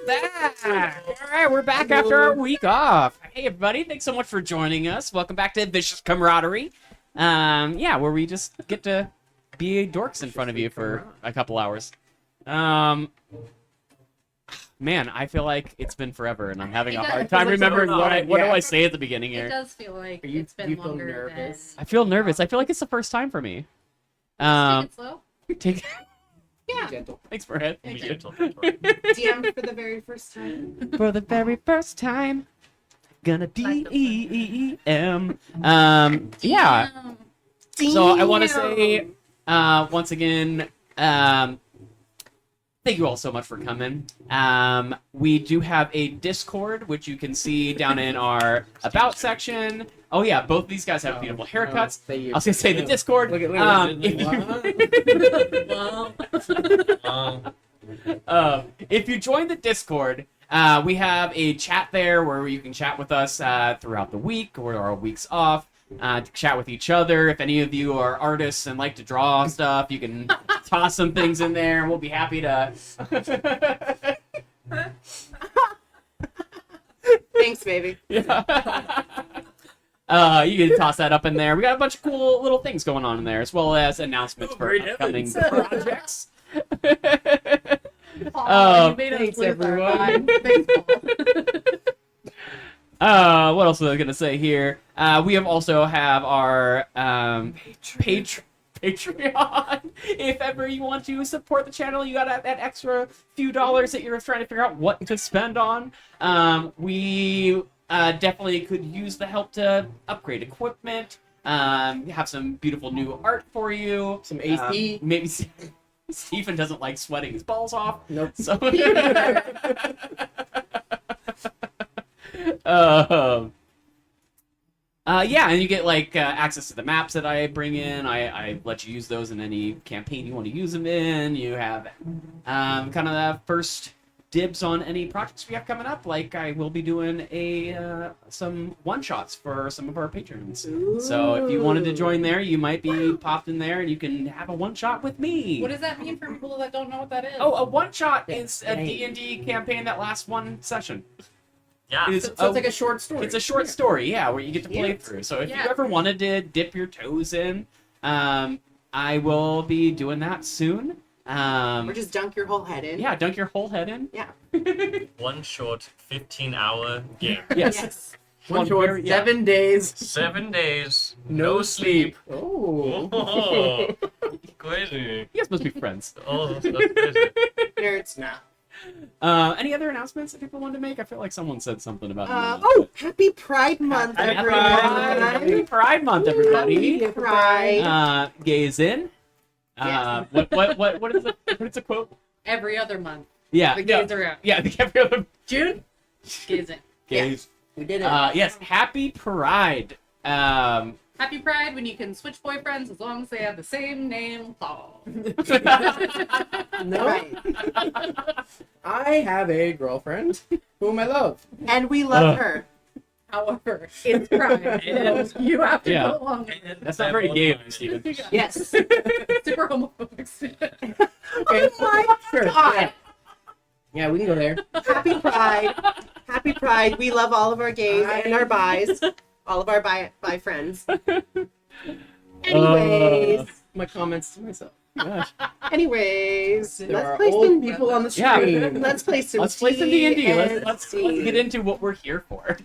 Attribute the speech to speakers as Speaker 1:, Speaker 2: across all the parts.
Speaker 1: back. All right, we're back after our week off. Hey, everybody. Thanks so much for joining us. Welcome back to Vicious Camaraderie. Where we just get to be dorks in front of you for a couple hours. Man, I feel like it's been forever, and I'm having a hard time remembering what do I say at the beginning here.
Speaker 2: It does feel like it's been longer than...
Speaker 1: I feel nervous. I feel like it's the first time for me.
Speaker 2: Take it slow.
Speaker 3: Yeah. Gentle.
Speaker 1: Thanks, Brett.
Speaker 3: DM for the very first time.
Speaker 1: For the very first time, gonna D-E-E-M. Yeah. So I want to say, once again, thank you all so much for coming. We do have a Discord, which you can see down in our About section. Oh yeah, both of these guys have beautiful haircuts. I was gonna say the Discord. If you join the Discord, we have a chat there where you can chat with us throughout the week or our weeks off. To chat with each other. If any of you are artists and like to draw stuff, you can toss some things in there, and we'll be happy to.
Speaker 3: Thanks, baby.
Speaker 1: Yeah. You can toss that up in there. We got a bunch of cool little things going on in there, as well as announcements for upcoming projects.
Speaker 2: You made us
Speaker 3: Thanks,
Speaker 2: lose our
Speaker 3: everyone.
Speaker 2: mind. Thanks, Paul.
Speaker 1: What else was I gonna say here? We also have our Patreon. If ever you want to support the channel, you got that extra few dollars that you're trying to figure out what to spend on. We definitely could use the help to upgrade equipment. Have some beautiful new art for you.
Speaker 3: Some AC.
Speaker 1: Maybe Stephen doesn't like sweating his balls off.
Speaker 3: Nope.
Speaker 1: So. And you get access to the maps that I bring in. I let you use those in any campaign you want to use them in. You have kind of the first dibs on any projects we have coming up. Like I will be doing some one shots for some of our patrons.
Speaker 3: Ooh.
Speaker 1: So if you wanted to join there, you might be popped in there, and you can have a one shot with me.
Speaker 2: What does that mean for people that don't know what that is?
Speaker 1: Oh, a one shot is a D&D campaign that lasts one session.
Speaker 4: Yeah.
Speaker 1: It's,
Speaker 3: So it's like a short story.
Speaker 1: It's a short story, yeah, where you get to play through. So if you ever wanted to dip your toes in, I will be doing that soon.
Speaker 3: Or just dunk your whole head in.
Speaker 1: Yeah, dunk your whole head in.
Speaker 3: Yeah.
Speaker 4: One short 15-hour game.
Speaker 1: Yes.
Speaker 3: One short 7 days.
Speaker 4: 7 days.
Speaker 3: No sleep.
Speaker 4: Oh.
Speaker 3: Oh.
Speaker 4: Crazy.
Speaker 1: You guys must be friends.
Speaker 4: Oh, that's crazy.
Speaker 3: Nerds. Nah.
Speaker 1: Any other announcements that people wanted to make? I feel like someone said something about
Speaker 3: Happy Pride Month,
Speaker 1: Happy Pride Month, everybody.
Speaker 3: Happy Pride.
Speaker 1: Gays in.
Speaker 3: Yes.
Speaker 1: What is the quote?
Speaker 2: Every other month.
Speaker 1: Yeah.
Speaker 2: The gays are out.
Speaker 1: Yeah, every other
Speaker 2: June? Gays in.
Speaker 1: gays.
Speaker 3: We did it.
Speaker 1: Yes, Happy Pride.
Speaker 2: Happy Pride when you can switch boyfriends as long as they have the same name, Paul.
Speaker 3: No. Right. I have a girlfriend whom I love. And we love her.
Speaker 2: However, it's Pride. So you have to go along with it.
Speaker 1: That's not very gay of you, Steven.
Speaker 3: Yes.
Speaker 2: Super homophobic.
Speaker 3: Okay. Oh my God.
Speaker 5: Yeah, we can go there.
Speaker 3: Happy Pride. Happy Pride. We love all of our gays and our bis. All of our bi friends. Anyways.
Speaker 5: My comments to myself.
Speaker 1: Gosh.
Speaker 3: Let's
Speaker 5: There are
Speaker 3: play
Speaker 5: old
Speaker 3: some
Speaker 5: people on the
Speaker 1: Yeah.
Speaker 5: stream.
Speaker 3: Let's play some
Speaker 1: Let's play some D&D.
Speaker 3: TNT.
Speaker 1: Let's get into what we're here for.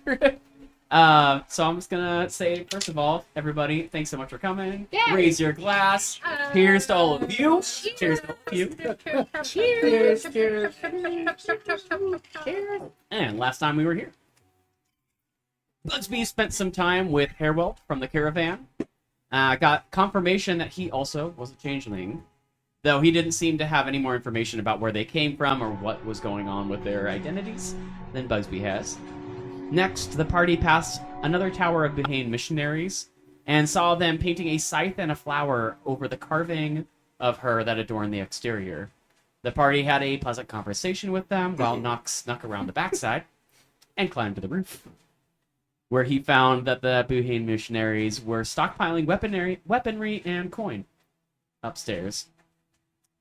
Speaker 1: So I'm just gonna say, first of all, everybody, thanks so much for coming.
Speaker 2: Yay.
Speaker 1: Raise your glass. Cheers to all of you. Cheers to all of you.
Speaker 3: Cheers. Cheers.
Speaker 1: And last time we were here, Bugsby spent some time with Hairwelt from the Caravan. Got confirmation that he also was a changeling, though he didn't seem to have any more information about where they came from or what was going on with their identities than Bugsby has. Next, the party passed another tower of Behane missionaries and saw them painting a scythe and a flower over the carving of her that adorned the exterior. The party had a pleasant conversation with them while Nox snuck around the backside and climbed to the roof, where he found that the Behane missionaries were stockpiling weaponry and coin upstairs.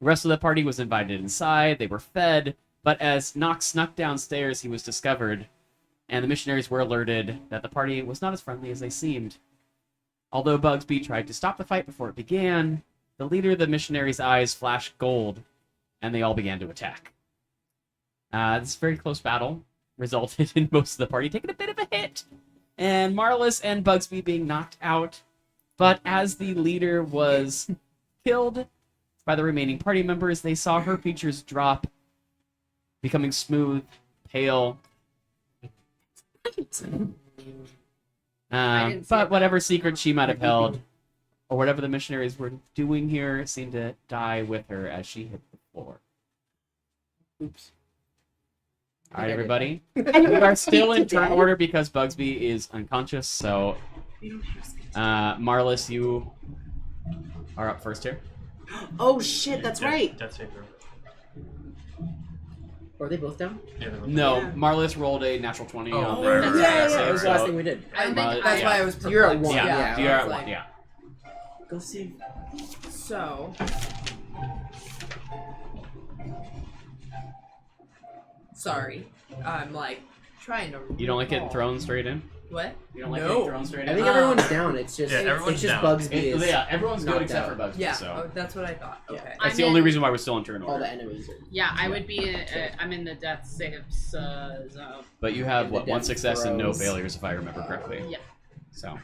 Speaker 1: The rest of the party was invited inside. They were fed, But as Knox snuck downstairs, he was discovered, and the missionaries were alerted that the party was not as friendly as they seemed. Although Bugsby tried to stop the fight before it began, the leader of the missionaries' eyes flashed gold, and they all began to attack. This very close battle resulted in most of the party taking a bit of a hit, and Marlys and Bugsby being knocked out. But as the leader was killed by the remaining party members, they saw her features drop, becoming smooth, pale. But whatever secret she might have held, or whatever the missionaries were doing here, seemed to die with her as she hit the floor.
Speaker 3: Oops.
Speaker 1: All right, everybody. We are still in turn order because Bugsby is unconscious, so Marlys, you are up first here.
Speaker 6: Oh shit, that's right.
Speaker 4: That's it.
Speaker 3: Are they both down?
Speaker 4: Yeah,
Speaker 1: No,
Speaker 6: Yeah.
Speaker 1: Marlys rolled a natural 20
Speaker 4: Oh,
Speaker 1: on their
Speaker 4: right,
Speaker 3: Yeah,
Speaker 4: right,
Speaker 3: that was the last thing we did.
Speaker 2: I think
Speaker 1: Marlys-
Speaker 2: that's why I was.
Speaker 3: You're at
Speaker 2: perplexed.
Speaker 3: one.
Speaker 1: Yeah,
Speaker 3: Yeah,
Speaker 1: you're
Speaker 3: I
Speaker 1: at
Speaker 3: was
Speaker 1: one,
Speaker 2: like-
Speaker 1: yeah.
Speaker 6: Go see.
Speaker 2: So. Sorry, I'm like trying to.
Speaker 1: You don't like getting
Speaker 2: recall.
Speaker 1: thrown straight in?
Speaker 2: What?
Speaker 1: You don't like
Speaker 2: No.
Speaker 1: getting thrown straight in?
Speaker 3: I think everyone's down. It's just
Speaker 4: Yeah, everyone's
Speaker 3: it's just
Speaker 4: down.
Speaker 3: Bugsby is
Speaker 1: Yeah, everyone's good
Speaker 3: knocked
Speaker 1: except
Speaker 3: out.
Speaker 1: for Bugsby,
Speaker 2: Yeah,
Speaker 1: so...
Speaker 2: that's what I thought.
Speaker 3: Yeah.
Speaker 2: Okay.
Speaker 1: That's the only reason why we're still in turn
Speaker 3: all
Speaker 1: order.
Speaker 3: the enemies. Are...
Speaker 7: Yeah, I would be. I'm in the death saves zone.
Speaker 1: But you have,
Speaker 3: And
Speaker 1: what,
Speaker 3: the
Speaker 1: one
Speaker 3: death
Speaker 1: success and no
Speaker 3: throws.
Speaker 1: failures, if I remember correctly.
Speaker 7: Yeah.
Speaker 1: So,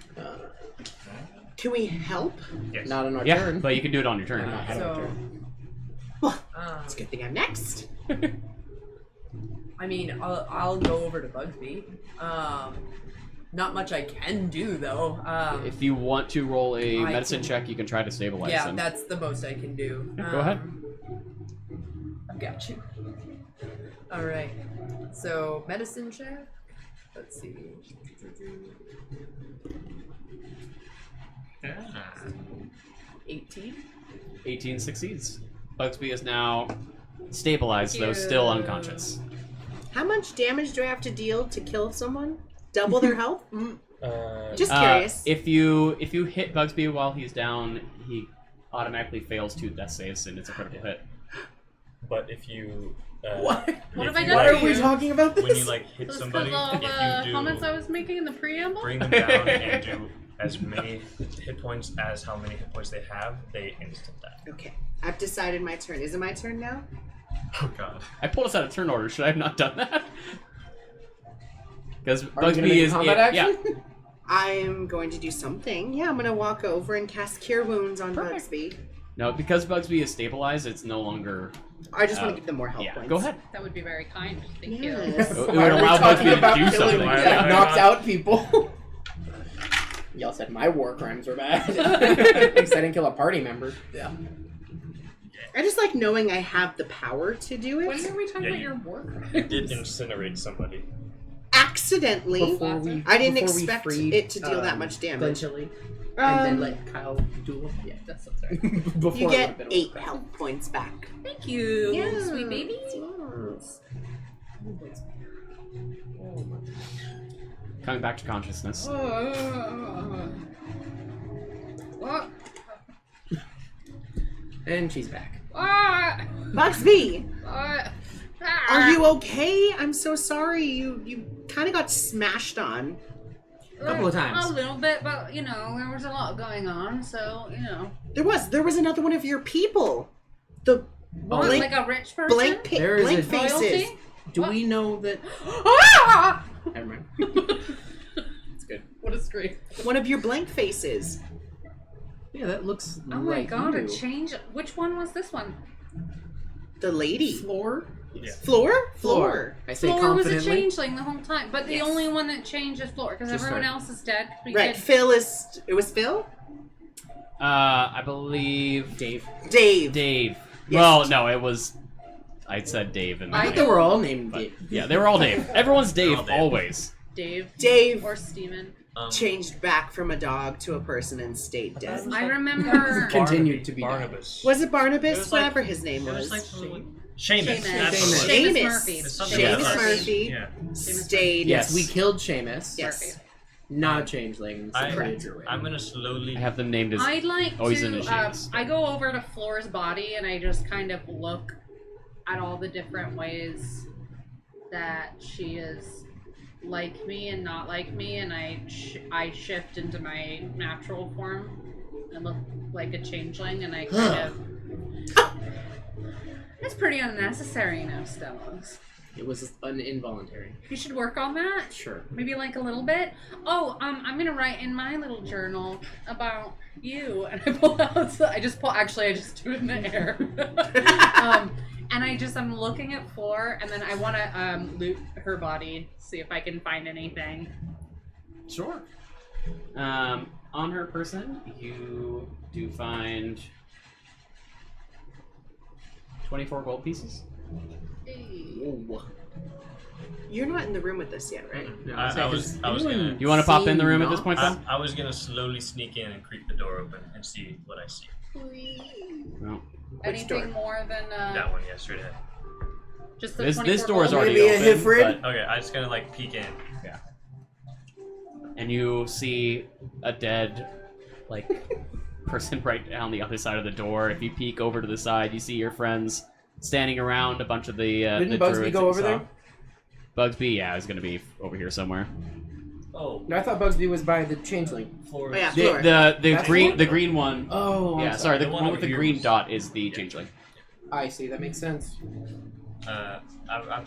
Speaker 6: Can we help?
Speaker 4: Yes.
Speaker 3: Not on our
Speaker 1: yeah,
Speaker 3: turn.
Speaker 1: but you can do it on your turn.
Speaker 3: Not on our
Speaker 2: So.
Speaker 3: turn.
Speaker 6: It's a good thing I'm next.
Speaker 2: I mean, I'll go over to Bugsby. Not much I can do though.
Speaker 1: If you want to roll a
Speaker 2: I
Speaker 1: medicine
Speaker 2: can-
Speaker 1: check, you can try to stabilize
Speaker 2: Yeah,
Speaker 1: him.
Speaker 2: that's the most I can do.
Speaker 1: Yeah, go ahead.
Speaker 2: I've got you. All right. So medicine check. Let's see.
Speaker 4: Yeah.
Speaker 2: 18.
Speaker 1: 18 succeeds. Bugsby is now stabilized, though still unconscious.
Speaker 6: How much damage do I have to deal to kill someone? Double their health? Just
Speaker 1: Uh,
Speaker 6: curious.
Speaker 1: if you hit Bugsby while he's down, he automatically fails 2 death saves, and it's a critical hit.
Speaker 4: But if you
Speaker 2: What?
Speaker 7: What
Speaker 4: if
Speaker 7: have I
Speaker 4: you,
Speaker 7: done
Speaker 3: Why
Speaker 7: for
Speaker 3: are we
Speaker 7: you?
Speaker 3: talking about this?
Speaker 4: when you like hit
Speaker 7: Just
Speaker 4: somebody,
Speaker 7: because of
Speaker 4: if you
Speaker 7: comments I
Speaker 4: do
Speaker 7: was making in the preamble.
Speaker 4: bring them down and do as many hit points as how many hit points they have, they instant that.
Speaker 6: Okay. I've decided my turn. Is it my turn now?
Speaker 4: Oh god.
Speaker 1: I pulled us out of turn order. Should I have not done that? Because
Speaker 3: Are you gonna
Speaker 1: Bugsby
Speaker 3: make
Speaker 1: is
Speaker 3: combat
Speaker 1: yeah.
Speaker 3: action?
Speaker 6: I'm going to do something. Yeah, I'm going to walk over and cast Cure Wounds on
Speaker 1: Perfect.
Speaker 6: Bugsby.
Speaker 1: No, because Bugsby is stabilized, it's no longer.
Speaker 6: I just want
Speaker 1: Uh,
Speaker 6: to give them more health
Speaker 1: Yeah,
Speaker 6: points.
Speaker 1: go ahead.
Speaker 7: That would be very kind. Thank you.
Speaker 6: Yes.
Speaker 1: It would
Speaker 3: Why are we
Speaker 1: allow
Speaker 3: talking
Speaker 1: Bugsby
Speaker 3: about
Speaker 1: to do
Speaker 3: killing
Speaker 1: something.
Speaker 4: Why-
Speaker 3: that
Speaker 4: why
Speaker 3: knocks
Speaker 4: not?
Speaker 3: out people? Y'all said my war crimes were bad. At least I didn't kill a party member.
Speaker 2: Yeah.
Speaker 6: I just like knowing I have the power to do
Speaker 2: When
Speaker 6: it.
Speaker 2: are we talking
Speaker 4: Yeah,
Speaker 2: about
Speaker 4: you-
Speaker 2: your war
Speaker 4: You did incinerate somebody.
Speaker 6: Accidentally.
Speaker 3: Before we,
Speaker 6: I didn't
Speaker 3: before we
Speaker 6: expect
Speaker 3: freed,
Speaker 6: it to deal that much damage.
Speaker 3: Eventually. And then
Speaker 6: Um,
Speaker 3: let Kyle duel. Yeah.
Speaker 2: That's so sorry.
Speaker 3: Before
Speaker 6: you
Speaker 3: it
Speaker 6: get
Speaker 3: would've been
Speaker 6: 8
Speaker 3: over.
Speaker 6: health points back.
Speaker 2: Thank you,
Speaker 6: Yes.
Speaker 2: sweet baby.
Speaker 6: Yes.
Speaker 1: Coming back to consciousness.
Speaker 2: What?
Speaker 3: And she's back.
Speaker 6: Bugsby, are you okay? I'm so sorry. You kind of got smashed on.
Speaker 3: A couple of times.
Speaker 7: A little bit, but you know, there was a lot going on, so you know.
Speaker 6: There was another one of your people. The
Speaker 7: What,
Speaker 6: blank,
Speaker 7: like a rich person?
Speaker 3: There is
Speaker 6: blank
Speaker 3: a-
Speaker 6: faces.
Speaker 7: Royalty?
Speaker 3: Do
Speaker 7: What?
Speaker 3: we know that?
Speaker 7: Ah!
Speaker 3: Never mind. It's good.
Speaker 2: What a scream.
Speaker 6: One of your blank faces.
Speaker 3: Yeah, that looks
Speaker 7: Oh my
Speaker 3: like
Speaker 7: god,
Speaker 3: you.
Speaker 7: a change. Which one was this one?
Speaker 6: The lady.
Speaker 3: Floor?
Speaker 4: Yeah.
Speaker 6: Floor.
Speaker 3: I say
Speaker 7: Floor was a
Speaker 3: confidently.
Speaker 7: changeling the whole time, but the
Speaker 6: Yes.
Speaker 7: only one that changed is Floor because
Speaker 3: Just
Speaker 7: everyone
Speaker 3: her.
Speaker 7: else is dead. We
Speaker 6: Right.
Speaker 7: did-
Speaker 6: It was Phil?
Speaker 1: I believe
Speaker 3: Dave.
Speaker 6: Dave.
Speaker 1: Dave.
Speaker 6: Yes.
Speaker 1: Well, no, it was. I said Dave, and
Speaker 3: I
Speaker 1: then
Speaker 3: think they were all named
Speaker 1: but,
Speaker 3: Dave.
Speaker 1: yeah, they were all Dave. Everyone's Dave,
Speaker 4: all Dave.
Speaker 1: always.
Speaker 7: Dave
Speaker 6: Or
Speaker 7: Steven.
Speaker 6: changed back from a dog to a person and stayed dead.
Speaker 7: I remember.
Speaker 3: Continued to be
Speaker 4: Barnabas.
Speaker 6: Was it Barnabas?
Speaker 4: It was like-
Speaker 6: Whatever his name
Speaker 4: It was
Speaker 6: was.
Speaker 4: like Seamus.
Speaker 7: Seamus.
Speaker 4: That's what it was.
Speaker 7: Seamus
Speaker 6: Seamus.
Speaker 7: Murphy.
Speaker 4: It's something
Speaker 6: Seamus
Speaker 4: like that.
Speaker 6: Murphy
Speaker 4: Yeah.
Speaker 6: stayed.
Speaker 3: Yes,
Speaker 1: Yes.
Speaker 3: we killed Seamus.
Speaker 6: Yes.
Speaker 3: Not a changeling. So
Speaker 4: I-
Speaker 3: Correct. Your way.
Speaker 4: I'm gonna slowly.
Speaker 1: I have them named as.
Speaker 7: I'd like
Speaker 1: Oh, he's in
Speaker 7: to.
Speaker 1: his shoes.
Speaker 7: I go over to Floor's body and I just kind of look at all the different ways that she is like me and not like me, and I shift into my natural form and look like a changeling, and I kind of... It's pretty unnecessary, Stones.
Speaker 5: It was involuntary.
Speaker 7: You should work on that.
Speaker 5: Sure.
Speaker 7: Maybe like a little bit. Oh, I'm gonna write in my little journal about you, and I pull out. I just do it in the air. And I'm looking at Floor, and then I want to loot her body, see if I can find anything.
Speaker 1: Sure. On her person, you do find 24 gold pieces.
Speaker 5: Whoa.
Speaker 6: You're not in the room with us yet, right?
Speaker 4: I was gonna.
Speaker 1: You want to pop in the room at this point, then?
Speaker 4: I was gonna slowly sneak in and creep the door open and see what I see.
Speaker 1: No.
Speaker 7: Anything more than
Speaker 4: That one, yeah, straight ahead.
Speaker 7: just the
Speaker 1: This
Speaker 7: 24
Speaker 1: door is
Speaker 7: gold?
Speaker 1: already
Speaker 3: Maybe a
Speaker 1: open.
Speaker 3: Hifrid?
Speaker 1: but-
Speaker 4: Okay, I just gotta like peek in.
Speaker 1: and you see a dead, person right on the other side of the door. If you peek over to the side, you see your friends standing around. A bunch of the
Speaker 3: Didn't
Speaker 1: the
Speaker 3: Bugsby
Speaker 1: druids
Speaker 3: go
Speaker 1: that you
Speaker 3: over
Speaker 1: saw.
Speaker 3: there?
Speaker 1: Bugsby, yeah, is gonna be over here somewhere.
Speaker 4: Oh,
Speaker 3: No, I thought Bugsby was by the changeling.
Speaker 4: floor.
Speaker 6: Oh, yeah.
Speaker 1: The
Speaker 6: Floor.
Speaker 1: the green
Speaker 3: Floor?
Speaker 1: the green one.
Speaker 3: Oh, I'm
Speaker 1: Yeah, sorry, the one with the
Speaker 4: over
Speaker 1: green
Speaker 4: here.
Speaker 1: dot is the changeling.
Speaker 3: I see. That makes sense.
Speaker 4: I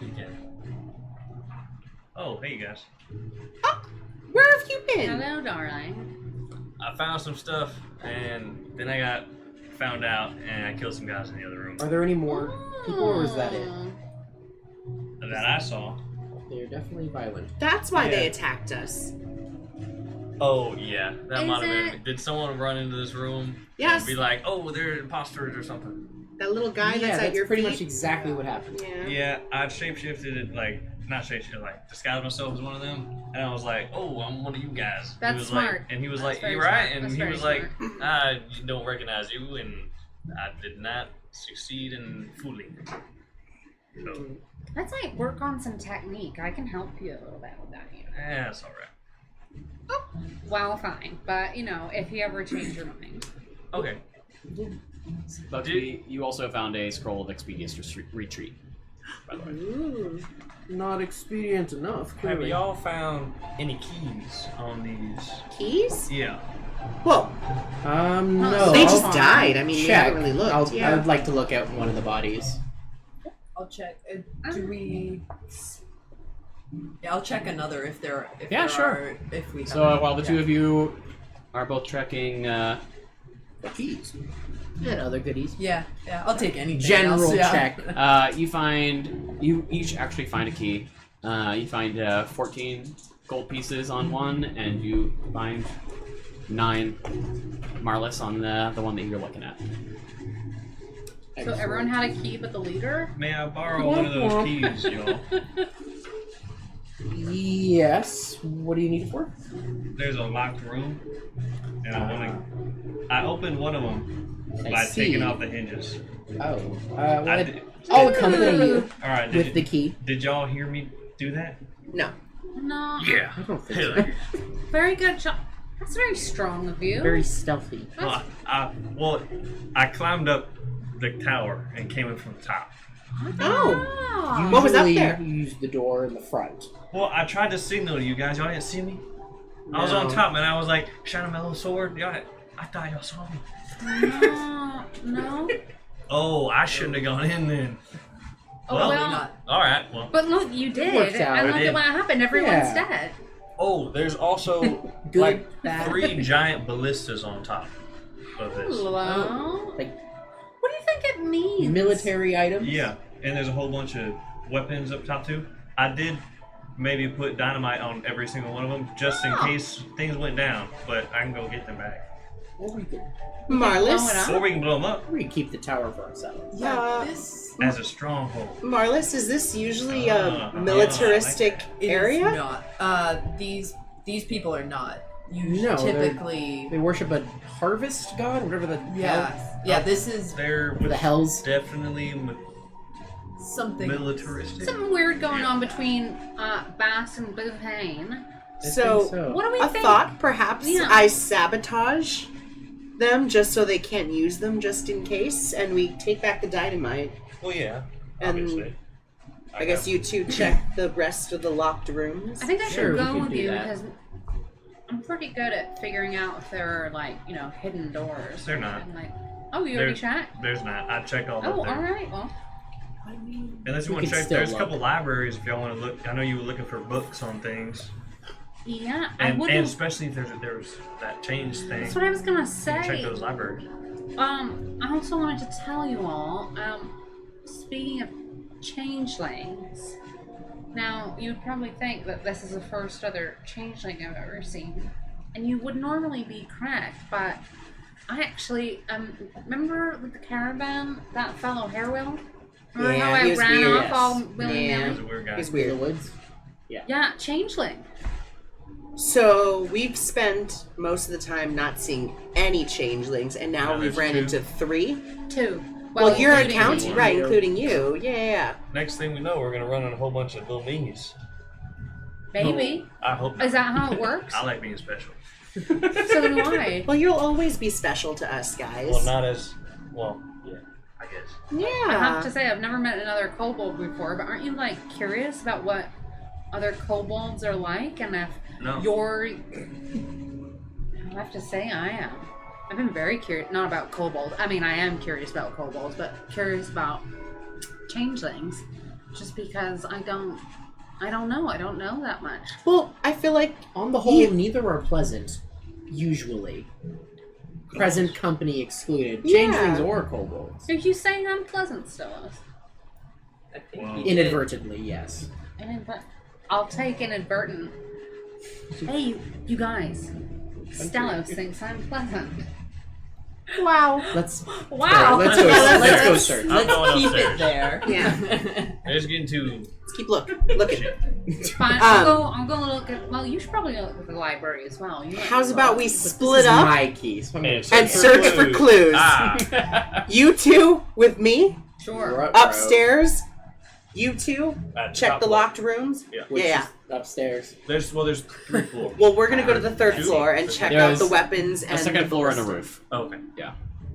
Speaker 4: peek in. Oh, hey you guys.
Speaker 6: Where have you been?
Speaker 7: Hello, darling.
Speaker 4: I found some stuff, and then I got found out, and I killed some guys in the other room
Speaker 3: Are there any more people, or is that it?
Speaker 4: that I saw.
Speaker 3: They're definitely violent.
Speaker 6: That's why they
Speaker 4: Yeah.
Speaker 6: attacked us.
Speaker 4: Oh yeah, that
Speaker 7: Is
Speaker 4: might have
Speaker 7: it-
Speaker 4: been. Did someone run into this room
Speaker 6: Yes.
Speaker 4: and be like, "Oh, they're imposters" or something?
Speaker 6: That little guy
Speaker 3: Yeah,
Speaker 6: that's at your
Speaker 3: pretty
Speaker 6: feet.
Speaker 3: much exactly what happened.
Speaker 6: Yeah.
Speaker 4: Yeah, I shapeshifted it, not shapeshifted, disguised myself as one of them, and I was like, "Oh, I'm one of you guys."
Speaker 7: That's
Speaker 4: he was
Speaker 7: smart.
Speaker 4: Like, and he was
Speaker 7: That's
Speaker 4: like,
Speaker 7: very
Speaker 4: "You're right,"
Speaker 7: smart.
Speaker 4: and
Speaker 7: That's
Speaker 4: he
Speaker 7: very
Speaker 4: was like, "I don't recognize you," and I did not succeed in fooling. So,
Speaker 7: Let's work on some technique. I can help you a little bit with that.
Speaker 4: that's all right.
Speaker 7: Well, fine, but if you ever change your mind.
Speaker 4: Okay.
Speaker 1: Bugsby, you also found a scroll of expeditious retreat. By the way.
Speaker 6: Ooh.
Speaker 3: Not expedient enough.
Speaker 4: Have
Speaker 3: Clearly.
Speaker 4: y'all found any keys on these?
Speaker 6: Keys?
Speaker 4: Yeah.
Speaker 6: Well,
Speaker 3: No.
Speaker 6: they
Speaker 3: I'll
Speaker 6: just died. I mean, we
Speaker 3: check.
Speaker 6: haven't really looked.
Speaker 3: I would like to look at one of the bodies.
Speaker 2: I'll check. Do we? Yeah, I'll check another if there. If
Speaker 1: Yeah,
Speaker 2: there
Speaker 1: sure.
Speaker 2: Are, if we.
Speaker 1: So
Speaker 2: have-
Speaker 1: while the two of you are both trekking,
Speaker 3: Keys. And other goodies.
Speaker 2: Yeah, I'll take anything.
Speaker 3: General
Speaker 2: else, yeah.
Speaker 3: check.
Speaker 1: you each actually find a key. You find 14 gold pieces on one, and you find 9 Marlys on the one that you're looking at.
Speaker 7: So everyone had a key but the leader?
Speaker 4: May I borrow one of those keys, y'all?
Speaker 3: Yes. What do you need it for?
Speaker 4: There's a locked room, and I opened one of them by
Speaker 3: see.
Speaker 4: taking off the hinges.
Speaker 3: Oh.
Speaker 4: I did-
Speaker 3: I'll accompany you
Speaker 4: All right.
Speaker 3: with the key.
Speaker 4: Did y'all hear me do that?
Speaker 6: No.
Speaker 7: No.
Speaker 4: Yeah.
Speaker 3: I don't think
Speaker 4: Hell
Speaker 3: so.
Speaker 4: yeah.
Speaker 7: Very good job. That's very strong of you.
Speaker 3: Very stealthy.
Speaker 4: Well, I climbed up the tower and came in from the top.
Speaker 6: Oh. What was up
Speaker 3: Usually
Speaker 6: there?
Speaker 3: You use the door in the front.
Speaker 4: Well, I tried to signal to you guys. Y'all didn't see me. I was on
Speaker 3: No.
Speaker 4: top, and I was like shining my little sword. I thought y'all saw me.
Speaker 7: No.
Speaker 4: Oh, I shouldn't have gone in then.
Speaker 7: Oh,
Speaker 4: Well,
Speaker 7: well.
Speaker 2: Not.
Speaker 4: All right. Well.
Speaker 7: But look, you did.
Speaker 3: worked out.
Speaker 7: And
Speaker 4: I
Speaker 7: look
Speaker 4: did.
Speaker 7: at what happened. Everyone's
Speaker 3: Yeah.
Speaker 7: dead.
Speaker 4: Oh, there's also
Speaker 3: Good, bad.
Speaker 4: 3 giant ballistas on top of this.
Speaker 7: Hello?
Speaker 3: Like
Speaker 7: What do you think it means?
Speaker 3: military items.
Speaker 4: Yeah, and there's a whole bunch of weapons up top too. I did maybe put dynamite on every single one of them just in case things went down, but I can go get them back.
Speaker 3: Or we could,
Speaker 7: Blow it
Speaker 6: Marlys?
Speaker 7: up.
Speaker 4: Or we can blow them up
Speaker 3: we could keep the tower for ourselves.
Speaker 2: Yeah. This
Speaker 4: as a stronghold.
Speaker 6: Marlys, is this usually
Speaker 4: Ah,
Speaker 6: a militaristic
Speaker 2: it is
Speaker 6: area?
Speaker 2: not. These people are not. Usually,
Speaker 3: No, they're-
Speaker 2: typically.
Speaker 3: They worship a harvest god, whatever the
Speaker 2: Yeah.
Speaker 3: hell,
Speaker 2: Yeah. This is
Speaker 4: They're
Speaker 3: the hells.
Speaker 4: definitely
Speaker 2: something.
Speaker 4: militaristic.
Speaker 7: Something weird going on between Bass and Bouvain.
Speaker 3: I
Speaker 6: So,
Speaker 3: think so.
Speaker 7: What do we
Speaker 6: A
Speaker 7: think?
Speaker 6: thought, perhaps
Speaker 7: Yeah.
Speaker 6: I sabotage them just so they can't use them just in case, and we take back the dynamite.
Speaker 4: Well, yeah.
Speaker 6: And
Speaker 4: obviously.
Speaker 6: I guess you two check the rest of the locked rooms.
Speaker 7: I think I
Speaker 3: Sure,
Speaker 7: should
Speaker 3: we
Speaker 7: go
Speaker 3: can
Speaker 7: with
Speaker 3: do
Speaker 7: you
Speaker 3: that.
Speaker 7: because I'm pretty good at figuring out if there are like hidden doors.
Speaker 4: They're not.
Speaker 7: And, like, oh, you already checked?
Speaker 4: There's not. I checked all
Speaker 7: Oh,
Speaker 4: of them.
Speaker 7: all right. Well,
Speaker 4: Unless you
Speaker 3: We
Speaker 4: want to
Speaker 3: can
Speaker 4: check,
Speaker 3: still
Speaker 4: there's a
Speaker 3: look.
Speaker 4: couple libraries if y'all want to look. I know you were looking for books on things,
Speaker 7: yeah, I
Speaker 4: and
Speaker 7: wouldn't.
Speaker 4: especially if there's that change thing.
Speaker 7: That's what I was gonna
Speaker 4: You can check
Speaker 7: say.
Speaker 4: those libraries.
Speaker 7: I also wanted to tell you all. Speaking of changelings, now you'd probably think that this is the first other changeling I've ever seen, and you would normally be correct, but I actually remember with the caravan that fellow Hairwell. Remember
Speaker 6: Yeah,
Speaker 7: how I
Speaker 6: he was
Speaker 7: ran
Speaker 6: weird.
Speaker 7: off
Speaker 3: Yes.
Speaker 7: all
Speaker 4: He's
Speaker 7: willy-nilly?
Speaker 4: a weird guy.
Speaker 6: He's
Speaker 3: In the
Speaker 6: weird.
Speaker 3: woods.
Speaker 7: Yeah, changeling.
Speaker 6: So we've spent most of the time not seeing any changelings, and now
Speaker 4: Yeah,
Speaker 6: we've
Speaker 4: there's
Speaker 6: ran
Speaker 4: two.
Speaker 6: into 3.
Speaker 7: 2.
Speaker 6: Well, you're
Speaker 7: including
Speaker 6: accounting,
Speaker 7: me.
Speaker 6: right?
Speaker 3: You.
Speaker 6: Including you. Yeah.
Speaker 4: Next thing we know, we're gonna run on a whole bunch of little me's.
Speaker 7: Maybe.
Speaker 4: I hope. Not.
Speaker 7: Is that how it works?
Speaker 4: I like being special.
Speaker 7: So do I.
Speaker 6: Well, you'll always be special to us, guys.
Speaker 4: Well, not as well. Yeah, I guess.
Speaker 6: Yeah.
Speaker 7: I have to say, I've never met another kobold before, but aren't you like curious about what other kobolds are like, and if
Speaker 4: No.
Speaker 7: you're? I have to say, I am. I've been very curious, not about kobolds. I mean, I am curious about kobolds, but curious about changelings, just because I don't know. I don't know that much.
Speaker 6: Well, I feel like
Speaker 3: On the whole,
Speaker 6: Yeah.
Speaker 3: neither are pleasant. Usually, present company excluded.
Speaker 6: Yeah.
Speaker 3: Changelings or kobolds.
Speaker 7: Are you saying I'm pleasant, Stillos?
Speaker 2: I think
Speaker 4: Wow.
Speaker 2: you did.
Speaker 3: Inadvertently, yes.
Speaker 7: I'll take inadvertent. Hey, you guys. Stellos thinks I'm pleasant.
Speaker 6: wow.
Speaker 3: Let's
Speaker 7: Wow.
Speaker 3: let's go.
Speaker 6: Yeah,
Speaker 3: Let's go search.
Speaker 4: I'm going
Speaker 2: Let's keep
Speaker 4: upstairs.
Speaker 2: it there.
Speaker 6: Yeah.
Speaker 4: I just getting too
Speaker 6: Let's keep looking.
Speaker 4: shit.
Speaker 7: Fine. I'll go look at. Well, you should probably look at the library as well. You
Speaker 6: How's about we
Speaker 3: This
Speaker 6: split
Speaker 3: is
Speaker 6: up
Speaker 3: my key, so I'm gonna
Speaker 4: And
Speaker 6: and search for clues?
Speaker 4: Ah,
Speaker 6: You two with me
Speaker 7: Sure.
Speaker 3: Ruh-roh.
Speaker 6: upstairs. You two
Speaker 4: at
Speaker 6: check
Speaker 4: top
Speaker 6: the
Speaker 4: floor.
Speaker 6: locked rooms.
Speaker 4: Yeah.
Speaker 3: Which
Speaker 6: Yeah.
Speaker 3: is upstairs.
Speaker 4: There's 3 floors.
Speaker 6: Well, we're gonna go to the third
Speaker 4: Two?
Speaker 6: floor and check
Speaker 1: There's
Speaker 6: out the weapons
Speaker 1: A
Speaker 6: and
Speaker 1: second
Speaker 6: the
Speaker 1: floor and a
Speaker 6: ballista.
Speaker 1: roof.
Speaker 4: Oh, okay.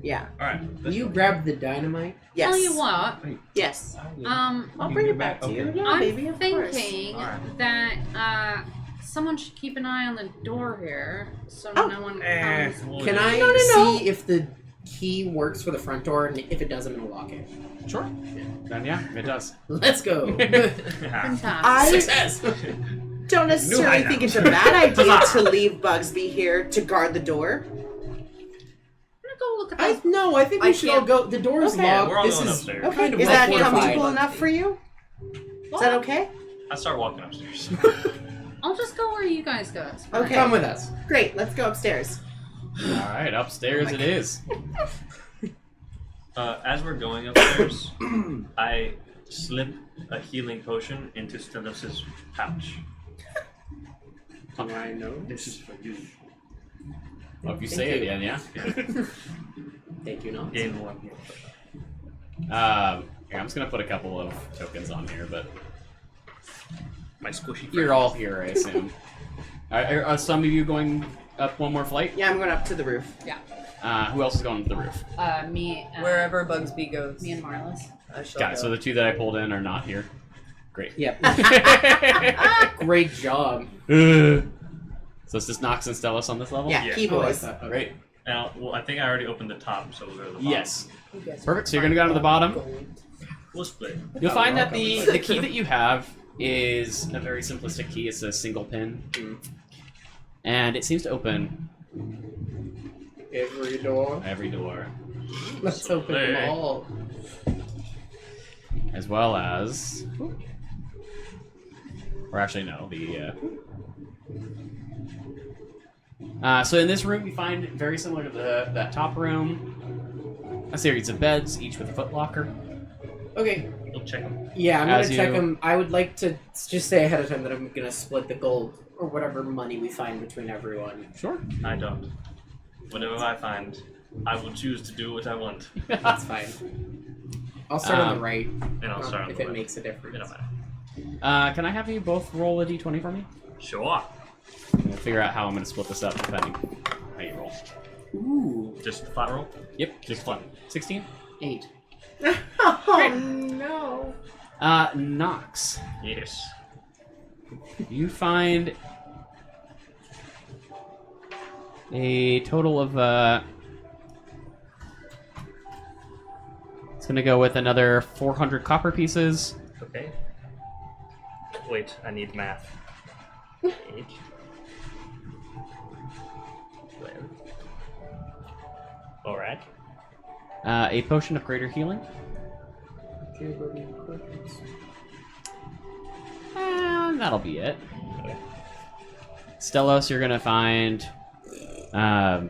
Speaker 6: Yeah.
Speaker 4: All right.
Speaker 3: Will you grab the dynamite?
Speaker 6: Yes.
Speaker 7: Tell you what.
Speaker 6: Yes.
Speaker 7: I'll
Speaker 4: You
Speaker 6: bring
Speaker 4: get
Speaker 6: it back to you.
Speaker 4: okay.
Speaker 6: Yeah,
Speaker 7: I'm
Speaker 6: baby. Of course.
Speaker 7: thinking
Speaker 4: Alright.
Speaker 7: that someone should keep an eye on the door here, so
Speaker 6: Oh.
Speaker 7: no one
Speaker 4: Eh,
Speaker 7: comes.
Speaker 4: we'll
Speaker 3: Can
Speaker 4: just-
Speaker 3: I
Speaker 6: No.
Speaker 3: see if the key works for the front door? And if it does, I'm gonna lock it.
Speaker 1: Sure. Then yeah, it does.
Speaker 3: Let's go.
Speaker 7: Fantastic.
Speaker 6: I
Speaker 3: Success.
Speaker 6: don't necessarily
Speaker 4: hideout.
Speaker 6: think it's a bad idea to leave Bugsby here to guard the door.
Speaker 7: I'm gonna go look at that.
Speaker 3: I think we
Speaker 6: I
Speaker 3: should all
Speaker 6: can't-
Speaker 3: go. The door's
Speaker 6: Okay.
Speaker 3: locked.
Speaker 4: We're all
Speaker 3: This
Speaker 4: going
Speaker 3: is
Speaker 4: upstairs.
Speaker 6: Okay.
Speaker 3: kind of
Speaker 6: Is that
Speaker 3: well
Speaker 6: comfortable
Speaker 3: fortified.
Speaker 6: enough for you? Is that okay?
Speaker 4: I start walking upstairs.
Speaker 7: I'll just go where you guys go. It's fine.
Speaker 6: Okay.
Speaker 3: Come with us.
Speaker 6: Great. Let's go upstairs.
Speaker 1: All right, upstairs it is.
Speaker 4: As we're going upstairs, I slip a healing potion into Stellos' pouch.
Speaker 3: Do I know?
Speaker 4: This is for you.
Speaker 1: Well, if you
Speaker 3: Thank
Speaker 1: say it
Speaker 3: you.
Speaker 1: again, yeah.
Speaker 3: Thank you, not.
Speaker 4: Gain 1 heal.
Speaker 1: Here, I'm just gonna put a couple of tokens on here, but
Speaker 4: My squishy.
Speaker 1: you're all here, I assume. Are some of you going up one more flight?
Speaker 6: Yeah, I'm going up to the roof.
Speaker 1: Who else is going to the roof?
Speaker 7: Me.
Speaker 2: Wherever Bugsby goes.
Speaker 7: Me and Marlys.
Speaker 2: I shall
Speaker 1: Got it.
Speaker 2: go.
Speaker 1: So the two that I pulled in are not here. Great.
Speaker 3: Yep. Great job.
Speaker 1: So it's just Nox and Stellus on this level?
Speaker 6: Yeah,
Speaker 4: Yeah.
Speaker 6: key
Speaker 3: Oh, I
Speaker 6: boys.
Speaker 3: thought- okay.
Speaker 1: Great.
Speaker 4: Now, well, I think I already opened the top, so we'll go to the bottom.
Speaker 1: Yes.
Speaker 2: You guys
Speaker 1: Perfect. So you're gonna go down to the bottom.
Speaker 4: We'll split.
Speaker 1: You'll find that the key that you have is a very simplistic key. It's a single pin, and it seems to open
Speaker 3: Every door.
Speaker 1: every door,
Speaker 3: Let's open them all.
Speaker 1: as well as, or actually no, so in this room you find very similar to that top room, a series of beds, each with a footlocker.
Speaker 3: Okay.
Speaker 4: We'll check them.
Speaker 3: Yeah, I'm gonna
Speaker 1: As
Speaker 3: check
Speaker 1: you-
Speaker 3: them. I would like to just say ahead of time that I'm gonna split the gold or whatever money we find between everyone.
Speaker 1: Sure.
Speaker 4: I don't. Whatever I find, I will choose to do what I want.
Speaker 3: That's fine. I'll start on the right.
Speaker 4: And I'll start on
Speaker 3: if
Speaker 4: the
Speaker 3: it
Speaker 4: left.
Speaker 3: makes a difference.
Speaker 4: It don't matter.
Speaker 1: Can I have you both roll a d20 for me?
Speaker 4: Sure.
Speaker 1: We'll figure out how I'm gonna split this up depending how you roll.
Speaker 3: Ooh,
Speaker 4: Just flat roll?
Speaker 1: Yep.
Speaker 4: Just flat.
Speaker 1: 16.
Speaker 3: 8.
Speaker 6: Oh no.
Speaker 1: Nox.
Speaker 8: Yes.
Speaker 1: You find a total of it's gonna go with another 400 copper pieces.
Speaker 8: Okay. Wait, I need math. 8. 12. Alright.
Speaker 1: A potion of greater healing. And that'll be it.
Speaker 8: Okay.
Speaker 1: Stellos, you're gonna find I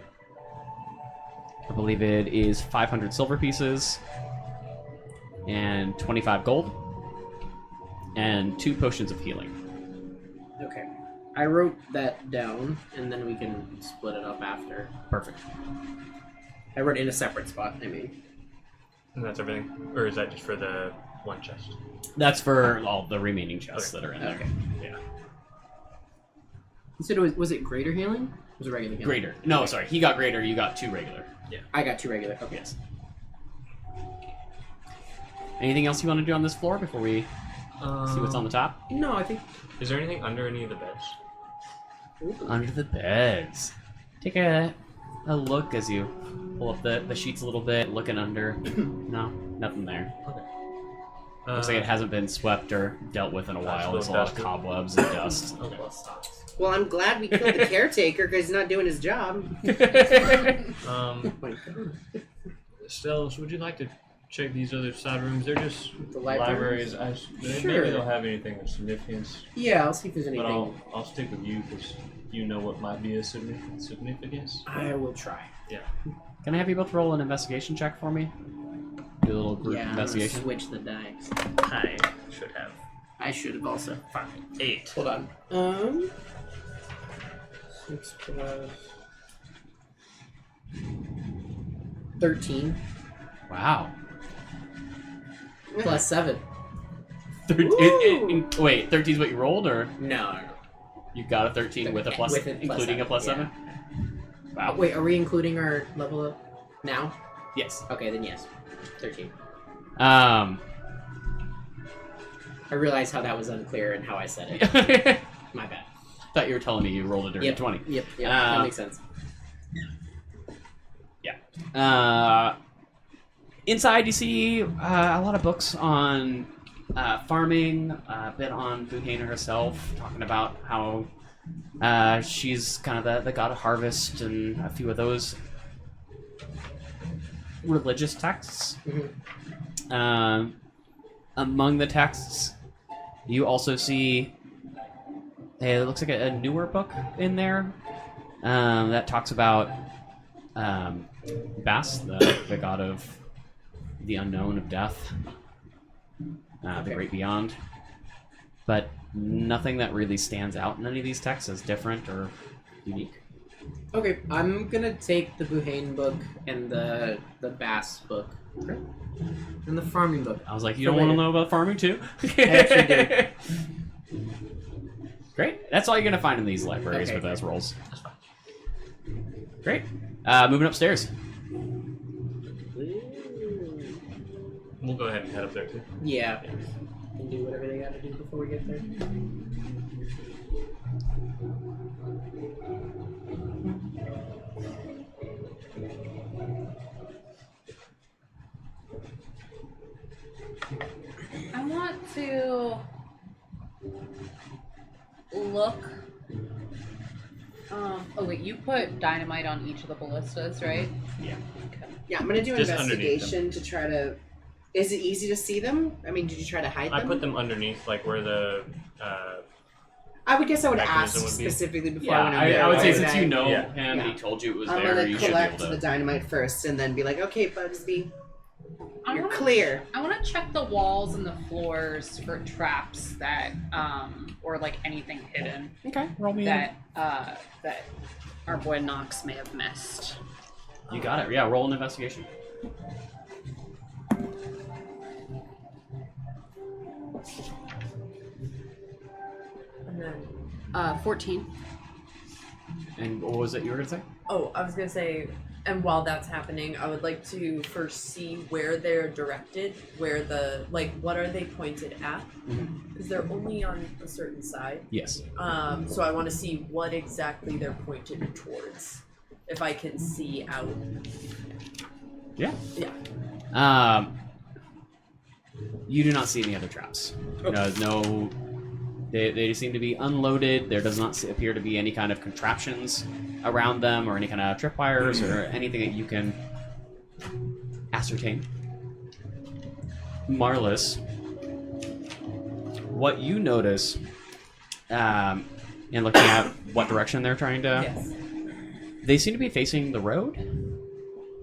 Speaker 1: believe it is 500 silver pieces and 25 gold and 2 potions of healing.
Speaker 3: Okay. I wrote that down, and then we can split it up after.
Speaker 1: Perfect.
Speaker 3: I wrote in a separate spot, I mean.
Speaker 8: And that's everything? Or is that just for the one chest?
Speaker 1: That's for all the remaining chests
Speaker 8: Okay.
Speaker 1: that are in there.
Speaker 3: Okay.
Speaker 8: Yeah.
Speaker 3: You said was it greater healing? Or was it regular healing?
Speaker 1: Greater. No, sorry. He got greater. You got 2 regular.
Speaker 3: I got 2 regular. Okay.
Speaker 1: Yes. Anything else you want to do on this floor before we see what's on the top?
Speaker 3: No, I think.
Speaker 8: Is there anything under any of the beds?
Speaker 1: Under the beds. Take a look as you pull up the sheets a little bit, looking under. No, nothing there.
Speaker 8: Okay.
Speaker 1: Looks like it hasn't been swept or dealt with in a while. There's a lot of cobwebs and dust.
Speaker 8: Okay.
Speaker 3: Well, I'm glad we killed the caretaker because he's not doing his job.
Speaker 8: Stells, would you like to check these other side rooms? They're just
Speaker 3: The libraries?
Speaker 8: Maybe
Speaker 3: Sure.
Speaker 8: they'll have anything of significance.
Speaker 3: Yeah, I'll see if there's anything.
Speaker 8: But I'll stick with you because you know what might be a significance.
Speaker 3: I will try.
Speaker 8: Yeah.
Speaker 1: Can I have you both roll an investigation check for me? Do a little group
Speaker 3: Yeah, I'm gonna
Speaker 1: investigation.
Speaker 3: switch the dice.
Speaker 8: I should have.
Speaker 3: I should have also.
Speaker 8: 5, 8.
Speaker 3: Hold on. 6 plus 13
Speaker 1: Wow.
Speaker 3: plus 7.
Speaker 1: Wait, 13 is what you rolled, or
Speaker 3: No.
Speaker 1: you got a 13 with a plus,
Speaker 3: With it plus
Speaker 1: including a
Speaker 3: 7,
Speaker 1: plus
Speaker 3: yeah.
Speaker 1: 7? Wow.
Speaker 3: Wait, are we including our level up now?
Speaker 1: Yes.
Speaker 3: Okay, then yes. 13.
Speaker 1: I
Speaker 3: I realized how that was unclear and how I said it. My bad.
Speaker 1: thought you were telling me you rolled a dirty 20.
Speaker 3: Yep, that makes sense.
Speaker 1: Inside, you see a lot of books on farming, a bit on Buhana herself, talking about how she's kind of the god of harvest, and a few of those religious texts.
Speaker 3: Mhm.
Speaker 1: Among the texts, you also see it looks like a newer book in there that talks about Bas, the god of the unknown, of death, the great beyond. But nothing that really stands out in any of these texts as different or unique.
Speaker 3: Okay, I'm gonna take the Buhane book and the Bass book.
Speaker 1: Okay.
Speaker 3: And the farming book.
Speaker 1: I was like, you
Speaker 3: For
Speaker 1: don't want to
Speaker 3: later.
Speaker 1: know about farming too?
Speaker 3: I actually do.
Speaker 1: Great. That's all you're going to find in these libraries
Speaker 3: Okay,
Speaker 1: with those
Speaker 3: great.
Speaker 1: rolls. Great. Moving upstairs.
Speaker 8: We'll go ahead and head up there too.
Speaker 3: Yeah. And do whatever they gotta do before we get there.
Speaker 7: I want to look. Oh wait, you put dynamite on each of the ballistas, right?
Speaker 1: Yeah.
Speaker 7: Okay.
Speaker 6: Yeah, I'm gonna do an
Speaker 8: Just underneath
Speaker 6: investigation to try to. Is it easy to see them? I mean, did you try to hide
Speaker 8: I
Speaker 6: them?
Speaker 8: put them underneath, like where the.
Speaker 6: I would guess I would ask
Speaker 8: mechanism would be.
Speaker 6: specifically before
Speaker 1: Yeah,
Speaker 6: I went over there.
Speaker 1: I would say
Speaker 6: wouldn't
Speaker 1: since
Speaker 6: I?
Speaker 1: you know
Speaker 8: Yeah.
Speaker 1: him and
Speaker 6: Yeah.
Speaker 1: he told you it was
Speaker 6: I'm
Speaker 1: there,
Speaker 6: gonna
Speaker 1: you should be
Speaker 6: collect
Speaker 1: able
Speaker 6: the
Speaker 1: to...
Speaker 6: dynamite first, and then be like, okay, Bugsby,
Speaker 7: I
Speaker 6: you're
Speaker 7: wanna-
Speaker 6: clear.
Speaker 7: I want to check the walls and the floors for traps that, or like anything hidden
Speaker 1: Okay, roll me
Speaker 7: that our boy Nox may have missed.
Speaker 1: You got it. Yeah, roll an investigation.
Speaker 2: And then,
Speaker 7: 14.
Speaker 1: And what was it you were going to say?
Speaker 2: oh, I was gonna say, And while that's happening, I would like to first see where they're directed, where what are they pointed at? Because they're only on a certain side.
Speaker 1: Yes.
Speaker 2: So I want to see what exactly they're pointed towards. If I can see out.
Speaker 1: Yeah.
Speaker 2: Yeah.
Speaker 1: You do not see any other traps. No. They seem to be unloaded. There does not appear to be any kind of contraptions around them or any kind of tripwires or anything that you can ascertain. Marlys, what you notice in looking at what direction they're trying to...
Speaker 2: Yes.
Speaker 1: They seem to be facing the road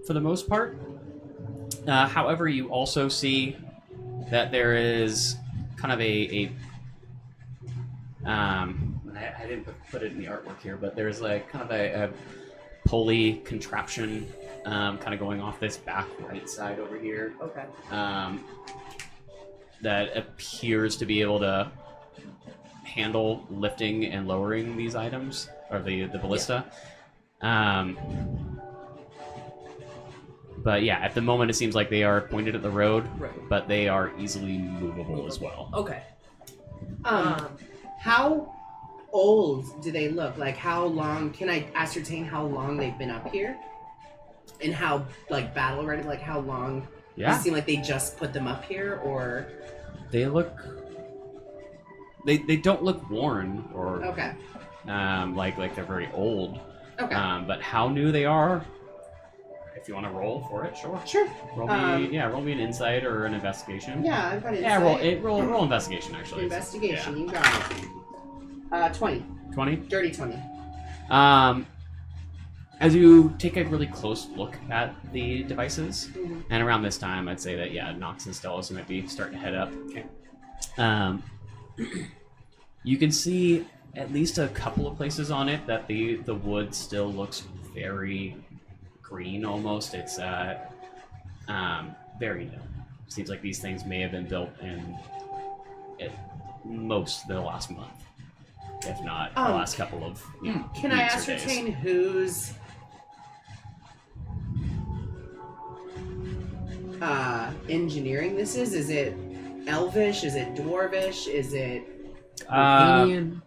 Speaker 1: for the most part. However, you also see that there is kind of I didn't put it in the artwork here, but there's like kind of a pulley contraption kind of going off this back right side over here.
Speaker 2: Okay.
Speaker 1: That appears to be able to handle lifting and lowering these items, or the ballista. But yeah, at the moment it seems like they are pointed at the road, but they are easily movable as well.
Speaker 2: Okay.
Speaker 6: How old do they look? Like, how long can I ascertain how long they've been up here? And how, like, battle ready? Like, how long?
Speaker 1: Yeah.
Speaker 6: Does it seem like they just put them up here, or?
Speaker 1: They look... They don't look worn or...
Speaker 6: Okay.
Speaker 1: Like they're very old.
Speaker 6: Okay.
Speaker 1: But how new they are, if you want to roll for it, sure.
Speaker 6: Sure.
Speaker 1: Roll me an insight or an investigation.
Speaker 6: Yeah, I've got insight.
Speaker 1: Yeah, roll investigation, actually.
Speaker 6: Investigation, you got it. 20.
Speaker 1: 20?
Speaker 6: Dirty 20.
Speaker 1: As you take a really close look at the devices, and around this time, I'd say that, yeah, Nox and Stellos might be starting to head up.
Speaker 6: Okay.
Speaker 1: You can see at least a couple of places on it that the wood still looks very green almost. It's very new. Seems like these things may have been built in at most the last month, if not the last couple of
Speaker 6: Can I
Speaker 1: weeks or days.
Speaker 6: ascertain whose engineering this is? Is it Elvish? Is it Dwarvish? Is it
Speaker 5: Bohemian.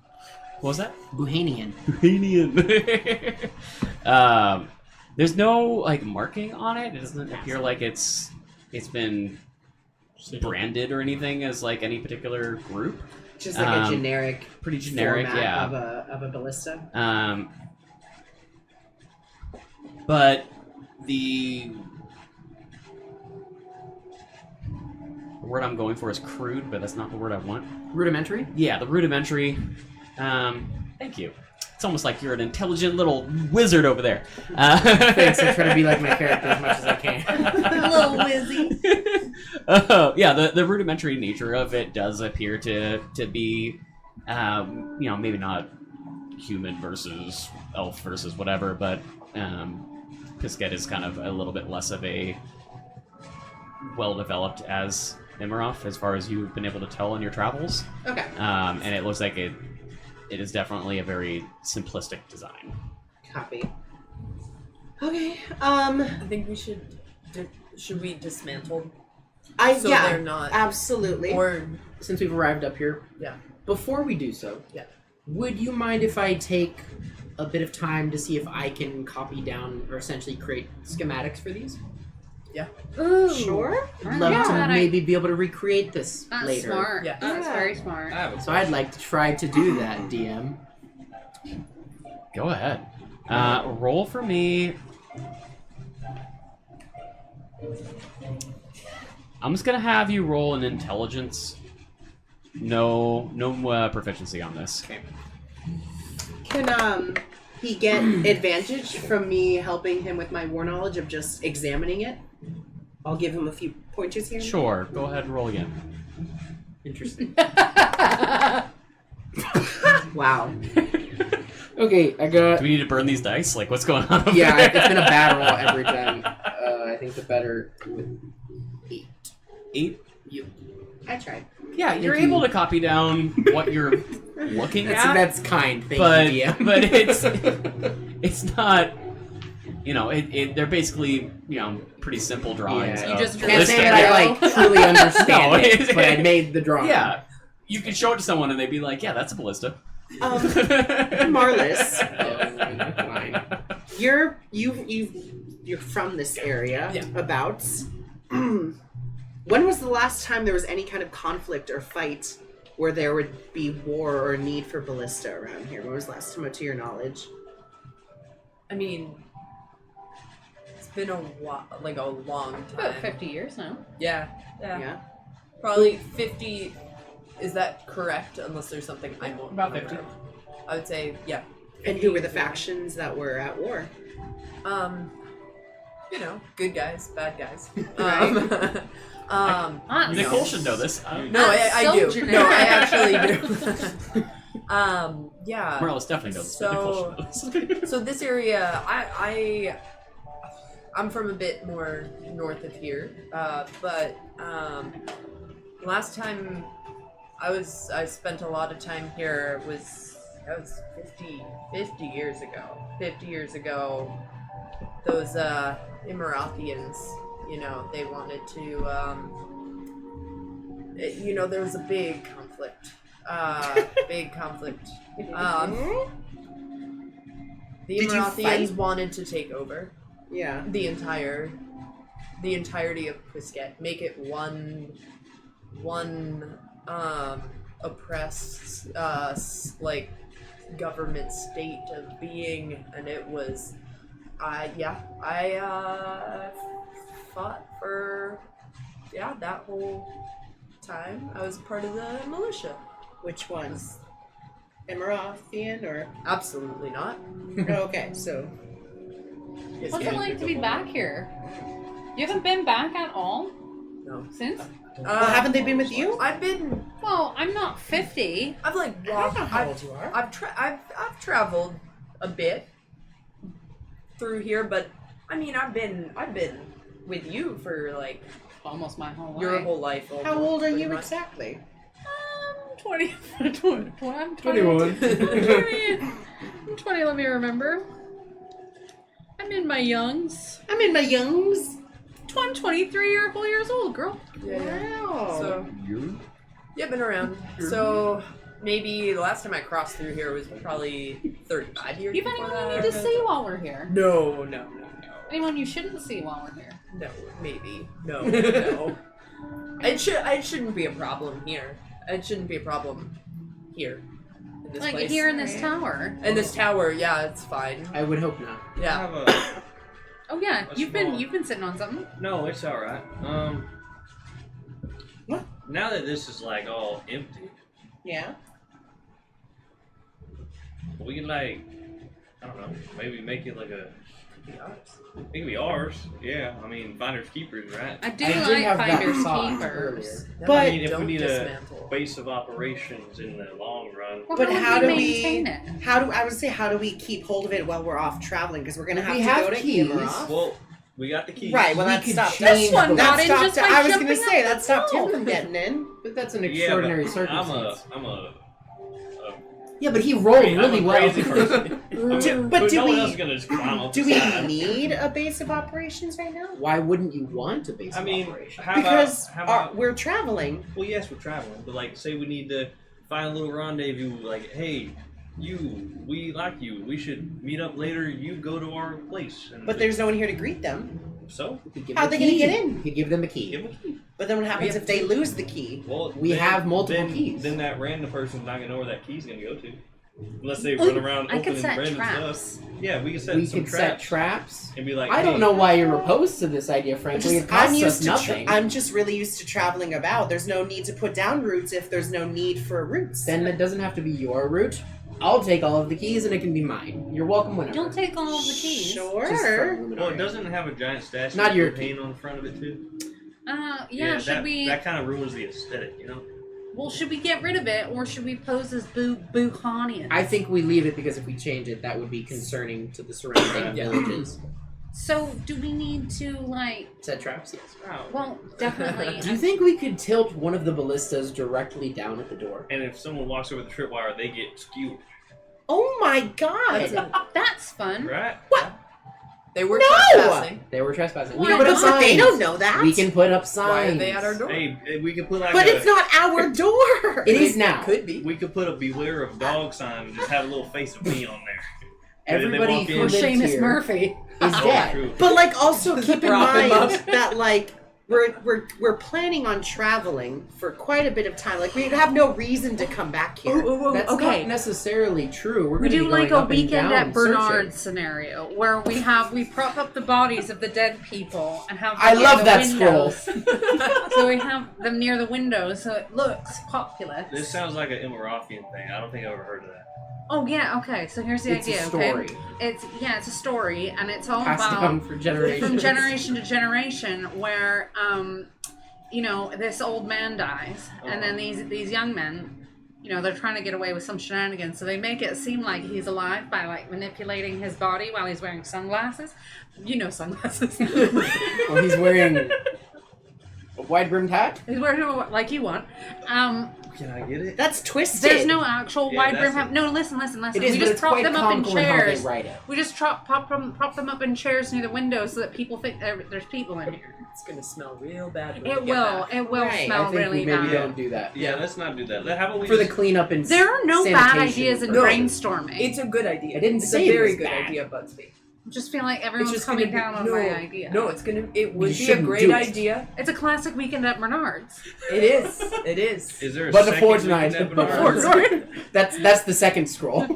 Speaker 1: What was that?
Speaker 5: Bohemian.
Speaker 1: There's no like marking on it. It doesn't appear like it's been branded or anything as like any particular group.
Speaker 6: just like a generic,
Speaker 1: pretty generic,
Speaker 6: format
Speaker 1: yeah,
Speaker 6: of a ballista?
Speaker 1: But the word I'm going for is crude, but that's not the word I want.
Speaker 5: Rudimentary?
Speaker 1: Yeah, the rudimentary. Thank you. It's almost like you're an intelligent little wizard over there.
Speaker 5: Thanks, I try to be like my character as much as I can.
Speaker 2: Little Wizzy.
Speaker 1: Yeah, the rudimentary nature of it does appear to be, maybe not human versus elf versus whatever, but Pisket is kind of a little bit less of a well-developed as Imarov, as far as you've been able to tell in your travels.
Speaker 6: Okay.
Speaker 1: And it looks like it is definitely a very simplistic design.
Speaker 6: Copy. Okay.
Speaker 2: I think we should. Should we dismantle? So
Speaker 6: yeah,
Speaker 2: they're not.
Speaker 6: absolutely.
Speaker 2: Or
Speaker 5: Since we've arrived up here,
Speaker 2: yeah.
Speaker 5: before we do so,
Speaker 2: Yeah.
Speaker 5: would you mind if I take a bit of time to see if I can copy down or essentially create schematics for these?
Speaker 7: Ooh.
Speaker 6: Sure.
Speaker 5: I'd love to maybe be able to recreate this
Speaker 7: That's
Speaker 5: later.
Speaker 7: smart.
Speaker 2: Yeah.
Speaker 7: That's very smart.
Speaker 5: So I'd like to try to do that, DM.
Speaker 1: Go ahead. Roll for me. I'm just gonna have you roll an intelligence. No proficiency on this.
Speaker 5: Okay.
Speaker 6: Can he get advantage from me helping him with my war knowledge of just examining it? I'll give him a few pointers here.
Speaker 1: Sure. Go ahead and roll again.
Speaker 5: Interesting.
Speaker 6: Wow.
Speaker 5: Okay, I got...
Speaker 1: Do we need to burn these dice? Like, what's going on? Over
Speaker 5: Yeah,
Speaker 1: there?
Speaker 5: it's been a bad roll every time. I think the better with 8.
Speaker 1: 8?
Speaker 6: I tried.
Speaker 1: Yeah, you're
Speaker 5: Thank
Speaker 1: able
Speaker 5: you.
Speaker 1: to copy down what you're looking at.
Speaker 5: That's kind, thank
Speaker 1: but
Speaker 5: you, DM.
Speaker 1: but it's not they're basically, pretty simple drawings.
Speaker 3: Yeah.
Speaker 7: You just
Speaker 1: of
Speaker 7: drew
Speaker 3: Can't
Speaker 1: ballistic.
Speaker 3: say that I like truly understand
Speaker 1: No,
Speaker 3: it, but I made the drawing.
Speaker 1: Yeah. You can show it to someone and they'd be like, yeah, that's a ballista.
Speaker 6: Marlys,
Speaker 3: Fine.
Speaker 6: you're from this area.
Speaker 3: Yeah.
Speaker 6: About. When was the last time there was any kind of conflict or fight where there would be war or need for ballista around here? When was the last time, to your knowledge?
Speaker 2: I mean, it's been a while, like a long
Speaker 7: About
Speaker 2: time.
Speaker 7: 50 years now.
Speaker 2: Yeah.
Speaker 6: Yeah.
Speaker 2: Probably 50. Is that correct? Unless there's something I won't
Speaker 1: About
Speaker 2: remember.
Speaker 1: 50.
Speaker 2: I would say, yeah.
Speaker 6: And who were the factions that were at war?
Speaker 2: Good guys, bad guys.
Speaker 1: Nicole should know this.
Speaker 2: No, I
Speaker 7: So
Speaker 2: do.
Speaker 7: generic.
Speaker 2: No, I actually do. Yeah.
Speaker 1: Morales definitely knows this, but Nicole should know this.
Speaker 2: So this area, I'm from a bit more north of here, but last time I spent a lot of time here was 50 years ago. 50 years ago, those Emiratians, they wanted to, there was a big conflict. The
Speaker 6: Did you
Speaker 2: Emiratians
Speaker 6: fight?
Speaker 2: wanted to take over
Speaker 6: Yeah.
Speaker 2: the entirety of Quisquet, make it one oppressed government state of being, and it was I fought for that whole time. I was part of the militia.
Speaker 6: Which one? Emiratian or?
Speaker 2: Absolutely not.
Speaker 6: Oh, okay, so
Speaker 7: What's it like to be back here? You haven't been back at all?
Speaker 2: No.
Speaker 7: Since?
Speaker 6: well, haven't they been with you?
Speaker 2: I've been.
Speaker 7: Well, I'm not 50.
Speaker 2: I've like
Speaker 6: I don't
Speaker 2: walked.
Speaker 6: know how old you are.
Speaker 2: I've traveled a bit through here, but I mean I've been with you for like
Speaker 7: Almost my whole life.
Speaker 2: your whole life.
Speaker 6: How
Speaker 2: almost,
Speaker 6: old are
Speaker 2: pretty
Speaker 6: you
Speaker 2: much.
Speaker 6: exactly?
Speaker 7: 20. I'm 20.
Speaker 3: 21.
Speaker 7: I'm 20, let me remember. I'm in my youngs.
Speaker 6: I'm in my youngs.
Speaker 7: I'm 23 whole years old, girl.
Speaker 2: Yeah.
Speaker 6: Wow.
Speaker 2: So yeah, been around. So maybe the last time I crossed through here was probably 35 years.
Speaker 7: You have
Speaker 2: before
Speaker 7: anyone
Speaker 2: that.
Speaker 7: you need to see while we're here?
Speaker 2: No.
Speaker 7: Anyone you shouldn't see while we're here?
Speaker 2: No, maybe. No. It shouldn't be a problem here. It shouldn't be a problem here. In this
Speaker 7: Like
Speaker 2: place.
Speaker 7: here in this tower.
Speaker 2: In this tower, yeah, it's fine.
Speaker 3: I would hope not.
Speaker 4: I
Speaker 2: Yeah.
Speaker 4: have a
Speaker 7: Oh yeah,
Speaker 4: A
Speaker 7: you've
Speaker 4: small-
Speaker 7: been sitting on something.
Speaker 4: no. It's all right.
Speaker 6: What?
Speaker 4: Now that this is like all empty,
Speaker 6: Yeah.
Speaker 4: we can I don't know, maybe make it like a. It can be ours. Yeah, I mean, finders keepers, right?
Speaker 7: I do
Speaker 3: I did
Speaker 7: like
Speaker 3: have that
Speaker 7: finders
Speaker 3: thought
Speaker 7: keepers.
Speaker 6: But-
Speaker 4: I mean, if we
Speaker 2: Don't
Speaker 4: need a
Speaker 2: dismantle.
Speaker 4: base of operations in the long run.
Speaker 7: Well,
Speaker 6: But how do we
Speaker 7: maintain it?
Speaker 6: how do we keep hold of it while we're off traveling? Because we're gonna have
Speaker 3: We
Speaker 6: to
Speaker 3: have
Speaker 6: go to
Speaker 3: keys.
Speaker 6: Imarov.
Speaker 4: Well, we got the keys.
Speaker 6: Right. Well,
Speaker 3: We
Speaker 6: that
Speaker 3: could
Speaker 6: stopped.
Speaker 3: change
Speaker 7: This one
Speaker 3: the-
Speaker 7: got
Speaker 6: That
Speaker 7: in
Speaker 6: stopped.
Speaker 7: just by
Speaker 6: I was gonna
Speaker 7: jumping
Speaker 6: say
Speaker 7: up
Speaker 6: that
Speaker 7: the
Speaker 6: stopped him
Speaker 7: wall.
Speaker 6: from getting in.
Speaker 3: But that's an
Speaker 4: Yeah,
Speaker 3: extraordary
Speaker 4: but
Speaker 3: circumstance.
Speaker 4: I'm a
Speaker 3: Yeah, but he rolled
Speaker 4: I'm
Speaker 3: really
Speaker 4: a
Speaker 3: well.
Speaker 4: crazy person.
Speaker 6: But do
Speaker 4: no one
Speaker 6: we-
Speaker 4: else is gonna just climb up
Speaker 6: Do
Speaker 4: the
Speaker 6: we
Speaker 4: side.
Speaker 6: need a base of operations right now?
Speaker 3: Why wouldn't you want a base
Speaker 4: I
Speaker 3: of
Speaker 4: mean,
Speaker 3: operation?
Speaker 4: how
Speaker 6: Because
Speaker 4: about, how about
Speaker 6: we're traveling.
Speaker 4: well, yes, we're traveling, but like, say we need to find a little rendezvous. Like, hey, we like you. We should meet up later. You go to our place. And
Speaker 6: But there's no one here to greet them.
Speaker 4: so
Speaker 3: You could give
Speaker 6: How'd
Speaker 3: them
Speaker 6: they
Speaker 3: a
Speaker 6: gonna
Speaker 3: key.
Speaker 6: get in?
Speaker 3: You could give them a key.
Speaker 4: give them a key.
Speaker 6: But then what happens
Speaker 2: have
Speaker 6: if they
Speaker 2: two.
Speaker 6: lose the key?
Speaker 4: Well,
Speaker 3: We have multiple
Speaker 4: then,
Speaker 3: keys.
Speaker 4: Then that random person's not gonna know where that key's gonna go to, unless they
Speaker 7: Ooh,
Speaker 4: run around
Speaker 7: I could
Speaker 4: opening
Speaker 7: set
Speaker 4: random
Speaker 7: traps.
Speaker 4: stuff. Yeah, we can set
Speaker 3: We
Speaker 4: some
Speaker 3: could set
Speaker 4: traps
Speaker 3: traps.
Speaker 4: and be like,
Speaker 3: I don't
Speaker 4: hey,
Speaker 3: know why you're opposed to this idea, frankly. It costs us nothing.
Speaker 6: I'm just really used to traveling about. There's no need to put down roots if there's no need for roots.
Speaker 3: Then it doesn't have to be your route. I'll take all of the keys and it can be mine. You're welcome whenever.
Speaker 7: You'll take all of the keys.
Speaker 6: Sure.
Speaker 3: Just from
Speaker 4: Well,
Speaker 3: Luminaria.
Speaker 4: it doesn't have a giant statue
Speaker 3: Not
Speaker 4: with
Speaker 3: your
Speaker 4: paint on the front of it too.
Speaker 7: Yeah, should
Speaker 4: that,
Speaker 7: we
Speaker 4: That kind of ruins the aesthetic, you know.
Speaker 7: well should we get rid of it or should we pose as Buchanians?
Speaker 3: I think we leave it because if we change it, that would be concerning to the surrounding
Speaker 2: Yeah.
Speaker 3: villages.
Speaker 7: So do we need to like
Speaker 3: Set traps, yes.
Speaker 7: well definitely
Speaker 3: Do you think we could tilt one of the ballistas directly down at the door?
Speaker 4: And if someone walks over the tripwire, they get skewered,
Speaker 6: Oh my god!
Speaker 2: That's
Speaker 7: that's fun.
Speaker 4: right?
Speaker 6: What?
Speaker 2: They were
Speaker 6: No!
Speaker 2: trespassing.
Speaker 3: They were trespassing.
Speaker 7: Why
Speaker 3: We can put up
Speaker 7: not?
Speaker 3: signs.
Speaker 6: They don't know that.
Speaker 3: We can put up
Speaker 2: Why
Speaker 3: signs.
Speaker 2: are they at our door?
Speaker 4: Hey, we could put like
Speaker 6: But
Speaker 4: a,
Speaker 6: it's not our door.
Speaker 3: It is now.
Speaker 2: Could be.
Speaker 4: we could put a beware of dog sign and just have a little face of me on there.
Speaker 3: Everybody
Speaker 4: walk
Speaker 3: who
Speaker 4: in.
Speaker 7: Or
Speaker 3: lives
Speaker 7: Seamus
Speaker 3: here
Speaker 7: Murphy.
Speaker 3: is
Speaker 4: Oh,
Speaker 3: dead.
Speaker 4: true.
Speaker 6: But like, also keep in
Speaker 2: Prop him
Speaker 6: mind
Speaker 2: up.
Speaker 6: that like we're planning on traveling for quite a bit of time. Like we have no reason to come back here.
Speaker 3: That's
Speaker 7: okay.
Speaker 3: not necessarily true. We're
Speaker 7: We
Speaker 3: gonna
Speaker 7: do
Speaker 3: be
Speaker 7: like
Speaker 3: going
Speaker 7: a
Speaker 3: up and
Speaker 7: weekend
Speaker 3: down
Speaker 7: at Bernard's
Speaker 3: searching.
Speaker 7: scenario where we prop up the bodies of the dead people and have them
Speaker 3: I
Speaker 7: near
Speaker 3: love
Speaker 7: the
Speaker 3: that scroll.
Speaker 7: windows. So we have them near the windows so it looks populous.
Speaker 4: This sounds like an Immorothian thing. I don't think I've ever heard of that.
Speaker 7: Oh yeah, okay. So here's the
Speaker 3: It's
Speaker 7: idea.
Speaker 3: a story.
Speaker 7: Okay, it's a story, and it's all
Speaker 3: Passed
Speaker 7: about
Speaker 3: down for generations.
Speaker 7: from generation to generation, where this old man dies, and then these young men, they're trying to get away with some shenanigans. So they make it seem like he's alive by like manipulating his body while he's wearing sunglasses. Sunglasses.
Speaker 3: Well, he's wearing a wide-brimmed hat.
Speaker 7: He's wearing it like you want.
Speaker 4: Can I get it?
Speaker 6: That's twisted.
Speaker 7: There's no actual
Speaker 4: Yeah,
Speaker 7: wide
Speaker 4: that's
Speaker 7: brim hat. No, listen.
Speaker 3: It is,
Speaker 7: We
Speaker 3: but
Speaker 7: just
Speaker 3: it's
Speaker 7: prop
Speaker 3: quite
Speaker 7: them up in
Speaker 3: comical in how they
Speaker 7: chairs.
Speaker 3: write it.
Speaker 7: We just prop them up in chairs near the window so that people think there's people in here.
Speaker 2: It's gonna smell real bad. When
Speaker 7: It
Speaker 2: we get
Speaker 7: will.
Speaker 2: back.
Speaker 7: It will
Speaker 6: Right.
Speaker 3: I
Speaker 7: smell
Speaker 3: think
Speaker 7: really
Speaker 3: we maybe
Speaker 7: bad.
Speaker 3: don't do that.
Speaker 4: Yeah, let's not do that. How about we
Speaker 3: For the
Speaker 4: just-
Speaker 3: cleanup and
Speaker 7: There are no bad
Speaker 3: sanitation.
Speaker 7: ideas in
Speaker 2: No.
Speaker 7: brainstorming.
Speaker 2: It's a good idea.
Speaker 3: I didn't
Speaker 2: it's
Speaker 3: say
Speaker 2: a
Speaker 3: it
Speaker 2: very
Speaker 3: was
Speaker 2: good
Speaker 3: bad.
Speaker 2: idea, Bugsby.
Speaker 7: I just feel like everyone's
Speaker 2: just
Speaker 7: coming
Speaker 2: gonna be-
Speaker 7: down on
Speaker 2: no,
Speaker 7: my idea.
Speaker 2: No, it would
Speaker 3: You
Speaker 2: be a
Speaker 3: shouldn't
Speaker 2: great
Speaker 3: do it.
Speaker 2: idea.
Speaker 7: It's a classic weekend at Bernard's.
Speaker 2: It is. It is.
Speaker 4: Is there a
Speaker 3: But
Speaker 4: second
Speaker 3: before
Speaker 4: weekend
Speaker 3: tonight.
Speaker 4: at
Speaker 3: Before
Speaker 4: Bernard's?
Speaker 3: tonight. That's the second scroll.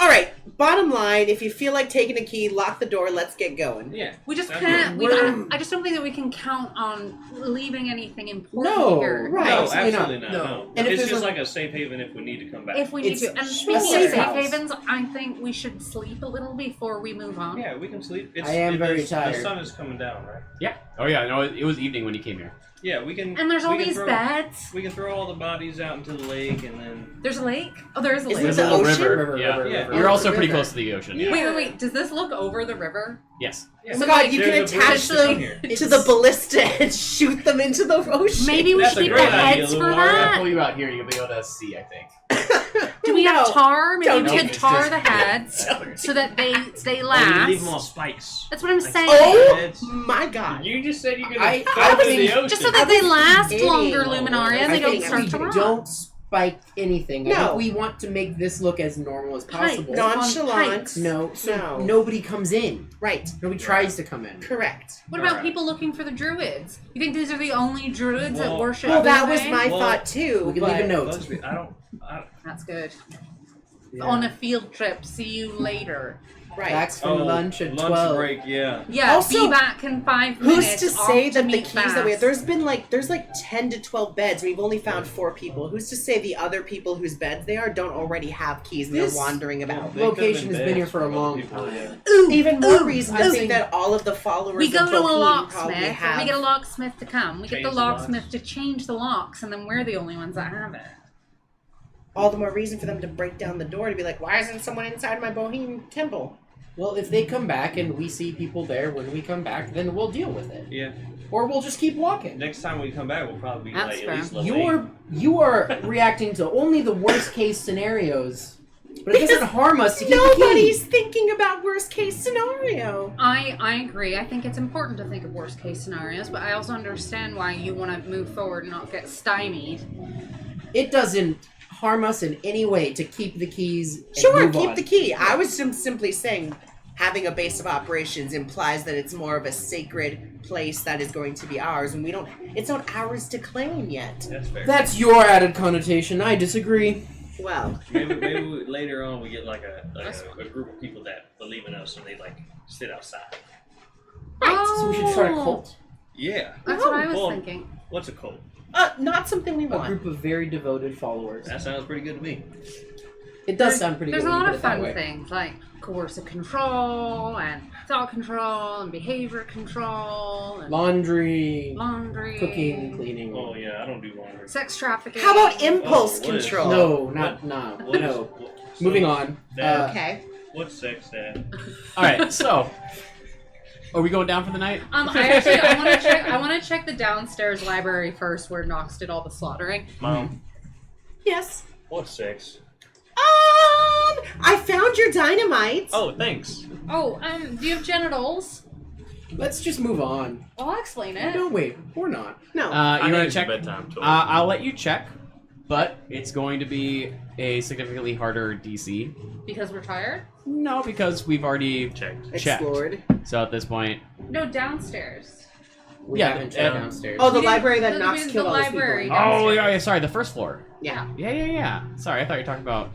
Speaker 6: All right. Bottom line, if you feel like taking a key, lock the door. Let's get going.
Speaker 4: Yeah.
Speaker 7: We just
Speaker 4: Sounds
Speaker 7: can't.
Speaker 6: good.
Speaker 7: I just don't think that we can count on leaving anything important
Speaker 3: No,
Speaker 7: here.
Speaker 3: right.
Speaker 4: No,
Speaker 3: absolutely not.
Speaker 4: absolutely not.
Speaker 2: No.
Speaker 4: No.
Speaker 3: And if
Speaker 4: It's
Speaker 3: there's
Speaker 4: just
Speaker 3: a-
Speaker 4: like a safe haven if we need to come back.
Speaker 7: If we need
Speaker 3: It's
Speaker 7: to. And
Speaker 3: a
Speaker 7: speaking of
Speaker 3: safe
Speaker 7: safe
Speaker 3: house.
Speaker 7: havens, I think we should sleep a little before we move on.
Speaker 4: Yeah, we can sleep.
Speaker 3: I am very
Speaker 4: The
Speaker 3: tired.
Speaker 4: sun is coming down, right?
Speaker 1: Yeah. Oh yeah. No, it was evening when you came here.
Speaker 4: Yeah, we can.
Speaker 7: And there's
Speaker 4: we
Speaker 7: all
Speaker 4: can
Speaker 7: these
Speaker 4: throw,
Speaker 7: beds.
Speaker 4: We can throw all the bodies out into the lake, and then
Speaker 7: There's a lake. Oh, there is a
Speaker 6: Is
Speaker 7: lake.
Speaker 6: it
Speaker 1: There's
Speaker 6: the
Speaker 1: a little
Speaker 6: ocean?
Speaker 1: river. Yeah.
Speaker 4: Yeah.
Speaker 1: You're also pretty
Speaker 6: river.
Speaker 1: close to the ocean. Yeah.
Speaker 7: Wait. Does this look over the river?
Speaker 1: Yes.
Speaker 4: yeah.
Speaker 6: Oh my god, you can
Speaker 4: There's a
Speaker 6: attach
Speaker 4: bridge to come
Speaker 6: them
Speaker 4: here.
Speaker 6: to the ballista and shoot them into the ocean.
Speaker 7: Maybe we
Speaker 4: That's
Speaker 7: should
Speaker 4: a
Speaker 7: keep the
Speaker 4: great idea,
Speaker 7: heads for
Speaker 4: Lumar.
Speaker 1: I'll
Speaker 7: that.
Speaker 1: pull you out here. You'll be able to see. I think.
Speaker 7: Do we have
Speaker 6: No.
Speaker 7: tar? Maybe
Speaker 6: Don't
Speaker 7: we
Speaker 1: do
Speaker 7: could
Speaker 1: it.
Speaker 7: tar the heads so that they
Speaker 4: Oh, we
Speaker 7: last.
Speaker 4: leave them on spikes.
Speaker 7: That's what I'm
Speaker 4: Like
Speaker 7: saying.
Speaker 6: Oh
Speaker 4: heads.
Speaker 6: my god.
Speaker 1: You just said you're gonna
Speaker 3: I
Speaker 1: throw them in
Speaker 3: think-
Speaker 1: the ocean.
Speaker 7: Just so that they last
Speaker 6: kidding.
Speaker 7: longer,
Speaker 4: Oh,
Speaker 7: Luminaria, and
Speaker 6: I
Speaker 7: they don't
Speaker 6: think
Speaker 7: start
Speaker 3: we
Speaker 7: to rot.
Speaker 3: don't spike anything. I
Speaker 6: No.
Speaker 3: think we want to make this look as normal as possible.
Speaker 7: Heights.
Speaker 6: Nonchalant.
Speaker 7: Heights.
Speaker 3: No, so
Speaker 6: No.
Speaker 3: nobody comes in.
Speaker 6: Right.
Speaker 3: Nobody tries to come in.
Speaker 6: Correct.
Speaker 7: What about
Speaker 4: Alright.
Speaker 7: people looking for the druids? You think these are the only druids that
Speaker 4: Well,
Speaker 7: worship?
Speaker 6: Well, that was
Speaker 7: Bugsby?
Speaker 6: my
Speaker 4: Well,
Speaker 6: thought too.
Speaker 3: We can
Speaker 6: but-
Speaker 3: leave a note.
Speaker 4: Bugsby, I don't.
Speaker 7: That's good.
Speaker 3: Yeah.
Speaker 7: On a field trip. See you later.
Speaker 6: Right.
Speaker 3: Back from lunch at 12.
Speaker 4: break, yeah.
Speaker 7: Yeah,
Speaker 6: Also,
Speaker 7: be back in 5 minutes.
Speaker 6: Who's to
Speaker 7: off
Speaker 6: say that the
Speaker 7: meet
Speaker 6: keys that we have?
Speaker 7: fast.
Speaker 6: There's like 10 to 12 beds. We've only found 4 people. Who's to say the other people whose beds they are don't already have keys and
Speaker 3: This-
Speaker 6: they're wandering about?
Speaker 4: They could've
Speaker 3: Location
Speaker 4: been
Speaker 3: has been here
Speaker 4: beds
Speaker 3: for a
Speaker 4: other
Speaker 3: long
Speaker 4: people,
Speaker 3: time.
Speaker 4: yeah.
Speaker 7: Ooh,
Speaker 6: Even more
Speaker 7: ooh,
Speaker 6: reason
Speaker 3: I
Speaker 6: to
Speaker 3: think-
Speaker 6: think that all of the followers
Speaker 7: We go
Speaker 6: of
Speaker 7: to a
Speaker 6: Bohemian probably
Speaker 7: locksmith.
Speaker 6: have.
Speaker 7: We get a locksmith to come. We get
Speaker 4: Change
Speaker 7: the
Speaker 4: the
Speaker 7: locksmith
Speaker 4: locks.
Speaker 7: to change the locks, and then we're the only ones that have it.
Speaker 6: all the more reason for them to break down the door to be like, why isn't someone inside my Bohemian temple?
Speaker 3: Well, if they come back and we see people there when we come back, then we'll deal with it.
Speaker 4: Yeah.
Speaker 3: Or we'll just keep walking.
Speaker 4: Next time we come back, we'll probably be
Speaker 7: That's
Speaker 4: like
Speaker 7: fair.
Speaker 4: at least level
Speaker 3: You are reacting to only the worst case scenarios, but it doesn't harm us to keep the
Speaker 6: Nobody's
Speaker 3: key.
Speaker 6: thinking about worst case scenario.
Speaker 7: I agree. I think it's important to think of worst case scenarios, but I also understand why you want to move forward and not get stymied.
Speaker 3: It doesn't harm us in any way to keep the keys. And
Speaker 6: Sure,
Speaker 3: move
Speaker 6: keep
Speaker 3: on.
Speaker 6: the key. I was simply saying having a base of operations implies that it's more of a sacred place that is going to be ours, and it's not ours to claim yet.
Speaker 4: That's fair.
Speaker 3: That's your added connotation. I disagree.
Speaker 6: Well,
Speaker 4: maybe later on we get like a group of people that believe in us and they like sit outside.
Speaker 7: Oh,
Speaker 3: So we should start a cult.
Speaker 4: Yeah.
Speaker 7: That's what I was
Speaker 4: Well,
Speaker 7: thinking.
Speaker 4: What's a cult?
Speaker 6: not something we
Speaker 3: A
Speaker 6: want.
Speaker 3: group of very devoted followers.
Speaker 4: That sounds pretty good to me.
Speaker 3: It does sound pretty
Speaker 7: There's
Speaker 3: good.
Speaker 7: a
Speaker 3: when you
Speaker 7: lot
Speaker 3: put
Speaker 7: of
Speaker 3: it that
Speaker 7: fun
Speaker 3: way.
Speaker 7: things like coercive control and thought control and behavior control and
Speaker 3: Laundry,
Speaker 7: laundry,
Speaker 3: cooking, cleaning.
Speaker 4: Oh yeah, I don't do laundry.
Speaker 7: sex trafficking.
Speaker 6: How about impulse
Speaker 4: Oh, what is-
Speaker 6: control?
Speaker 3: No,
Speaker 4: What
Speaker 3: no.
Speaker 4: is- so,
Speaker 3: Moving on.
Speaker 4: Dad,
Speaker 6: Okay.
Speaker 4: what's sex, Dad?
Speaker 1: All right. So, are we going down for the night?
Speaker 7: I want to check the downstairs library first, where Nox did all the slaughtering.
Speaker 4: Mom,
Speaker 6: Yes.
Speaker 4: what's sex?
Speaker 6: I found your dynamite.
Speaker 8: Oh, thanks.
Speaker 7: Oh, do you have genitals?
Speaker 3: Let's just move on.
Speaker 7: I'll explain it.
Speaker 3: No, wait, or not.
Speaker 6: No.
Speaker 1: You
Speaker 8: I
Speaker 1: want
Speaker 8: think
Speaker 1: to
Speaker 8: it's
Speaker 1: check?
Speaker 8: bedtime. Totally.
Speaker 1: I'll let you check, but it's going to be a significantly harder DC.
Speaker 7: Because we're tired?
Speaker 1: No, because we've already
Speaker 8: Checked.
Speaker 1: checked.
Speaker 6: Explored.
Speaker 1: So at this point,
Speaker 7: No, downstairs.
Speaker 3: We
Speaker 1: Yeah,
Speaker 3: haven't checked
Speaker 8: um,
Speaker 3: downstairs.
Speaker 6: Oh, the
Speaker 7: We didn't-
Speaker 6: library that
Speaker 7: the-
Speaker 6: Knox
Speaker 7: the
Speaker 6: killed all those
Speaker 7: library.
Speaker 6: people.
Speaker 1: oh yeah, sorry, the first floor.
Speaker 6: Yeah.
Speaker 1: Yeah. Sorry, I thought you were talking about.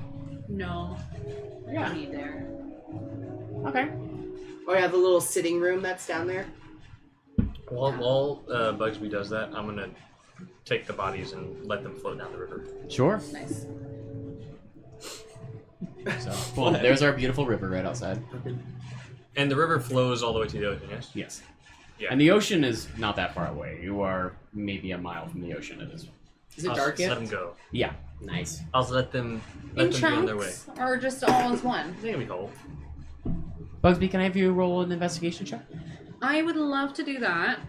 Speaker 7: No.
Speaker 1: Yeah.
Speaker 7: I need there.
Speaker 1: Okay.
Speaker 6: Oh yeah, the little sitting room that's down there.
Speaker 8: While Bugsby does that, I'm gonna take the bodies and let them float down the river.
Speaker 1: Sure.
Speaker 7: Nice.
Speaker 1: So, boom, there's our beautiful river right outside.
Speaker 8: And the river flows all the way to the ocean, yes?
Speaker 1: Yes.
Speaker 8: Yeah.
Speaker 1: And the ocean is not that far away. You are maybe a mile from the ocean at this.
Speaker 3: Is it
Speaker 8: I'll
Speaker 3: dark
Speaker 8: Let
Speaker 3: yet?
Speaker 8: them go.
Speaker 1: Yeah.
Speaker 3: Nice.
Speaker 8: I'll let them
Speaker 7: In
Speaker 8: be on their way.
Speaker 7: chunks? Or just all as one?
Speaker 8: They're gonna be whole.
Speaker 1: Bugsby, can I have you roll an investigation check?
Speaker 7: I would love to do that.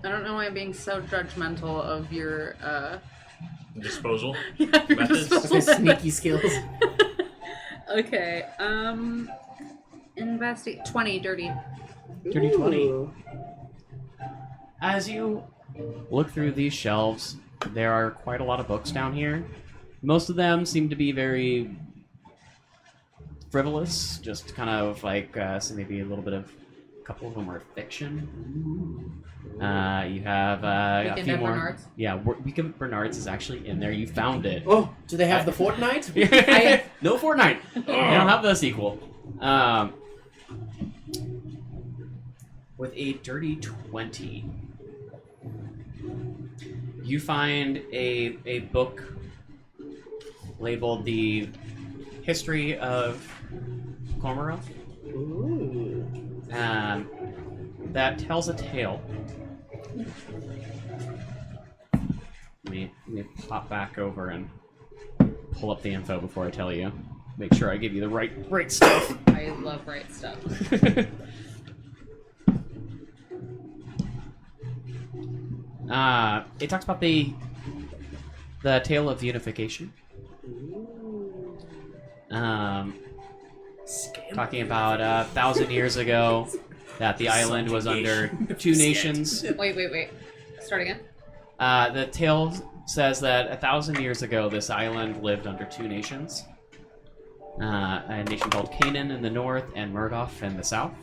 Speaker 7: I don't know why I'm being so judgmental of your,
Speaker 8: Disposal.
Speaker 7: yeah, your
Speaker 8: Methods?
Speaker 7: disposal
Speaker 3: Okay, sneaky skills.
Speaker 7: Okay, investigate 20 dirty.
Speaker 1: Dirty 20.
Speaker 6: Ooh.
Speaker 1: As you look through these shelves, there are quite a lot of books down here. Most of them seem to be very frivolous, just kind of like so maybe a little bit of. A couple of them are fiction. You have a
Speaker 7: Weekend
Speaker 1: few
Speaker 7: at
Speaker 1: more.
Speaker 7: Bernard's?
Speaker 1: Yeah, Weekend at Bernard's is actually in there. You found it.
Speaker 3: Oh, do they have the Fortnite?
Speaker 1: No Fortnite. They don't have the sequel. With a dirty 20, you find a book labeled "The History of Cormerryl."
Speaker 6: Ooh.
Speaker 1: That tells a tale. Let me pop back over and pull up the info before I tell you. Make sure I give you the right stuff.
Speaker 7: I love right stuff.
Speaker 1: It talks about the tale of unification. Talking about 1,000 years ago, that the island was under two nations.
Speaker 7: Wait. Start again.
Speaker 1: The tale says that 1,000 years ago, this island lived under two nations. A nation called Canaan in the north and Murdoch in the south.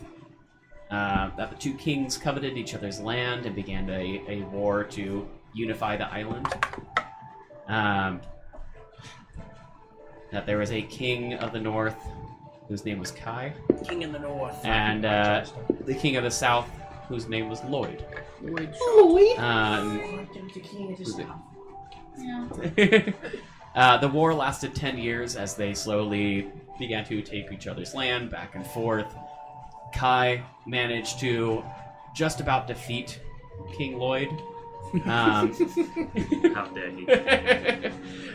Speaker 1: That the two kings coveted each other's land and began a war to unify the island. That there was a king of the north whose name was Kai,
Speaker 3: King in the North.
Speaker 1: and the king of the south whose name was Lloyd.
Speaker 3: Lloyd
Speaker 6: Louis.
Speaker 7: Yeah.
Speaker 1: The war lasted 10 years as they slowly began to take each other's land back and forth. Kai managed to just about defeat King Lloyd.
Speaker 8: How dare he?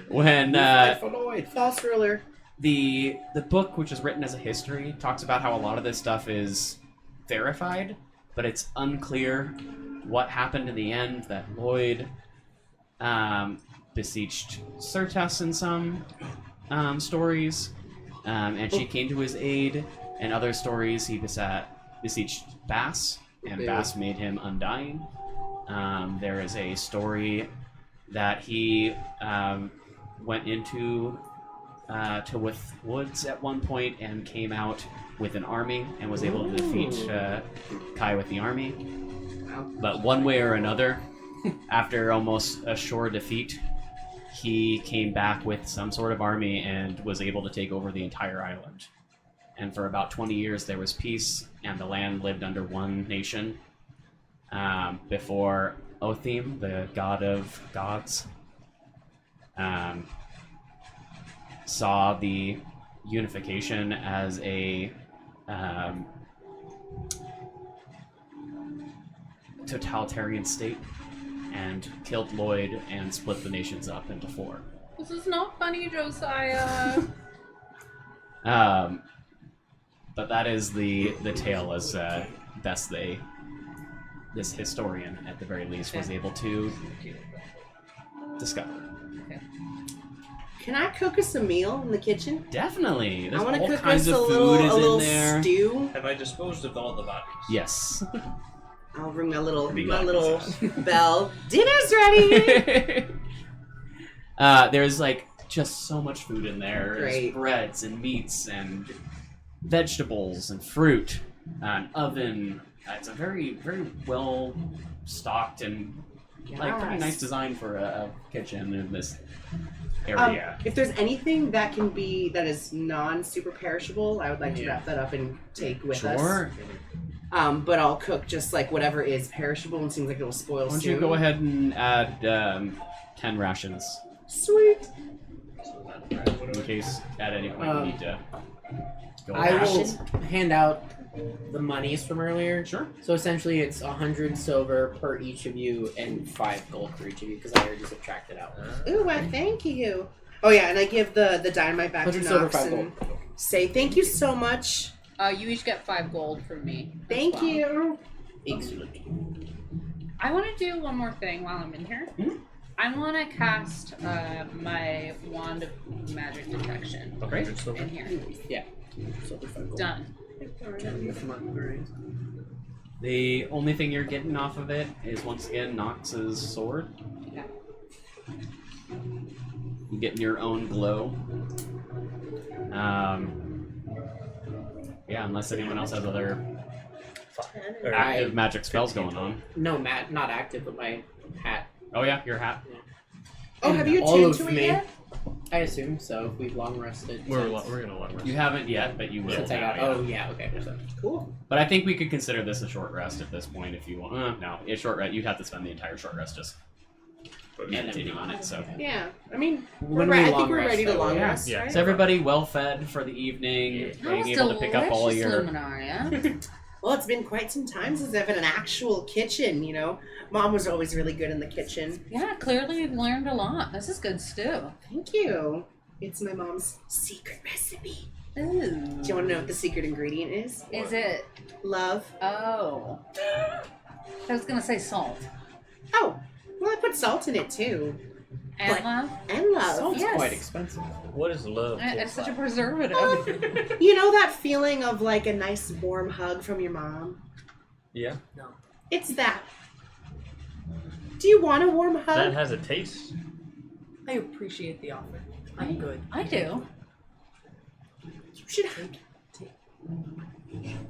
Speaker 1: When
Speaker 3: for Lloyd.
Speaker 6: False ruler.
Speaker 1: the book, which is written as a history, talks about how a lot of this stuff is verified, but it's unclear what happened in the end. That Lloyd beseeched Certas in some stories, and she came to his aid. In other stories, he beseeched Bass, and Bass made him undying. There is a story that he went into Tywith Woods at one point and came out with an army and was able to defeat Kai with the army. But one way or another, after almost a sure defeat, he came back with some sort of army and was able to take over the entire island. And for about 20 years there was peace, and the land lived under one nation before Othim, the god of gods, saw the unification as a totalitarian state and killed Lloyd and split the nations up into four.
Speaker 7: This is not funny, Josiah.
Speaker 1: But that is the tale as best this historian at the very least was able to discover.
Speaker 7: Okay.
Speaker 6: Can I cook us a meal in the kitchen?
Speaker 1: Definitely. There's
Speaker 6: I want to
Speaker 1: all
Speaker 6: cook
Speaker 1: kinds
Speaker 6: us
Speaker 1: of
Speaker 6: a
Speaker 1: food is
Speaker 6: little
Speaker 1: in there.
Speaker 6: stew.
Speaker 4: Have I disposed of all the bodies?
Speaker 1: Yes.
Speaker 6: I'll ring my little
Speaker 4: Be glad to
Speaker 6: bell. Dinner's ready.
Speaker 1: There's like just so much food in there. There's
Speaker 6: Great.
Speaker 1: breads and meats and vegetables and fruit, an oven. It's a very, very well stocked and like pretty nice design for a kitchen in this area.
Speaker 6: If there's anything that is non-super perishable, I would like to wrap that up and take with us.
Speaker 1: Sure.
Speaker 6: But I'll cook just like whatever is perishable and seems like it'll spoil
Speaker 1: Why don't
Speaker 6: soon.
Speaker 1: you go ahead and add 10 rations
Speaker 6: Sweet.
Speaker 1: in case at any point you need to go
Speaker 5: I will
Speaker 1: rations.
Speaker 5: hand out the monies from earlier.
Speaker 1: Sure.
Speaker 5: So essentially, it's 100 silver per each of you and 5 gold for each of you because I already subtracted out.
Speaker 6: Ooh, I thank you. Oh yeah, and I give the dynamite back to
Speaker 5: 100 silver,
Speaker 6: Nox
Speaker 5: 5
Speaker 6: and say thank you so much.
Speaker 7: You each get 5 gold from me. as
Speaker 6: Thank
Speaker 7: well.
Speaker 6: you.
Speaker 5: Excellent.
Speaker 7: I want to do one more thing while I'm in here. I want to cast my wand of magic detection
Speaker 1: Okay.
Speaker 7: in here.
Speaker 5: Yeah. Silver 5 gold.
Speaker 7: Done.
Speaker 1: The only thing you're getting off of it is once again Nox's sword.
Speaker 7: Yeah.
Speaker 1: You get your own glow. Yeah, unless anyone else has other active magic spells going on.
Speaker 5: No, Matt, not active, but my hat.
Speaker 1: Oh yeah, your hat.
Speaker 6: Oh, have you
Speaker 5: All
Speaker 6: attuned
Speaker 5: of
Speaker 6: to it
Speaker 5: me.
Speaker 6: yet?
Speaker 5: I assume so. If we've long rested.
Speaker 8: We're
Speaker 5: since-
Speaker 8: gonna long rest.
Speaker 1: You haven't yet, but you will.
Speaker 5: Since I
Speaker 1: now,
Speaker 5: got.
Speaker 1: yeah.
Speaker 5: Oh yeah. Okay. So.
Speaker 6: Cool.
Speaker 1: But I think we could consider this a short rest at this point if you want. No, a short rest. You'd have to spend the entire short rest just meditating on it. So.
Speaker 6: Yeah. I mean,
Speaker 5: When
Speaker 6: I
Speaker 5: we
Speaker 6: think
Speaker 5: long
Speaker 6: we're
Speaker 5: rest,
Speaker 6: ready to
Speaker 5: though,
Speaker 6: long
Speaker 5: yeah.
Speaker 6: rest,
Speaker 8: Yeah.
Speaker 6: right?
Speaker 1: So everybody well fed for the evening,
Speaker 7: That
Speaker 1: being
Speaker 7: was
Speaker 1: able to pick up all
Speaker 7: delicious,
Speaker 1: your.
Speaker 7: Luminaria.
Speaker 6: Well, it's been quite some time since I've had an actual kitchen, you know. Mom was always really good in the kitchen.
Speaker 7: Yeah, clearly you've learned a lot. This is good stew.
Speaker 6: Thank you. It's my mom's secret recipe.
Speaker 7: Ooh.
Speaker 6: Do you want to know what the secret ingredient is?
Speaker 7: Is it?
Speaker 6: Love.
Speaker 7: Oh. I was gonna say salt.
Speaker 6: Oh, well, I put salt in it too.
Speaker 7: And
Speaker 6: But-
Speaker 7: love?
Speaker 6: And love.
Speaker 5: Salt's
Speaker 6: yes.
Speaker 5: quite expensive.
Speaker 8: What is love?
Speaker 7: It's such a preservative.
Speaker 6: You know that feeling of like a nice warm hug from your mom?
Speaker 8: Yeah.
Speaker 6: It's that. Do you want a warm hug?
Speaker 8: That has a taste.
Speaker 2: I appreciate the offer. I'm good.
Speaker 7: I do.
Speaker 6: You should hug.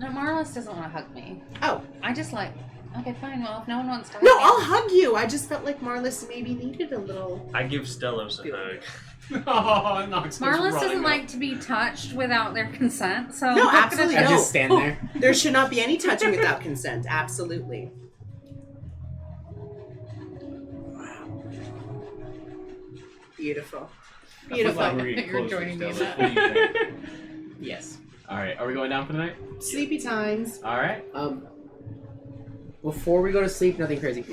Speaker 7: No, Marlys doesn't want to hug me.
Speaker 6: Oh,
Speaker 7: I just like, okay, fine. Well, if no one wants to hug
Speaker 6: no,
Speaker 7: me.
Speaker 6: I'll hug you. I just felt like Marlys maybe needed a little.
Speaker 4: I give Stellos a hug.
Speaker 1: Oh, Nox goes
Speaker 7: Marlys
Speaker 1: running
Speaker 7: doesn't
Speaker 1: up.
Speaker 7: like to be touched without their consent, so
Speaker 6: No,
Speaker 7: I'm not gonna
Speaker 6: absolutely
Speaker 5: I
Speaker 7: touch-
Speaker 6: No.
Speaker 5: just stand there.
Speaker 6: There should not be any touching without consent. Absolutely. Wow. Beautiful. Beautiful.
Speaker 4: Like we're getting
Speaker 7: You're
Speaker 4: closer,
Speaker 7: joining me in
Speaker 4: Stellos.
Speaker 7: that.
Speaker 4: What do you think?
Speaker 5: Yes.
Speaker 1: All right, are we going down for the night?
Speaker 6: Sleepy times.
Speaker 1: All right.
Speaker 5: Before we go to sleep, nothing crazy.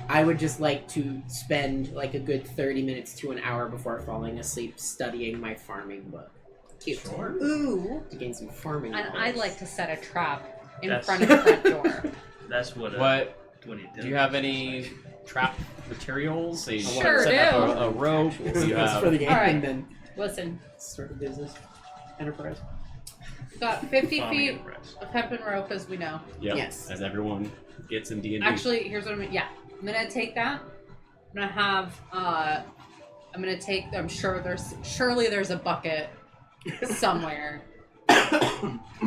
Speaker 5: I would just like to spend like a good 30 minutes to an hour before falling asleep studying my farming book.
Speaker 6: Cute.
Speaker 1: Sure.
Speaker 6: Ooh.
Speaker 5: To gain some farming
Speaker 7: And
Speaker 5: knowledge.
Speaker 7: I'd like to set a trap in
Speaker 4: That's-
Speaker 7: front of the front door.
Speaker 4: That's what.
Speaker 1: What?
Speaker 4: What he
Speaker 1: Do you have any trap materials? So you
Speaker 7: Sure
Speaker 1: set
Speaker 7: do.
Speaker 1: up a rope.
Speaker 5: Actual
Speaker 1: You
Speaker 5: skills
Speaker 1: have
Speaker 5: for the game,
Speaker 7: All right.
Speaker 5: and then
Speaker 7: Listen,
Speaker 5: start a business enterprise.
Speaker 7: got 50
Speaker 4: Farming
Speaker 7: feet
Speaker 4: enterprise.
Speaker 7: of hemp and rope, as we know.
Speaker 1: Yep,
Speaker 6: Yes.
Speaker 1: as everyone gets in D&D.
Speaker 7: Actually, here's what I'm gonna. Yeah, I'm gonna take that. I'm gonna have. I'm gonna take. I'm sure surely there's a bucket somewhere.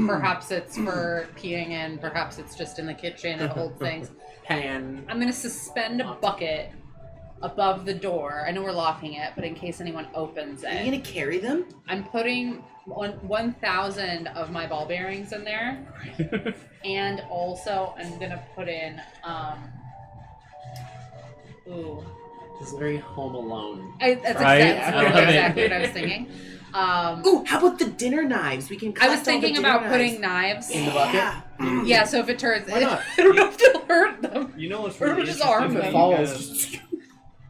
Speaker 7: Perhaps it's for peeing in. Perhaps it's just in the kitchen. It holds things.
Speaker 5: Pan.
Speaker 7: I'm gonna suspend a bucket above the door. I know we're locking it, but in case anyone opens
Speaker 6: Are you
Speaker 7: it,
Speaker 6: gonna carry them?
Speaker 7: I'm putting 1,000 of my ball bearings in there, and also I'm gonna put in. Ooh,
Speaker 5: This is very Home Alone.
Speaker 7: that's
Speaker 1: Right?
Speaker 7: exactly,
Speaker 1: I love it.
Speaker 7: exactly what I was thinking.
Speaker 6: Ooh, how about the dinner knives? We can.
Speaker 7: I was
Speaker 6: collect all the
Speaker 7: thinking
Speaker 6: dinner
Speaker 7: about
Speaker 6: knives.
Speaker 7: putting knives.
Speaker 5: In the bucket?
Speaker 6: Yeah.
Speaker 7: Yeah, so if it turns,
Speaker 5: Why not?
Speaker 7: I don't know if it'll hurt them.
Speaker 4: You know what's
Speaker 7: Or
Speaker 4: really
Speaker 7: just
Speaker 4: interesting
Speaker 7: arm
Speaker 4: to
Speaker 7: them.
Speaker 4: me?
Speaker 5: Falls.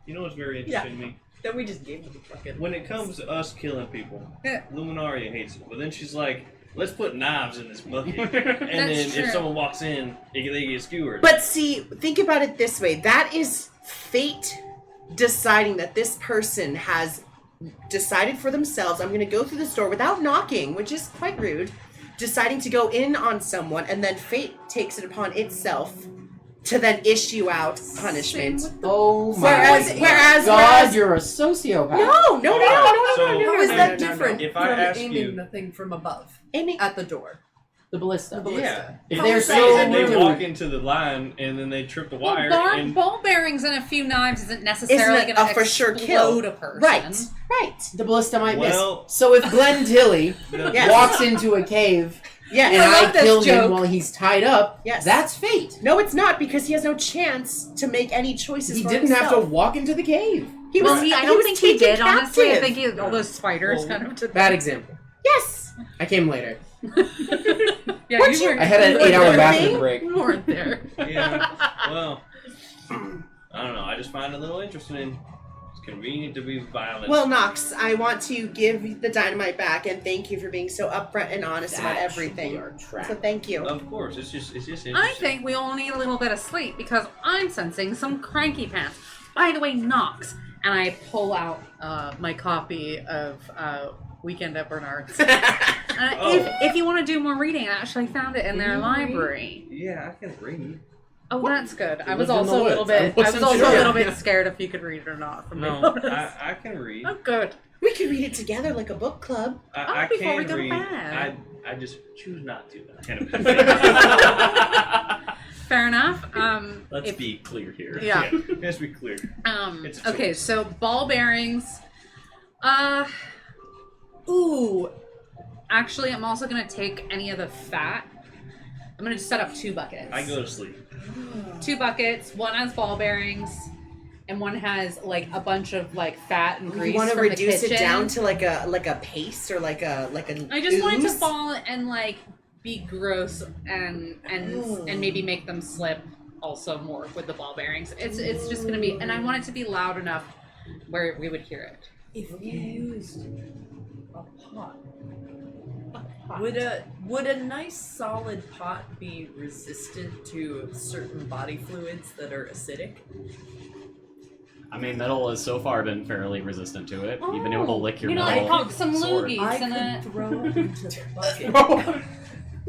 Speaker 4: You know what's very interesting to me?
Speaker 2: Then we just gave him the bucket.
Speaker 4: When it comes to us killing people,
Speaker 7: Yeah.
Speaker 4: Luminaria hates it. But then she's like, let's put knives in this bucket. And
Speaker 7: That's
Speaker 4: then
Speaker 7: true.
Speaker 4: if someone walks in, they get skewered.
Speaker 6: But see, think about it this way. That is fate deciding that this person has decided for themselves, I'm going to go through the store without knocking, which is quite rude, deciding to go in on someone, and then fate takes it upon itself to then issue out punishment.
Speaker 3: Oh my
Speaker 6: Whereas
Speaker 3: God, you're a sociopath.
Speaker 6: No.
Speaker 2: How is that
Speaker 6: no.
Speaker 2: different
Speaker 4: If
Speaker 2: from
Speaker 4: I ask
Speaker 2: aiming
Speaker 4: you-
Speaker 2: the thing from above
Speaker 6: Aiming
Speaker 2: at the door?
Speaker 3: The ballista.
Speaker 4: Yeah.
Speaker 3: If
Speaker 2: How
Speaker 3: they're
Speaker 2: is that
Speaker 3: so
Speaker 4: And they
Speaker 3: rude,
Speaker 4: walk into the line and then they trip the wire. and
Speaker 7: Ball bearings and a few knives isn't necessarily
Speaker 6: Isn't
Speaker 7: going to
Speaker 6: a for sure kill.
Speaker 7: a person.
Speaker 6: Right.
Speaker 3: the ballista might
Speaker 4: Well-
Speaker 3: miss. So if Glenn Tilly
Speaker 6: Yes.
Speaker 3: walks into a cave
Speaker 6: Yes.
Speaker 3: and
Speaker 7: I love
Speaker 3: I
Speaker 7: this
Speaker 3: kill
Speaker 7: joke.
Speaker 3: him while he's tied up,
Speaker 6: Yes.
Speaker 3: that's fate.
Speaker 6: No, it's not, because he has no chance to make any choices
Speaker 3: He
Speaker 6: for
Speaker 3: didn't have to
Speaker 6: himself.
Speaker 3: walk into the cave.
Speaker 6: He
Speaker 7: Well,
Speaker 6: was,
Speaker 7: I
Speaker 6: he
Speaker 7: don't
Speaker 6: was
Speaker 7: think he
Speaker 6: taken
Speaker 7: did, honestly. I
Speaker 6: captive.
Speaker 7: think all those spiders
Speaker 4: Well,
Speaker 7: kind of did
Speaker 3: Bad example.
Speaker 6: Yes.
Speaker 3: I came later.
Speaker 7: Yeah,
Speaker 6: Weren't
Speaker 7: you
Speaker 6: you-
Speaker 3: I had an
Speaker 6: You
Speaker 3: 8-hour
Speaker 6: weren't
Speaker 3: bathroom
Speaker 6: there?
Speaker 3: break.
Speaker 7: You weren't there.
Speaker 4: Yeah. Well, I don't know. I just find it a little interesting. It's convenient to be violent.
Speaker 6: Well, Nox, I want to give the dynamite back and thank you for being so upfront and honest about
Speaker 3: That should be
Speaker 6: everything.
Speaker 3: our trap.
Speaker 6: So thank you.
Speaker 4: of course, it's just interesting.
Speaker 7: I think we all need a little bit of sleep because I'm sensing some cranky pants. By the way, Knox. And I pull out my copy of Weekend at Bernard's. If you want to do more reading, I actually found it in their library.
Speaker 4: Yeah, I can read.
Speaker 7: Oh, that's good. I was
Speaker 3: lived in the
Speaker 7: also a little
Speaker 3: woods. I
Speaker 7: bit. I was
Speaker 3: wasn't
Speaker 7: also
Speaker 3: sure.
Speaker 7: a little bit scared if you could read it or not. From
Speaker 4: No,
Speaker 7: being honest.
Speaker 4: I can read.
Speaker 7: Oh, good.
Speaker 6: We could read it together like a book club.
Speaker 4: I
Speaker 7: before
Speaker 4: can
Speaker 7: we go to
Speaker 4: read.
Speaker 7: bed.
Speaker 4: I just choose not to.
Speaker 7: Fair enough.
Speaker 8: Let's
Speaker 7: if-
Speaker 8: be clear here.
Speaker 7: Yeah.
Speaker 4: Let's be clear. It's a
Speaker 7: Okay,
Speaker 4: choice.
Speaker 7: so ball bearings. Ooh. Actually, I'm also gonna take any of the fat. I'm gonna set up 2 buckets.
Speaker 4: I go to sleep.
Speaker 7: 2 buckets. One has ball bearings, and one has like a bunch of like fat and grease.
Speaker 6: You want to
Speaker 7: from the
Speaker 6: reduce it
Speaker 7: kitchen.
Speaker 6: down to like a paste or like a
Speaker 7: I just want it to
Speaker 6: ooze?
Speaker 7: fall and like be gross and maybe make them slip also more with the ball bearings. It's just gonna be, and I want it to be loud enough where we would hear it.
Speaker 2: If you used a pot, would a nice solid pot be resistant to certain body fluids that are acidic?
Speaker 1: I mean, metal has so far been fairly resistant to it. You've been able to lick your
Speaker 7: You know,
Speaker 1: metal.
Speaker 7: pop some
Speaker 1: sword.
Speaker 7: loogies
Speaker 2: I
Speaker 7: in it.
Speaker 2: could throw it into the bucket.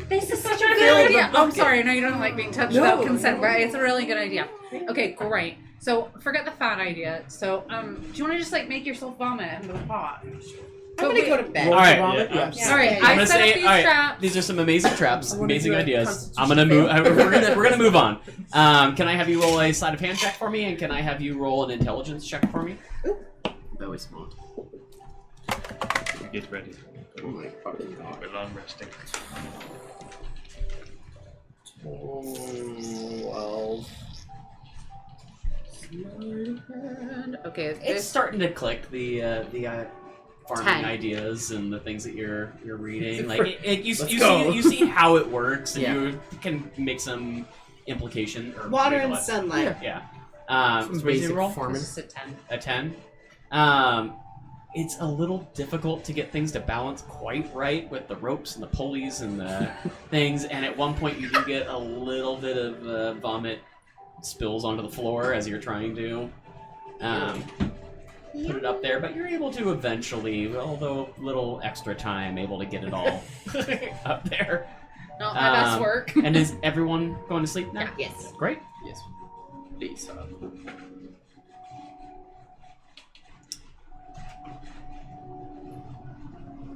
Speaker 7: This is such a
Speaker 2: Fill
Speaker 7: good
Speaker 2: the
Speaker 7: idea. I'm
Speaker 2: bucket.
Speaker 7: sorry, I know you don't like being touched
Speaker 2: No,
Speaker 7: without consent,
Speaker 2: no.
Speaker 7: but it's a really good idea. Okay, great. So forget the fat idea. So do you want to just like make yourself vomit into the pot?
Speaker 6: I'm gonna go to bed.
Speaker 3: Roll
Speaker 1: All right,
Speaker 3: vomit?
Speaker 4: yeah,
Speaker 3: Yes.
Speaker 7: All right,
Speaker 1: I'm
Speaker 7: I
Speaker 1: gonna
Speaker 7: set
Speaker 1: say,
Speaker 7: up these
Speaker 1: all right,
Speaker 7: traps.
Speaker 1: these are some amazing traps,
Speaker 2: I wanna
Speaker 1: amazing
Speaker 2: do a
Speaker 1: ideas.
Speaker 2: constitution
Speaker 1: I'm gonna move.
Speaker 2: fail.
Speaker 1: We're gonna move on. Can I have you roll a sleight of hand check for me, and can I have you roll an intelligence check for me?
Speaker 3: Very smart.
Speaker 8: Get ready.
Speaker 3: Oh my fucking god.
Speaker 8: We're long resting.
Speaker 3: 12.
Speaker 7: Okay,
Speaker 1: It's
Speaker 7: this
Speaker 1: starting to click the farming
Speaker 7: 10.
Speaker 1: ideas and the things that you're reading. Like
Speaker 3: Let's go.
Speaker 1: you see how it works, and
Speaker 3: Yeah.
Speaker 1: you can make some implication or
Speaker 6: Water and
Speaker 1: visualize-
Speaker 6: sunlight.
Speaker 1: Yeah.
Speaker 3: Some
Speaker 1: So what did you
Speaker 3: basic
Speaker 1: roll?
Speaker 3: farming.
Speaker 7: is just a 10.
Speaker 1: A 10. It's a little difficult to get things to balance quite right with the ropes and the pulleys and the things. And at one point, you do get a little bit of vomit spills onto the floor as you're trying to put it up there. But you're able to eventually, although a little extra time, able to get it all up there.
Speaker 7: Not my best
Speaker 1: Um,
Speaker 7: work.
Speaker 1: And is everyone going to sleep now?
Speaker 6: Yes.
Speaker 1: Great.
Speaker 3: Yes. Please.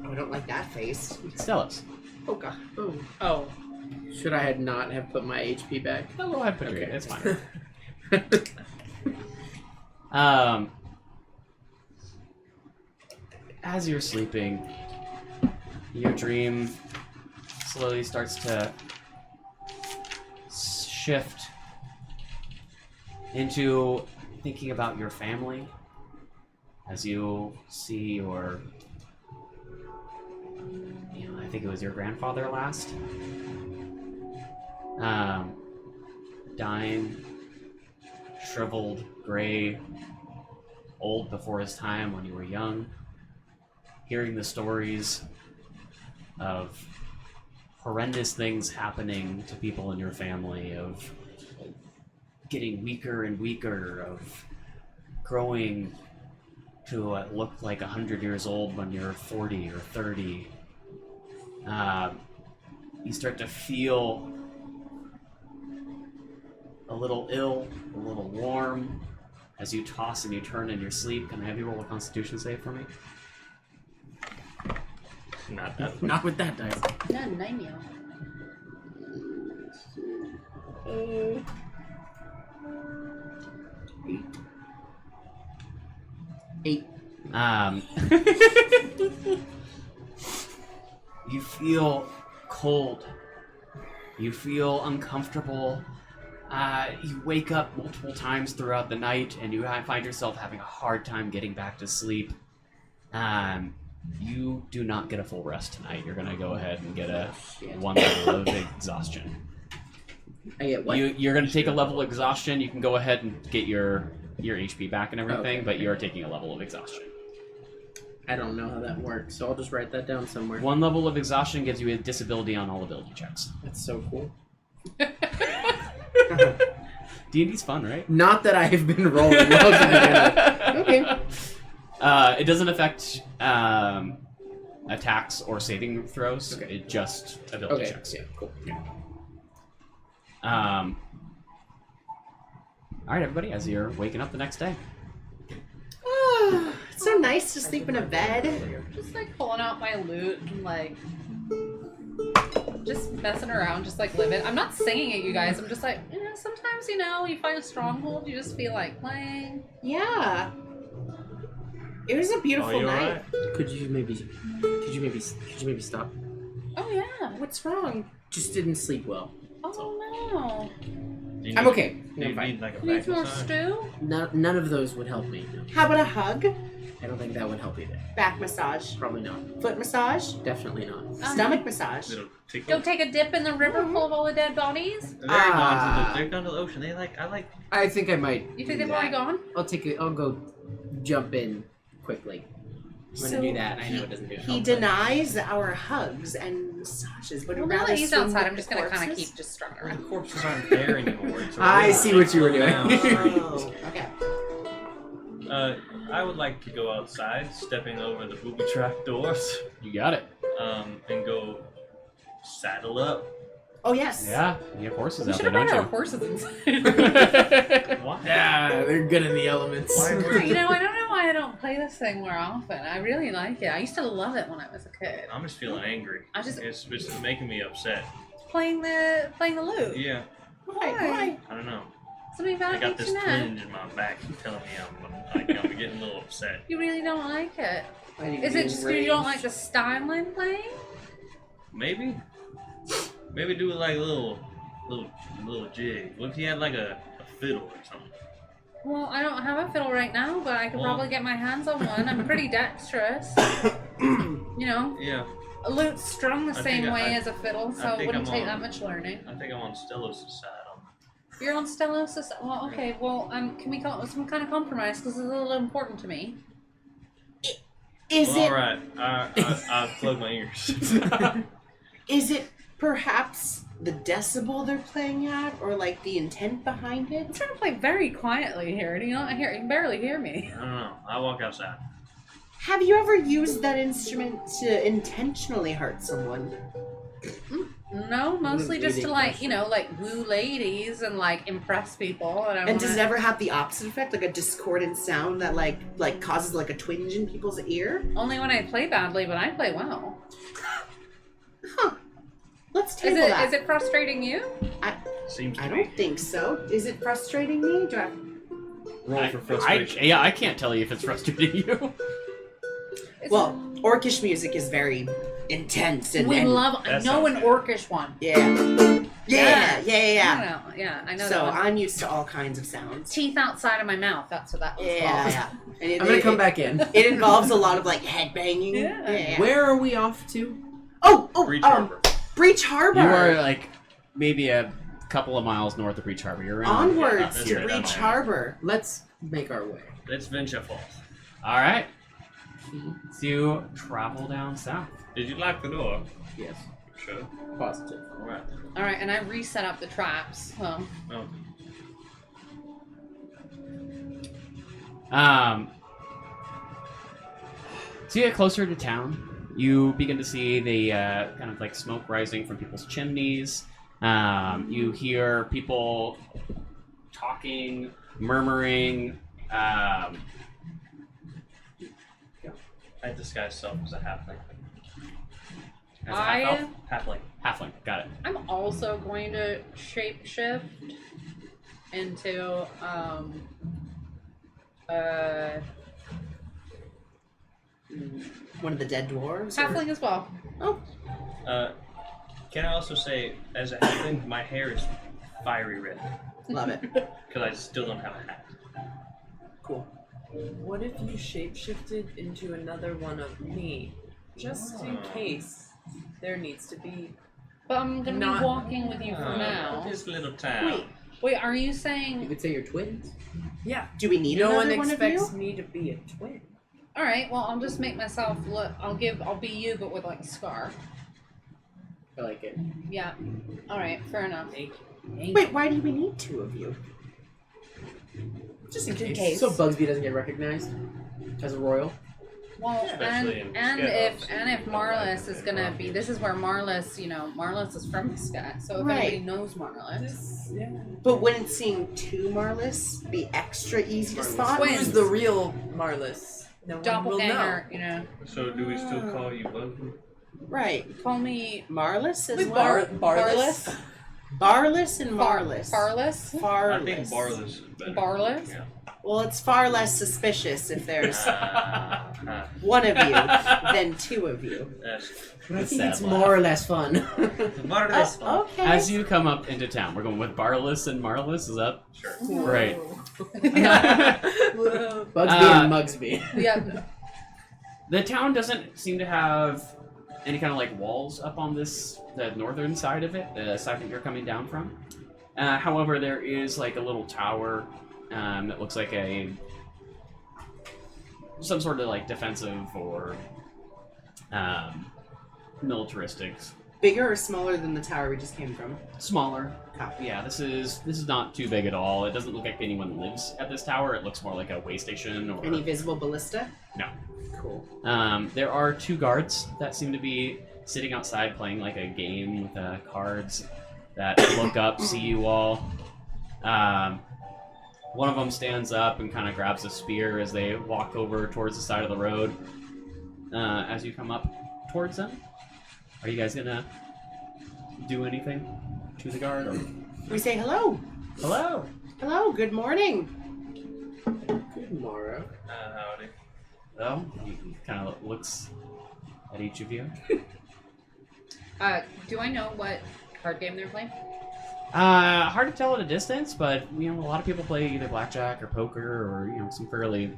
Speaker 6: Oh, I don't like that face.
Speaker 1: Stella's.
Speaker 6: Oh god.
Speaker 7: Oh.
Speaker 3: Should I had not have put my HP back?
Speaker 1: No, go ahead, put it.
Speaker 3: Okay.
Speaker 1: It's fine. As you're sleeping, your dream slowly starts to shift into thinking about your family as you see your, I think it was your grandfather last, dying, shriveled, gray, old before his time when you were young, hearing the stories of horrendous things happening to people in your family, of getting weaker and weaker, of growing to what looked like 100 years old when you're 40 or 30. You start to feel a little ill, a little warm, as you toss and you turn in your sleep. Can I have you roll a Constitution save for me?
Speaker 8: Not that.
Speaker 5: Not with that dice.
Speaker 7: No, 90.
Speaker 5: Eight.
Speaker 1: You feel cold. You feel uncomfortable. You wake up multiple times throughout the night, and you find yourself having a hard time getting back to sleep. You do not get a full rest tonight. You're gonna go ahead and get a 1 level of exhaustion.
Speaker 5: I get what?
Speaker 1: You're gonna take a level of exhaustion. You can go ahead and get your HP back and everything,
Speaker 5: Okay.
Speaker 1: but you are taking a level of exhaustion.
Speaker 5: I don't know how that works, so I'll just write that down somewhere.
Speaker 1: 1 level of exhaustion gives you a disability on all ability checks.
Speaker 5: That's so cool.
Speaker 1: D&D's fun, right?
Speaker 5: Not that I have been rolling well to begin with. Okay.
Speaker 1: It doesn't affect attacks or saving throws.
Speaker 5: Okay.
Speaker 1: It just ability
Speaker 5: Okay.
Speaker 1: checks.
Speaker 5: Yeah. Cool.
Speaker 1: All right, everybody. As you're waking up the next day,
Speaker 6: It's so nice to sleep in a bed.
Speaker 7: Just like pulling out my loot and like just messing around, just like living. I'm not singing at you guys. I'm just like, sometimes you find a stronghold, you just feel like playing.
Speaker 6: Yeah. It was a beautiful
Speaker 8: you
Speaker 6: night.
Speaker 8: alright?
Speaker 5: Could you maybe stop?
Speaker 7: Oh yeah.
Speaker 6: What's wrong?
Speaker 5: Just didn't sleep well.
Speaker 7: Oh no.
Speaker 8: Do you
Speaker 5: I'm
Speaker 8: need-
Speaker 5: okay.
Speaker 8: Do you
Speaker 5: I'm fine.
Speaker 8: need like a
Speaker 7: You need
Speaker 8: back
Speaker 7: more
Speaker 8: massage?
Speaker 7: stew?
Speaker 5: None of those would help me. No.
Speaker 6: How about a hug?
Speaker 5: I don't think that would help either.
Speaker 6: Back massage?
Speaker 5: Probably not.
Speaker 6: Foot massage?
Speaker 5: Definitely not.
Speaker 6: Stomach massage?
Speaker 8: Little tickle.
Speaker 7: Go take a dip in the river full of all the dead bodies?
Speaker 8: They're gone to the ocean. I like.
Speaker 5: I think I might.
Speaker 7: You think
Speaker 5: do
Speaker 7: they've already
Speaker 5: that.
Speaker 7: gone?
Speaker 5: I'll go jump in quickly. I'm gonna
Speaker 6: So
Speaker 5: do that. I know it doesn't do
Speaker 6: He
Speaker 5: help,
Speaker 6: denies our hugs and massages, but
Speaker 7: Well,
Speaker 6: would
Speaker 7: now
Speaker 6: rather
Speaker 7: that he's
Speaker 6: swim
Speaker 7: outside,
Speaker 6: with
Speaker 7: I'm just
Speaker 6: the
Speaker 7: gonna kind of
Speaker 6: corpses?
Speaker 7: keep just strung
Speaker 8: The
Speaker 7: around.
Speaker 8: corpses aren't there anymore. It's
Speaker 5: I
Speaker 8: really
Speaker 5: see what you were doing.
Speaker 6: Oh, okay.
Speaker 4: I would like to go outside, stepping over the booby trap doors,
Speaker 1: you got it.
Speaker 4: and go saddle up.
Speaker 6: Oh, yes.
Speaker 1: Yeah, you have horses
Speaker 7: We
Speaker 1: out
Speaker 7: should
Speaker 1: there,
Speaker 7: have brought our
Speaker 1: don't
Speaker 7: horses inside.
Speaker 1: you?
Speaker 4: Why?
Speaker 5: Yeah, they're good in the elements.
Speaker 4: Why were
Speaker 7: I don't know why I don't play this thing more often. I really like it. I used to love it when I was a kid.
Speaker 4: I'm just feeling angry.
Speaker 7: It's
Speaker 4: It's making me upset.
Speaker 7: playing the lute.
Speaker 4: Yeah,
Speaker 6: Why?
Speaker 4: I don't know.
Speaker 7: Something about
Speaker 4: I
Speaker 7: it
Speaker 4: got
Speaker 7: makes
Speaker 4: this
Speaker 7: you mad.
Speaker 4: twinge in my back telling me I'm getting a little upset.
Speaker 7: You really don't like it.
Speaker 5: Why do you
Speaker 7: Is
Speaker 5: be
Speaker 7: it just because you don't like
Speaker 5: enraged?
Speaker 7: the styling playing?
Speaker 4: Maybe do like a little jig. What if you had like a fiddle or something?
Speaker 7: Well, I don't have a fiddle right now, but I could
Speaker 4: Well-
Speaker 7: probably get my hands on one. I'm pretty dexterous.
Speaker 4: Yeah,
Speaker 7: A lute's strung the
Speaker 4: I
Speaker 7: same
Speaker 4: think
Speaker 7: way
Speaker 4: I-
Speaker 7: as a fiddle, so
Speaker 4: I
Speaker 7: it
Speaker 4: think
Speaker 7: wouldn't
Speaker 4: I'm
Speaker 7: take
Speaker 4: on-
Speaker 7: that much learning.
Speaker 4: I think I'm on Stellos' side on
Speaker 7: You're on Stellos. Well, okay. Well, can we call it some kind of compromise? Because it's a little important to me.
Speaker 6: Is
Speaker 4: well,
Speaker 6: it
Speaker 4: all right. I plug my ears.
Speaker 6: is it perhaps the decibel they're playing at, or like the intent behind
Speaker 7: I'm
Speaker 6: it?
Speaker 7: trying to play very quietly here. Do you not hear? You can barely hear me.
Speaker 4: I don't know. I walk outside.
Speaker 6: Have you ever used that instrument to intentionally hurt someone?
Speaker 7: No, mostly just to
Speaker 5: leading
Speaker 7: like
Speaker 5: question.
Speaker 7: like woo ladies and like impress people. And,
Speaker 6: And does it ever have the opposite effect, like a discordant sound that like causes like a twinge in people's ear?
Speaker 7: only when I play badly, but I play well.
Speaker 6: Huh. Let's
Speaker 7: Is
Speaker 6: table
Speaker 7: it
Speaker 6: that.
Speaker 7: is it frustrating you?
Speaker 4: Seems to
Speaker 6: I
Speaker 4: be.
Speaker 6: don't think so. Is it frustrating me? Do I...
Speaker 4: Roll for frustration.
Speaker 1: Yeah, I can't tell you if it's frustrating you.
Speaker 6: Well, orcish music is very intense and
Speaker 7: we
Speaker 6: and-
Speaker 7: love. I
Speaker 4: That
Speaker 7: know an
Speaker 4: sounds
Speaker 7: orcish one.
Speaker 6: yeah. Yeah.
Speaker 7: I know.
Speaker 6: So
Speaker 7: that one.
Speaker 6: I'm used to all kinds of sounds.
Speaker 7: Teeth outside of my mouth. That's what that was
Speaker 6: Yeah,
Speaker 7: called.
Speaker 6: yeah. And
Speaker 5: I'm gonna come back in.
Speaker 6: It involves a lot of like head banging.
Speaker 7: Yeah.
Speaker 5: Where are we off to?
Speaker 4: Breach Harbor.
Speaker 6: Breach Harbor.
Speaker 1: You are like maybe a couple of miles north of Breach Harbor. You're around.
Speaker 6: Onwards
Speaker 4: Yeah,
Speaker 6: to
Speaker 4: that's right,
Speaker 6: Breach
Speaker 4: I'm
Speaker 6: Harbor.
Speaker 5: Let's make our way.
Speaker 4: Let's venture forth.
Speaker 1: All right. So you travel down south.
Speaker 4: Did you lock the door?
Speaker 5: Yes.
Speaker 4: Sure.
Speaker 5: Positive.
Speaker 4: All right.
Speaker 7: All right, and I reset up the traps. So
Speaker 4: Oh.
Speaker 1: So you get closer to town. You begin to see the kind of like smoke rising from people's chimneys. You hear people talking, murmuring.
Speaker 4: I disguise self as a halfling.
Speaker 1: As a half elf?
Speaker 4: Halfling.
Speaker 1: Halfling, got it.
Speaker 7: I'm also going to shapeshift into
Speaker 6: One of the dead dwarves? or-
Speaker 7: halfling as well.
Speaker 4: Can I also say, as a halfling, my hair is fiery red
Speaker 6: Love it.
Speaker 4: because I still don't have a hat.
Speaker 6: Cool.
Speaker 2: What if you shapeshifted into another one of me? Just in case there needs to be.
Speaker 7: But I'm gonna
Speaker 2: Not-
Speaker 7: be walking with you for now.
Speaker 4: This little town.
Speaker 6: Wait,
Speaker 7: Wait, are you
Speaker 5: You
Speaker 7: saying?
Speaker 5: could say you're twins.
Speaker 2: Yeah.
Speaker 6: do we need
Speaker 2: No one
Speaker 6: another one of you?
Speaker 2: expects me to be a twin.
Speaker 7: All right. Well, I'll just make myself look. I'll be you, but with like a scar.
Speaker 5: I like it.
Speaker 7: Yeah. All right. Fair enough.
Speaker 6: Wait, why do we need two of you?
Speaker 2: Just in case.
Speaker 5: So Bugsby doesn't get recognized as a royal.
Speaker 7: Well,
Speaker 4: Especially in
Speaker 7: and
Speaker 4: Scat
Speaker 7: if Marlys is gonna be, this is where Marlys, Marlys is from Scat, so if
Speaker 6: Right.
Speaker 7: anybody knows Marlys,
Speaker 6: But wouldn't seeing two Marlys be extra easy to spot?
Speaker 7: Twins.
Speaker 2: Who's the real Marlys? No one will know.
Speaker 7: doppelganger,
Speaker 4: So do we still call you Bugby?
Speaker 6: Right.
Speaker 7: call me
Speaker 6: Marlys as
Speaker 2: Wait,
Speaker 6: well?
Speaker 2: Barless?
Speaker 6: Barless and Marlys.
Speaker 7: Barless,
Speaker 6: Farless.
Speaker 4: I think Barless is better.
Speaker 7: Barless.
Speaker 4: Yeah.
Speaker 6: Well, it's far less suspicious if there's
Speaker 4: Uh,
Speaker 6: one of you than two of you.
Speaker 4: that's
Speaker 5: I think
Speaker 1: sad
Speaker 5: it's
Speaker 1: laugh.
Speaker 5: more or less fun.
Speaker 4: Barless.
Speaker 6: Okay.
Speaker 1: As you come up into town, we're going with Barless and Marlys, is that?
Speaker 4: Sure.
Speaker 1: Right.
Speaker 5: Bugsby and Mugsby.
Speaker 7: Yeah.
Speaker 1: The town doesn't seem to have any kind of like walls up on the northern side of it, the side that you're coming down from. However, there is like a little tower that looks like some sort of like defensive or militaristic.
Speaker 6: Bigger or smaller than the tower we just came from?
Speaker 1: Smaller.
Speaker 6: Copy.
Speaker 1: Yeah, this is not too big at all. It doesn't look like anyone lives at this tower. It looks more like a way station or
Speaker 6: Any visible ballista?
Speaker 1: no.
Speaker 6: Cool.
Speaker 1: There are two guards that seem to be sitting outside playing like a game with cards that look up, see you all. One of them stands up and kind of grabs a spear as they walk over towards the side of the road. As you come up towards them, are you guys gonna do anything to the guard? Or...
Speaker 6: We say hello.
Speaker 1: Hello.
Speaker 6: Hello, good morning.
Speaker 5: Good morrow.
Speaker 4: Howdy.
Speaker 1: Well, he kind of looks at each of you.
Speaker 7: Do I know what card game they're playing?
Speaker 1: Hard to tell at a distance, but a lot of people play either blackjack or poker or some fairly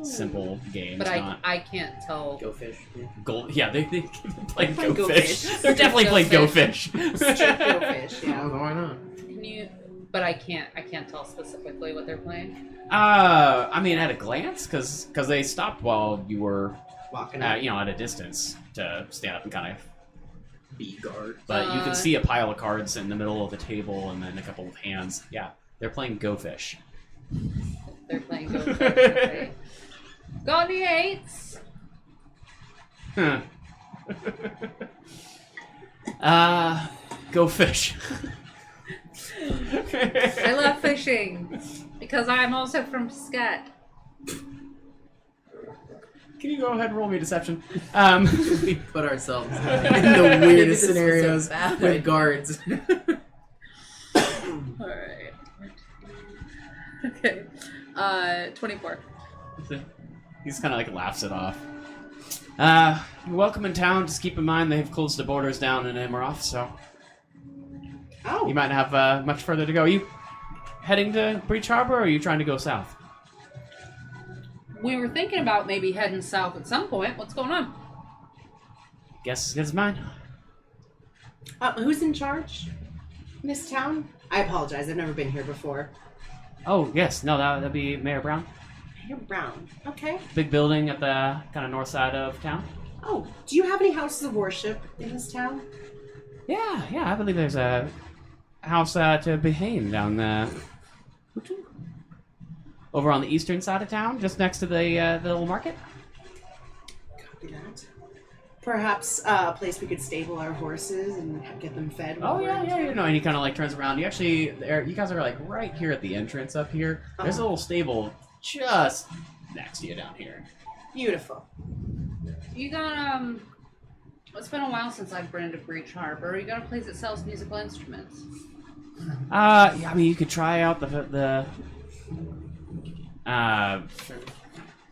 Speaker 1: simple games.
Speaker 7: But
Speaker 1: not
Speaker 7: I can't tell.
Speaker 5: Go fish. Yeah.
Speaker 1: gold. Yeah, they play
Speaker 6: Go
Speaker 1: Go
Speaker 6: Fish.
Speaker 1: Fish. They're definitely
Speaker 7: Go
Speaker 1: playing Go
Speaker 7: Fish.
Speaker 1: Fish.
Speaker 6: Straight go fish,
Speaker 5: Yeah,
Speaker 6: yeah.
Speaker 5: why not?
Speaker 7: Can you? But I can't tell specifically what they're playing.
Speaker 1: I mean, at a glance, because they stopped while you were,
Speaker 6: Walking up.
Speaker 1: at a distance to stand up and kind of.
Speaker 5: Be guard.
Speaker 1: But you can see a pile of cards in the middle of the table and then a couple of hands. Yeah, they're playing Go Fish.
Speaker 7: They're playing Go Fish. Okay. Got any eights?
Speaker 1: Huh. Go Fish.
Speaker 7: I love fishing because I'm also from Scat.
Speaker 1: Can you go ahead and roll me deception?
Speaker 5: We put ourselves in the
Speaker 2: Maybe
Speaker 5: weirdest
Speaker 2: this was a
Speaker 5: scenarios
Speaker 2: bad
Speaker 5: with
Speaker 2: idea.
Speaker 5: guards.
Speaker 7: All right. Okay. 24.
Speaker 1: He's kind of like laughs it off. You're welcome in town. Just keep in mind they've closed the borders down in Amaroth, so
Speaker 6: Oh,
Speaker 1: you might have much further to go. Are you heading to Breach Harbor, or are you trying to go south?
Speaker 7: We were thinking about maybe heading south at some point. What's going on?
Speaker 1: Guess as good as mine.
Speaker 6: who's in charge in this town? I apologize, I've never been here before.
Speaker 1: Oh, yes. No, that'd be Mayor Brown.
Speaker 6: Mayor Brown. Okay.
Speaker 1: Big building at the kind of north side of town.
Speaker 6: Oh, do you have any houses of worship in this town?
Speaker 1: Yeah, I believe there's a house to Behane down there. Over on the eastern side of town, just next to the little market.
Speaker 6: Copy that. Perhaps a place we could stable our horses and get them fed.
Speaker 1: Oh
Speaker 6: while
Speaker 1: yeah,
Speaker 6: we're-
Speaker 1: yeah, you know. And he kind of like turns around. You actually, you guys are like right here at the entrance up here. There's a little stable just next to you down here.
Speaker 6: Beautiful.
Speaker 7: You got it's been a while since I've been to Breach Harbor. You got a place that sells musical instruments.
Speaker 1: Yeah, I mean, you could try out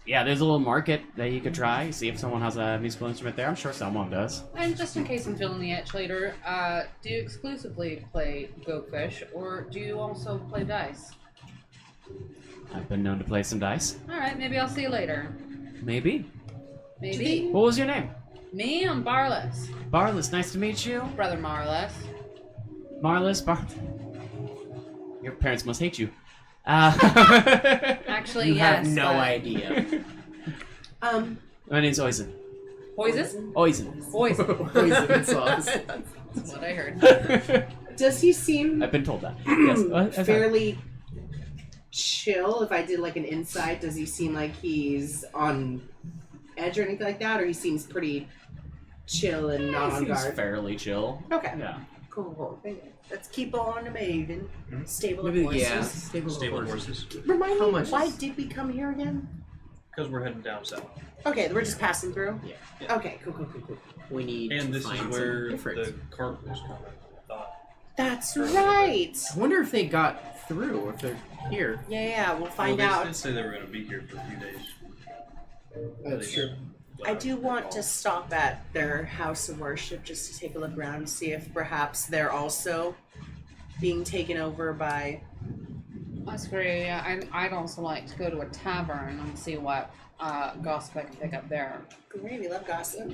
Speaker 1: yeah, there's a little market that you could try. See if someone has a musical instrument there. I'm sure someone does.
Speaker 7: And just in case I'm feeling the itch later, do you exclusively play Go Fish, or do you also play dice?
Speaker 1: I've been known to play some dice.
Speaker 7: All right, maybe I'll see you later.
Speaker 1: Maybe.
Speaker 7: Maybe.
Speaker 1: What was your name?
Speaker 7: Me, I'm Marlys.
Speaker 1: Marlys, nice to meet you.
Speaker 7: Brother Marlys.
Speaker 1: Marlys, your parents must hate you.
Speaker 7: Actually,
Speaker 3: You
Speaker 7: yes.
Speaker 3: have no
Speaker 7: but-
Speaker 3: idea.
Speaker 1: My name's Oisin.
Speaker 7: Poison?
Speaker 1: Oisin.
Speaker 7: Poison.
Speaker 3: Poison sauce.
Speaker 7: That's what I heard.
Speaker 6: Does he seem
Speaker 1: I've been told that. Yes.
Speaker 6: fairly chill? If I did like an insight, does he seem like he's on edge or anything like that, or he seems pretty chill and not on
Speaker 1: Seems
Speaker 6: guard?
Speaker 1: fairly chill.
Speaker 6: Okay.
Speaker 1: Yeah.
Speaker 6: Cool. Let's keep on moving. Stable of
Speaker 3: Maybe,
Speaker 6: horses.
Speaker 3: yeah. Stable,
Speaker 4: Stable
Speaker 3: horses.
Speaker 4: horses.
Speaker 6: Remind
Speaker 3: How
Speaker 6: me,
Speaker 3: much
Speaker 6: why
Speaker 3: is-
Speaker 6: did we come here again?
Speaker 4: Because we're heading down south.
Speaker 6: Okay, we're just passing through.
Speaker 3: Yeah.
Speaker 6: Okay, cool.
Speaker 3: We need
Speaker 4: And
Speaker 3: to
Speaker 4: this
Speaker 3: find
Speaker 4: is
Speaker 3: some
Speaker 4: where
Speaker 3: difference.
Speaker 4: the cart was coming. I thought.
Speaker 6: That's right.
Speaker 3: I wonder if they got through, or if they're here.
Speaker 6: Yeah, we'll find
Speaker 4: Well,
Speaker 6: out.
Speaker 4: they did say they were going to be here for a few days.
Speaker 3: That's true.
Speaker 6: I do want to stop at their house of worship just to take a look around and see if perhaps they're also being taken over by.
Speaker 7: That's great. Yeah, I'd also like to go to a tavern and see what gossip I can pick up there.
Speaker 6: Great, we love gossip.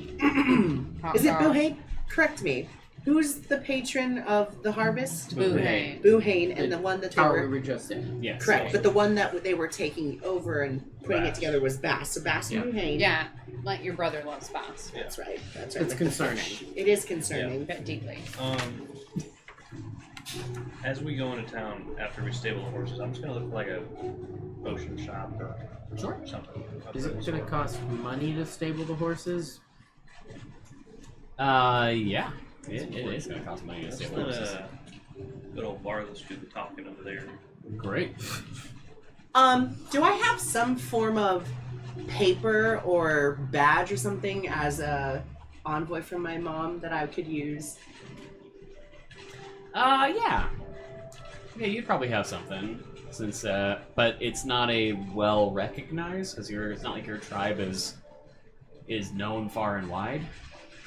Speaker 7: Hot
Speaker 6: Is it
Speaker 7: goss.
Speaker 6: Bohane? Correct me. Who's the patron of the harvest?
Speaker 7: Boohane.
Speaker 6: Bohane, and the one that they
Speaker 3: Tower we
Speaker 6: were.
Speaker 3: were just in.
Speaker 1: Yes.
Speaker 6: Correct, but the one that they were taking over and putting it together was Bass. So Bass and Bohane.
Speaker 7: Yeah, like your brother loves bass.
Speaker 6: That's right. That's right.
Speaker 3: It's
Speaker 6: like the
Speaker 3: concerning.
Speaker 6: fish. It is concerning.
Speaker 7: Bit deeply.
Speaker 4: As we go into town after we stable the horses, I'm just gonna look for like a potion shop or something.
Speaker 3: Is it going to cost money to stable the horses?
Speaker 1: Yeah. It is going to cost money to
Speaker 4: Let's
Speaker 1: stay
Speaker 4: let
Speaker 1: horses.
Speaker 4: good old Marlys do the talking over there.
Speaker 1: Great.
Speaker 6: Do I have some form of paper or badge or something as a envoy from my mom that I could use?
Speaker 1: Yeah. Yeah, you'd probably have something, since, but it's not a well recognized, because it's not like your tribe is known far and wide.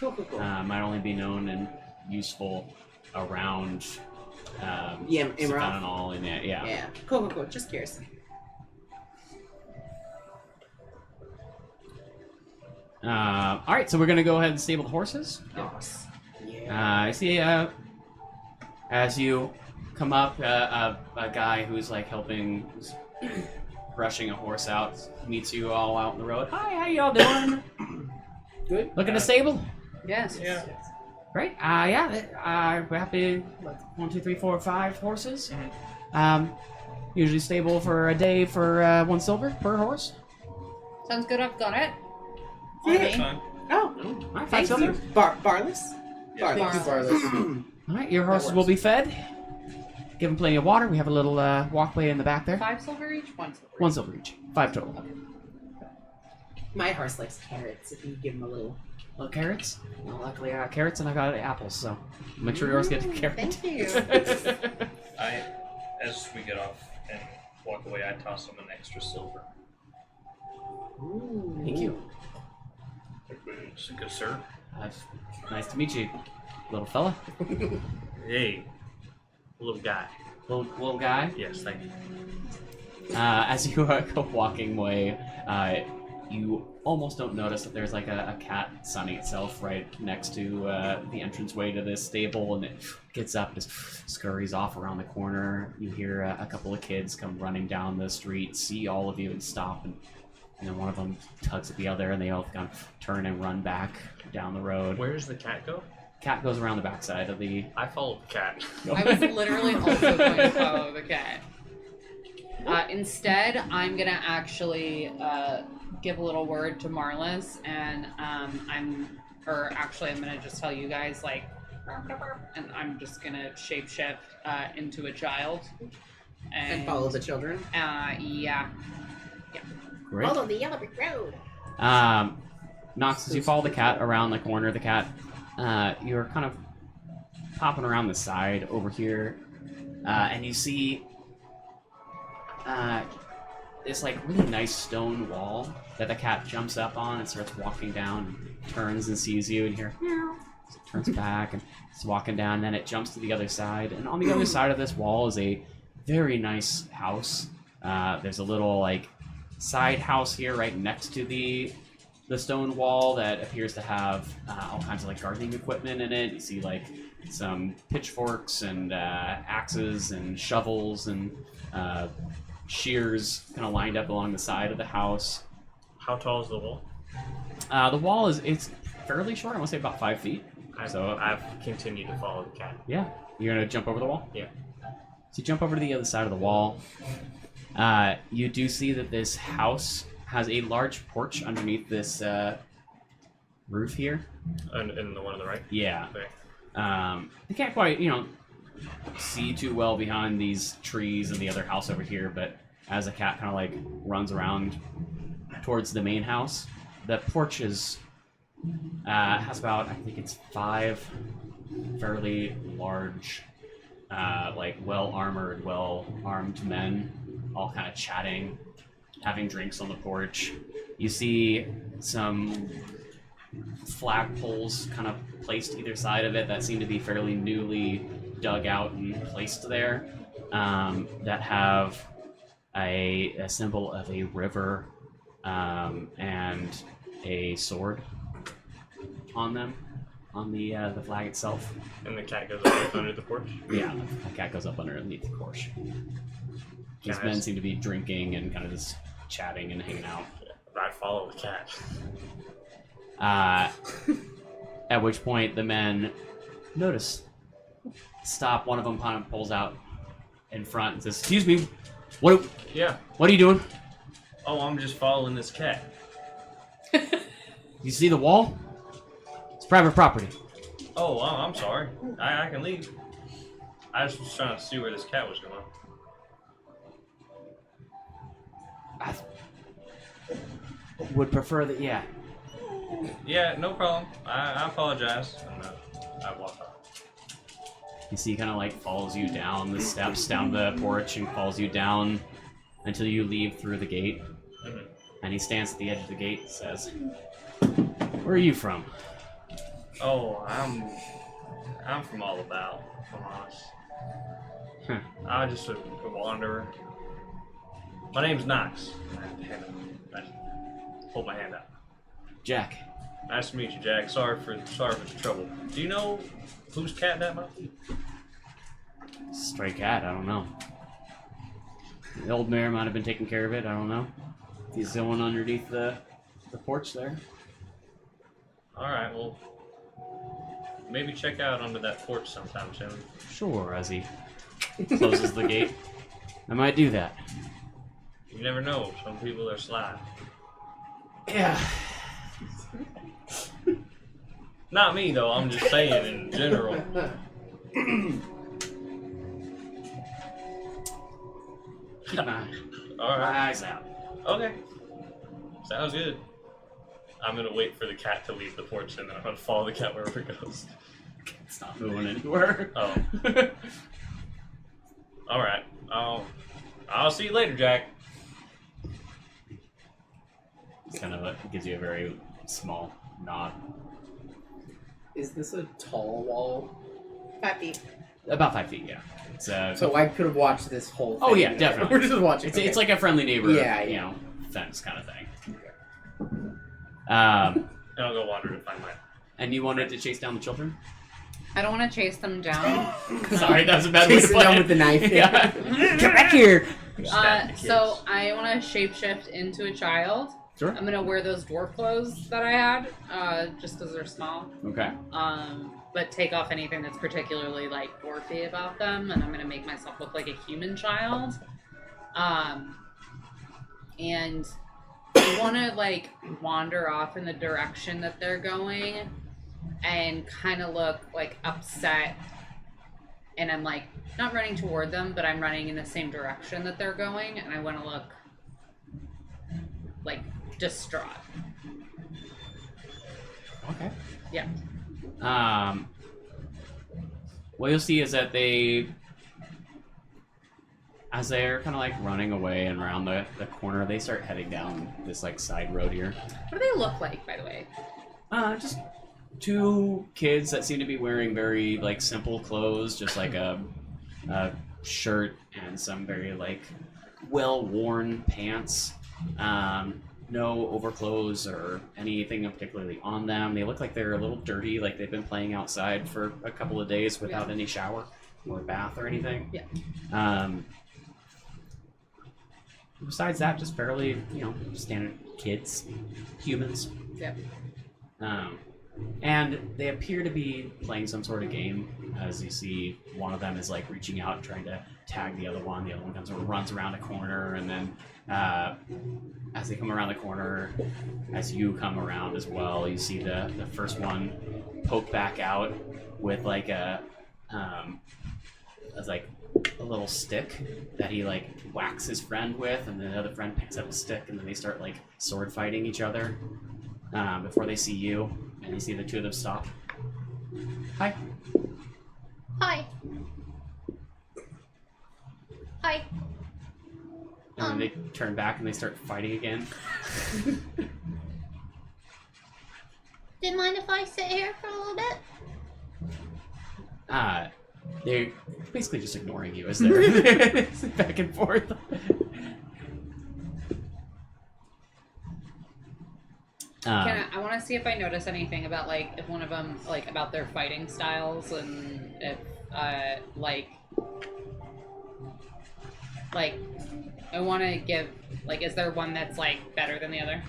Speaker 6: Cool.
Speaker 1: Might only be known and useful around,
Speaker 6: Yeah,
Speaker 1: Savannah
Speaker 6: Imra.
Speaker 1: and all, and yeah.
Speaker 6: Yeah. Cool. Just curious.
Speaker 1: Alright, so we're gonna go ahead and stable the horses.
Speaker 3: Yes.
Speaker 1: I see, as you come up, a guy who's like helping, brushing a horse out, meets you all out in the road. Hi, how y'all doing?
Speaker 3: Good.
Speaker 1: Looking to stable?
Speaker 7: Yes.
Speaker 4: Yeah.
Speaker 1: Great. We're happy. 1, 2, 3, 4, 5 horses. Usually stable for a day for 1 silver per horse.
Speaker 7: Sounds good. I've got it.
Speaker 4: That's fine.
Speaker 6: Oh,
Speaker 1: All right, 5
Speaker 6: thank
Speaker 1: silver.
Speaker 6: you. Barless?
Speaker 4: Yeah.
Speaker 3: Thank you, Barless.
Speaker 1: All right, your horses will be fed. Give them plenty of water. We have a little walkway in the back there.
Speaker 7: 5 silver each. 1 silver.
Speaker 1: 1 silver each. 5 total.
Speaker 6: My horse likes carrots if you give him a little.
Speaker 1: Little carrots. Well, luckily I got carrots and I got apples, so make sure yours get carrots.
Speaker 6: Thank you.
Speaker 4: As we get off and walk away, I toss him an extra silver.
Speaker 1: Thank you.
Speaker 4: Good sir.
Speaker 1: Nice to meet you, little fella.
Speaker 8: Hey, little guy.
Speaker 1: Little guy.
Speaker 8: Yes, thank you.
Speaker 1: As you go walking away, you almost don't notice that there's like a cat sunning itself right next to the entranceway to this stable, and it gets up, just scurries off around the corner. You hear a couple of kids come running down the street, see all of you, and stop, and then one of them tugs at the other, and they all kind of turn and run back down the road.
Speaker 8: Where does the cat go?
Speaker 1: Cat goes around the backside of the.
Speaker 8: I followed the cat.
Speaker 7: I was literally also going to follow the cat. Instead, I'm gonna actually give a little word to Marlys, and I'm gonna just tell you guys like, and I'm just gonna shapeshift into a child.
Speaker 5: And follow the children.
Speaker 7: Yeah.
Speaker 1: Great.
Speaker 6: Follow the yellow brick road.
Speaker 1: Nox, as you follow the cat around the corner of the cat, you're kind of popping around the side over here, and you see this like really nice stone wall that the cat jumps up on and starts walking down, and turns and sees you, and you hear meow. So it turns back and it's walking down, and then it jumps to the other side, and on the other side of this wall is a very nice house. There's a little like side house here right next to the stone wall that appears to have all kinds of like gardening equipment in it. You see like some pitchforks and axes and shovels and shears kind of lined up along the side of the house.
Speaker 8: How tall is the wall?
Speaker 1: The wall it's fairly short. I want to say about 5 feet. So
Speaker 8: I've continued to follow the cat.
Speaker 1: yeah, you're gonna jump over the wall.
Speaker 8: Yeah.
Speaker 1: So you jump over to the other side of the wall. You do see that this house has a large porch underneath this roof here.
Speaker 8: And the one on the right?
Speaker 1: Yeah.
Speaker 8: Okay.
Speaker 1: You can't quite, see too well behind these trees and the other house over here, but as the cat kind of like runs around towards the main house, the porch is has about, I think it's 5 fairly large, like well-armored, well-armed men, all kind of chatting, having drinks on the porch. You see some flagpoles kind of placed either side of it that seem to be fairly newly dug out and placed there, that have a symbol of a river and a sword on them, on the flag itself.
Speaker 8: And the cat goes up under the porch?
Speaker 1: Yeah, the cat goes up underneath the porch. These men seem to be drinking and kind of just chatting and hanging out.
Speaker 8: I follow the cat.
Speaker 1: At which point the men stop. One of them kind of pulls out in front and says, "Excuse me, what are you doing?"
Speaker 8: Oh, I'm just following this cat.
Speaker 1: You see the wall? It's private property.
Speaker 8: Oh, I'm sorry. I can leave. I just was trying to see where this cat was going.
Speaker 1: I would prefer that, yeah.
Speaker 8: Yeah, no problem. I apologize. And I walk off.
Speaker 1: You see, he kind of like follows you down the steps, down the porch, and follows you down until you leave through the gate.
Speaker 8: Mm-hmm.
Speaker 1: And he stands at the edge of the gate and says, "Where are you from?"
Speaker 8: Oh, I'm from all about, from honest.
Speaker 1: Huh.
Speaker 8: I'm just a wanderer. My name's Knox. I hold my hand out.
Speaker 1: Jack.
Speaker 8: Nice to meet you, Jack. Sorry for the trouble. Do you know whose cat that might be?
Speaker 1: Stray cat, I don't know. The old mayor might have been taking care of it, I don't know. He's the one underneath the porch there.
Speaker 8: Alright, well, maybe check out under that porch sometime soon.
Speaker 1: Sure, as he closes the gate. I might do that.
Speaker 8: You never know, some people are sly.
Speaker 1: Yeah.
Speaker 8: Not me, though, I'm just saying in general.
Speaker 1: Keep my
Speaker 8: Alright.
Speaker 1: eyes out.
Speaker 8: Okay. Sounds good. I'm gonna wait for the cat to leave the porch and then I'm gonna follow the cat wherever it goes.
Speaker 1: It's not moving anywhere.
Speaker 8: Oh. Alright. I'll see you later, Jack.
Speaker 1: It's kind of gives you a very small nod.
Speaker 5: Is this a tall wall?
Speaker 6: 5 feet.
Speaker 1: About 5 feet, yeah. It's,
Speaker 5: So I could have watched this whole thing.
Speaker 1: oh yeah, definitely.
Speaker 5: We're just watching.
Speaker 1: It's like a friendly neighbor,
Speaker 5: Yeah.
Speaker 1: fence kind of thing.
Speaker 8: And I'll go wander to find mine.
Speaker 1: And you wanted to chase down the children?
Speaker 7: I don't want to chase them down.
Speaker 1: Sorry, that was a bad way to
Speaker 5: Chasing
Speaker 1: play
Speaker 5: down
Speaker 1: it.
Speaker 5: with the knife.
Speaker 1: Yeah. Get back here!
Speaker 7: So I want to shapeshift into a child.
Speaker 1: Sure.
Speaker 7: I'm gonna wear those dwarf clothes that I had, just because they're small.
Speaker 1: Okay.
Speaker 7: But take off anything that's particularly like dwarfy about them, and I'm gonna make myself look like a human child. And I want to like wander off in the direction that they're going and kind of look like upset. And I'm like not running toward them, but I'm running in the same direction that they're going, and I want to look like distraught.
Speaker 1: Okay.
Speaker 7: Yeah.
Speaker 1: What you'll see is that as they're kind of like running away and around the corner, they start heading down this like side road here.
Speaker 7: What do they look like, by the way?
Speaker 1: Just two kids that seem to be wearing very like simple clothes, just like a shirt and some very like well-worn pants. No overclothes or anything particularly on them. They look like they're a little dirty, like they've been playing outside for a couple of days without any shower or bath or anything.
Speaker 7: Yeah.
Speaker 1: Besides that, just fairly, standard kids, humans.
Speaker 7: Yep.
Speaker 1: And they appear to be playing some sort of game. As you see, one of them is like reaching out and trying to tag the other one. The other one comes and runs around a corner, and then as they come around the corner, as you come around as well, you see the first one poke back out with like a little stick that he like whacks his friend with, and then the other friend picks up a stick, and then they start like sword fighting each other before they see you, and you see the two of them stop. Hi.
Speaker 9: Hi. Hi.
Speaker 1: And then they turn back and they start fighting again.
Speaker 9: Do you mind if I sit here for a little bit?
Speaker 1: They're basically just ignoring you as they're back and forth.
Speaker 7: I want to see if I notice anything about like if one of them like about their fighting styles, and if like I want to give like, is there one that's like better than the other?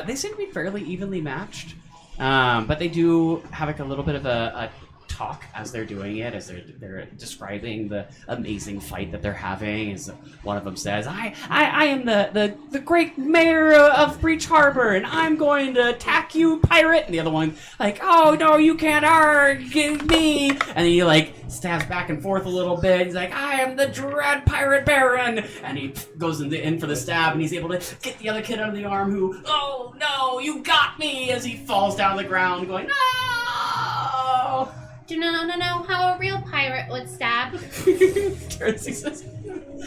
Speaker 1: They seem to be fairly evenly matched, but they do have like a little bit of a talk as they're doing it, as they're describing the amazing fight that they're having. As one of them says, I am the great mayor of Breach Harbor, and I'm going to attack you, pirate. And the other one like, oh no, you can't argue me. And he like stabs back and forth a little bit. He's like, I am the dread pirate baron, and he goes in for the stab, and he's able to get the other kid under the arm who, oh no, you got me, as he falls down the ground going, no.
Speaker 9: Do you know how a real pirate would stab?
Speaker 1: Turns, he says,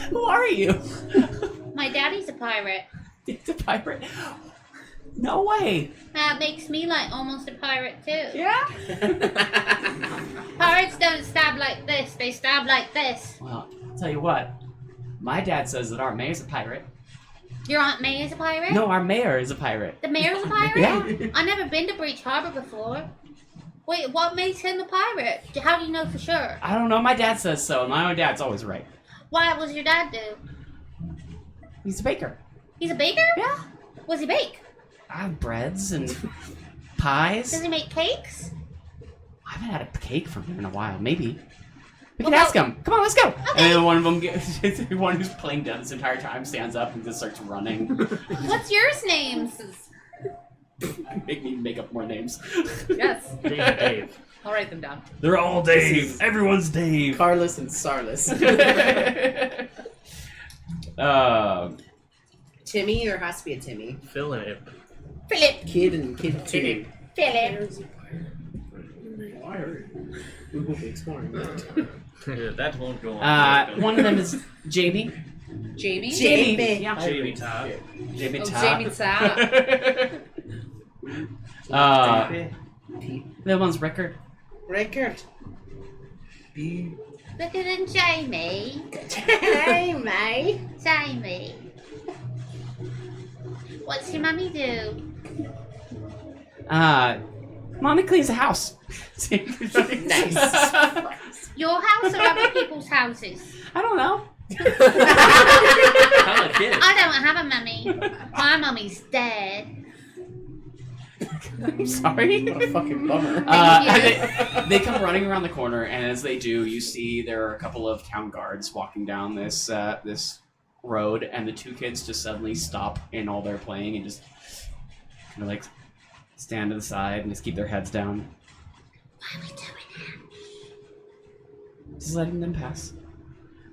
Speaker 1: who are you?
Speaker 9: My daddy's a pirate.
Speaker 1: He's a pirate? No way.
Speaker 9: That makes me like almost a pirate too.
Speaker 1: Yeah?
Speaker 9: Pirates don't stab like this, they stab like this.
Speaker 1: Well, I'll tell you what. My dad says that our mayor's a pirate.
Speaker 9: Your Aunt May is a pirate?
Speaker 1: No, our mayor is a pirate.
Speaker 9: The mayor's a pirate?
Speaker 1: Yeah.
Speaker 9: I've never been to Breach Harbor before. Wait, what makes him a pirate? How do you know for sure?
Speaker 1: I don't know. My dad says so, and my own dad's always right.
Speaker 9: What does your dad do?
Speaker 1: He's a baker.
Speaker 9: He's a baker?
Speaker 1: Yeah.
Speaker 9: What does he bake?
Speaker 1: I have breads and pies.
Speaker 9: Does he make cakes?
Speaker 1: I haven't had a cake from him in a while. Maybe. We can
Speaker 9: Well,
Speaker 1: ask him. Come on, let's go.
Speaker 9: Okay.
Speaker 1: And then one of them, the one who's playing dead this entire time, stands up and just starts running.
Speaker 9: What's yours names?
Speaker 1: Make me make up more names.
Speaker 7: Yes.
Speaker 8: Dave.
Speaker 7: I'll write them down.
Speaker 4: They're all Dave. Everyone's Dave.
Speaker 3: Carlos and Sarlis.
Speaker 6: Timmy, there has to be a Timmy.
Speaker 8: Phil and Ip.
Speaker 9: Philip.
Speaker 3: Kid and Kid 2.
Speaker 9: Philip.
Speaker 3: We will be exploring that.
Speaker 4: That won't go on.
Speaker 1: One of them is Jamie.
Speaker 7: Jamie?
Speaker 1: Jamie. Yeah.
Speaker 4: Jamie Todd.
Speaker 1: Jamie
Speaker 7: Oh,
Speaker 1: Todd.
Speaker 7: Jamie Todd.
Speaker 1: The other one's Rickard.
Speaker 6: Rickard.
Speaker 9: Look at him, Jamie.
Speaker 6: Jamie.
Speaker 9: Jamie. What's your mummy do?
Speaker 1: Mommy cleans the house.
Speaker 6: Nice.
Speaker 9: Your house or other people's houses?
Speaker 1: I don't know.
Speaker 8: I'm a kid.
Speaker 9: I don't have a mummy. My mummy's dead.
Speaker 1: I'm sorry.
Speaker 3: What a fucking bummer.
Speaker 1: They come running around the corner, and as they do, you see there are a couple of town guards walking down this road, and the two kids just suddenly stop in all their playing and just kind of like stand to the side and just keep their heads down.
Speaker 9: Why are we doing
Speaker 1: Just letting them pass.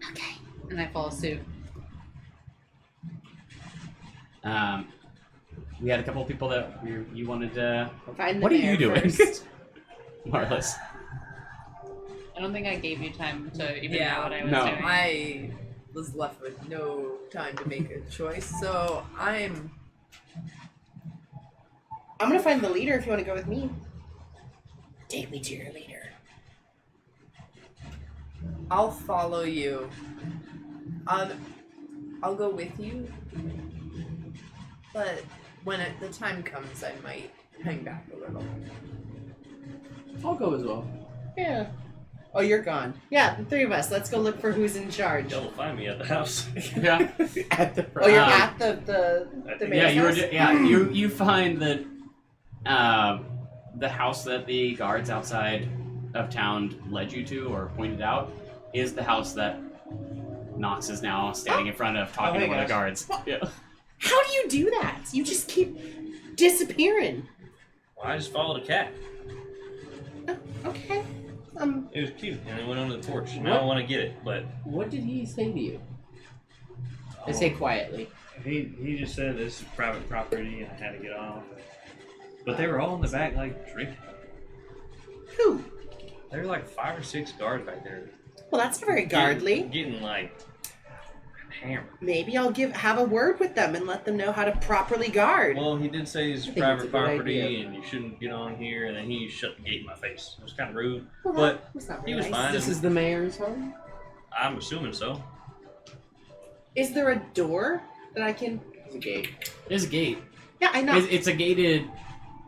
Speaker 9: that? Okay.
Speaker 7: And I follow suit.
Speaker 1: We had a couple of people that you wanted to.
Speaker 6: Find the
Speaker 1: What are you
Speaker 6: mayor
Speaker 1: doing,
Speaker 6: first.
Speaker 1: Marlys?
Speaker 7: I don't think I gave you time to even
Speaker 2: Yeah.
Speaker 7: know what I was
Speaker 1: No.
Speaker 7: doing.
Speaker 2: I was left with no time to make a choice, so I'm
Speaker 6: gonna find the leader if you want to go with me. Take me to your leader.
Speaker 2: I'll follow you. I'll go with you. But when the time comes, I might hang back a little.
Speaker 3: I'll go as well.
Speaker 6: Yeah. Oh, you're gone. Yeah, the three of us. Let's go look for who's in charge.
Speaker 4: Y'all will find me at the house.
Speaker 1: Yeah.
Speaker 3: At the
Speaker 6: Oh, you're
Speaker 1: Um,
Speaker 6: at the
Speaker 1: Yeah,
Speaker 6: mayor's
Speaker 1: you were.
Speaker 6: house?
Speaker 1: You find that the house that the guards outside of town led you to or pointed out is the house that Knox is now standing in front of, talking
Speaker 4: hey,
Speaker 1: to one of the
Speaker 4: guys.
Speaker 1: guards. Yeah.
Speaker 6: How do you do that? You just keep disappearing.
Speaker 4: Well, I just followed a cat.
Speaker 6: Oh, okay.
Speaker 4: It was cute, and it went onto the porch. Now I want to get it, but
Speaker 3: What did he say to you? I say quietly.
Speaker 4: he just said this is private property and I had to get off. But they were all in the back, like drinking.
Speaker 6: Who?
Speaker 4: There were like 5 or 6 guards back there.
Speaker 6: Well, that's not very guardly.
Speaker 4: Getting like hammered.
Speaker 6: Maybe I'll have a word with them and let them know how to properly guard.
Speaker 4: Well, he did say it's
Speaker 3: I think it's a
Speaker 4: private
Speaker 3: good
Speaker 4: property
Speaker 3: idea.
Speaker 4: and you shouldn't get on here, and then he shut the gate in my face. It was kind of rude,
Speaker 6: Well,
Speaker 4: but
Speaker 6: that's not
Speaker 4: he
Speaker 6: very
Speaker 4: was
Speaker 6: nice.
Speaker 4: fine.
Speaker 3: This is the mayor's home?
Speaker 4: I'm assuming so.
Speaker 6: Is there a door that I can?
Speaker 3: There's a gate.
Speaker 1: There's a gate.
Speaker 6: Yeah, I know.
Speaker 1: It's a gated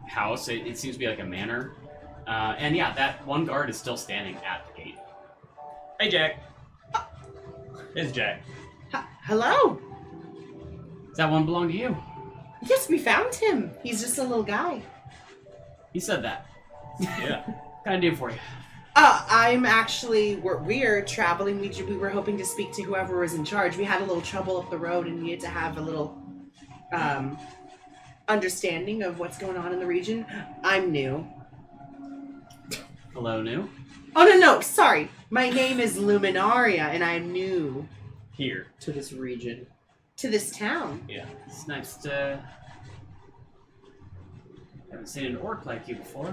Speaker 1: house. It seems to be like a manor. And yeah, that one guard is still standing at the gate.
Speaker 4: Hey, Jack. It's Jack.
Speaker 6: Hello.
Speaker 1: Does that one belong to you?
Speaker 6: Yes, we found him. He's just a little guy.
Speaker 1: He said that.
Speaker 4: Yeah.
Speaker 1: What can I do for you?
Speaker 6: I'm actually, we're traveling. We were hoping to speak to whoever was in charge. We had a little trouble up the road and needed to have a little understanding of what's going on in the region. I'm new.
Speaker 1: Hello, new.
Speaker 6: Oh, no, sorry. My name is Luminaria and I'm new
Speaker 4: Here.
Speaker 3: To this region.
Speaker 6: to this town.
Speaker 4: Yeah.
Speaker 1: It's nice to. Haven't seen an orc like you before.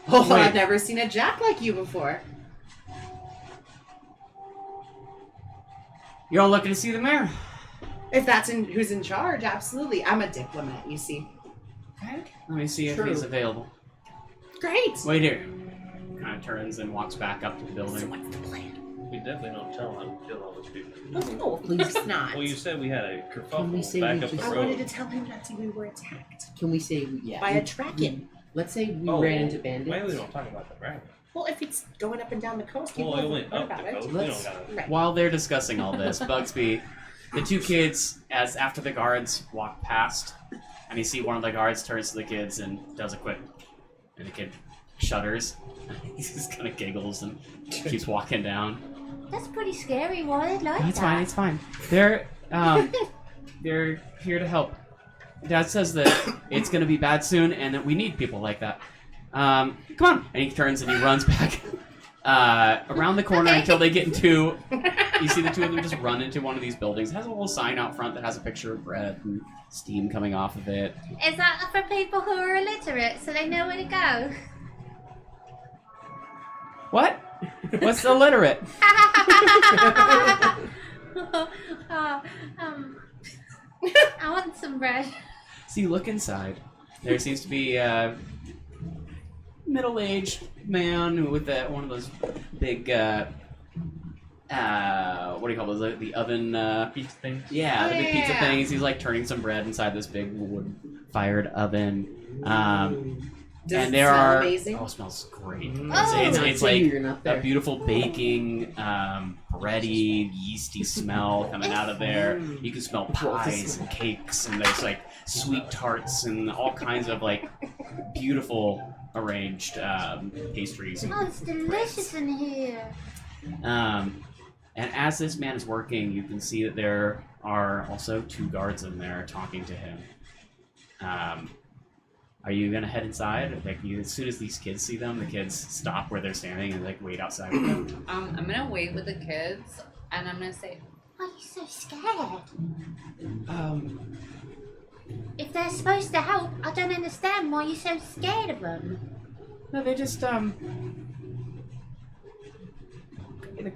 Speaker 6: Oh,
Speaker 1: Wait.
Speaker 6: I've never seen a Jack like you before.
Speaker 1: You're all looking to see the mayor.
Speaker 6: If that's who's in charge, absolutely. I'm a diplomat, you see.
Speaker 1: Okay. Let me see if
Speaker 3: True.
Speaker 1: he's available.
Speaker 6: Great.
Speaker 1: Wait here. Kind of turns and walks back up to the
Speaker 6: So
Speaker 1: building.
Speaker 6: what's the plan?
Speaker 4: We definitely don't tell him how to kill all those people.
Speaker 6: Oh, please not.
Speaker 4: Well, you said we had a
Speaker 3: Can we say
Speaker 4: kerfuffle back
Speaker 3: we
Speaker 4: up the
Speaker 3: just-
Speaker 6: I
Speaker 4: road.
Speaker 6: wanted to tell him not to. We were attacked
Speaker 3: Can we say, yeah.
Speaker 6: by
Speaker 3: we-
Speaker 6: a dragon.
Speaker 3: Let's say we
Speaker 4: Oh,
Speaker 3: ran into
Speaker 4: Why
Speaker 3: bandits.
Speaker 4: we don't talk about the dragon?
Speaker 6: Well, if it's going up and down the coast, people
Speaker 4: Well, it
Speaker 6: have
Speaker 4: went
Speaker 6: heard
Speaker 4: up the
Speaker 6: about
Speaker 4: coast.
Speaker 6: it.
Speaker 4: We
Speaker 3: Let's-
Speaker 4: don't gotta.
Speaker 6: Right.
Speaker 1: While they're discussing all this, Bugsby, the two kids, as after the guards walk past, and you see one of the guards turns to the kids and does a quick, and the kid shudders. He just kind of giggles and keeps walking down.
Speaker 9: That's pretty scary. Why I like
Speaker 1: It's
Speaker 9: that?
Speaker 1: fine. It's fine. They're here to help. Dad says that it's gonna be bad soon, and that we need people like that. Come on! And he turns and he runs back around the corner until they get into. You see the two of them just run into one of these buildings. It has a little sign out front that has a picture of bread and steam coming off of it.
Speaker 9: Is that for people who are illiterate so they know where to go?
Speaker 1: What? What's illiterate?
Speaker 9: I want some bread.
Speaker 1: So you look inside. There seems to be a middle-aged man with one of those big, what do you call those? The oven,
Speaker 4: Pizza things.
Speaker 1: yeah, the big pizza
Speaker 6: Yeah.
Speaker 1: things. He's like turning some bread inside this big wood-fired oven.
Speaker 6: Does
Speaker 1: And
Speaker 6: it
Speaker 1: there
Speaker 6: smell
Speaker 1: are.
Speaker 6: amazing?
Speaker 1: Oh, it smells great.
Speaker 9: Oh.
Speaker 1: It's
Speaker 3: Not
Speaker 1: it's
Speaker 3: to you,
Speaker 1: like
Speaker 3: you're not
Speaker 1: a
Speaker 3: there.
Speaker 1: beautiful baking, bready, yeasty smell coming out of there. You can smell pies and cakes, and there's like sweet tarts and all kinds of like beautiful arranged pastries.
Speaker 9: Oh, it's delicious in here.
Speaker 1: And as this man is working, you can see that there are also 2 guards in there talking to him. Are you gonna head inside? Like, as soon as these kids see them, the kids stop where they're standing and like wait outside with them.
Speaker 7: I'm gonna wait with the kids, and I'm gonna say,
Speaker 9: Why are you so scared? If they're supposed to help, I don't understand why you're so scared of them.
Speaker 1: No, they just they're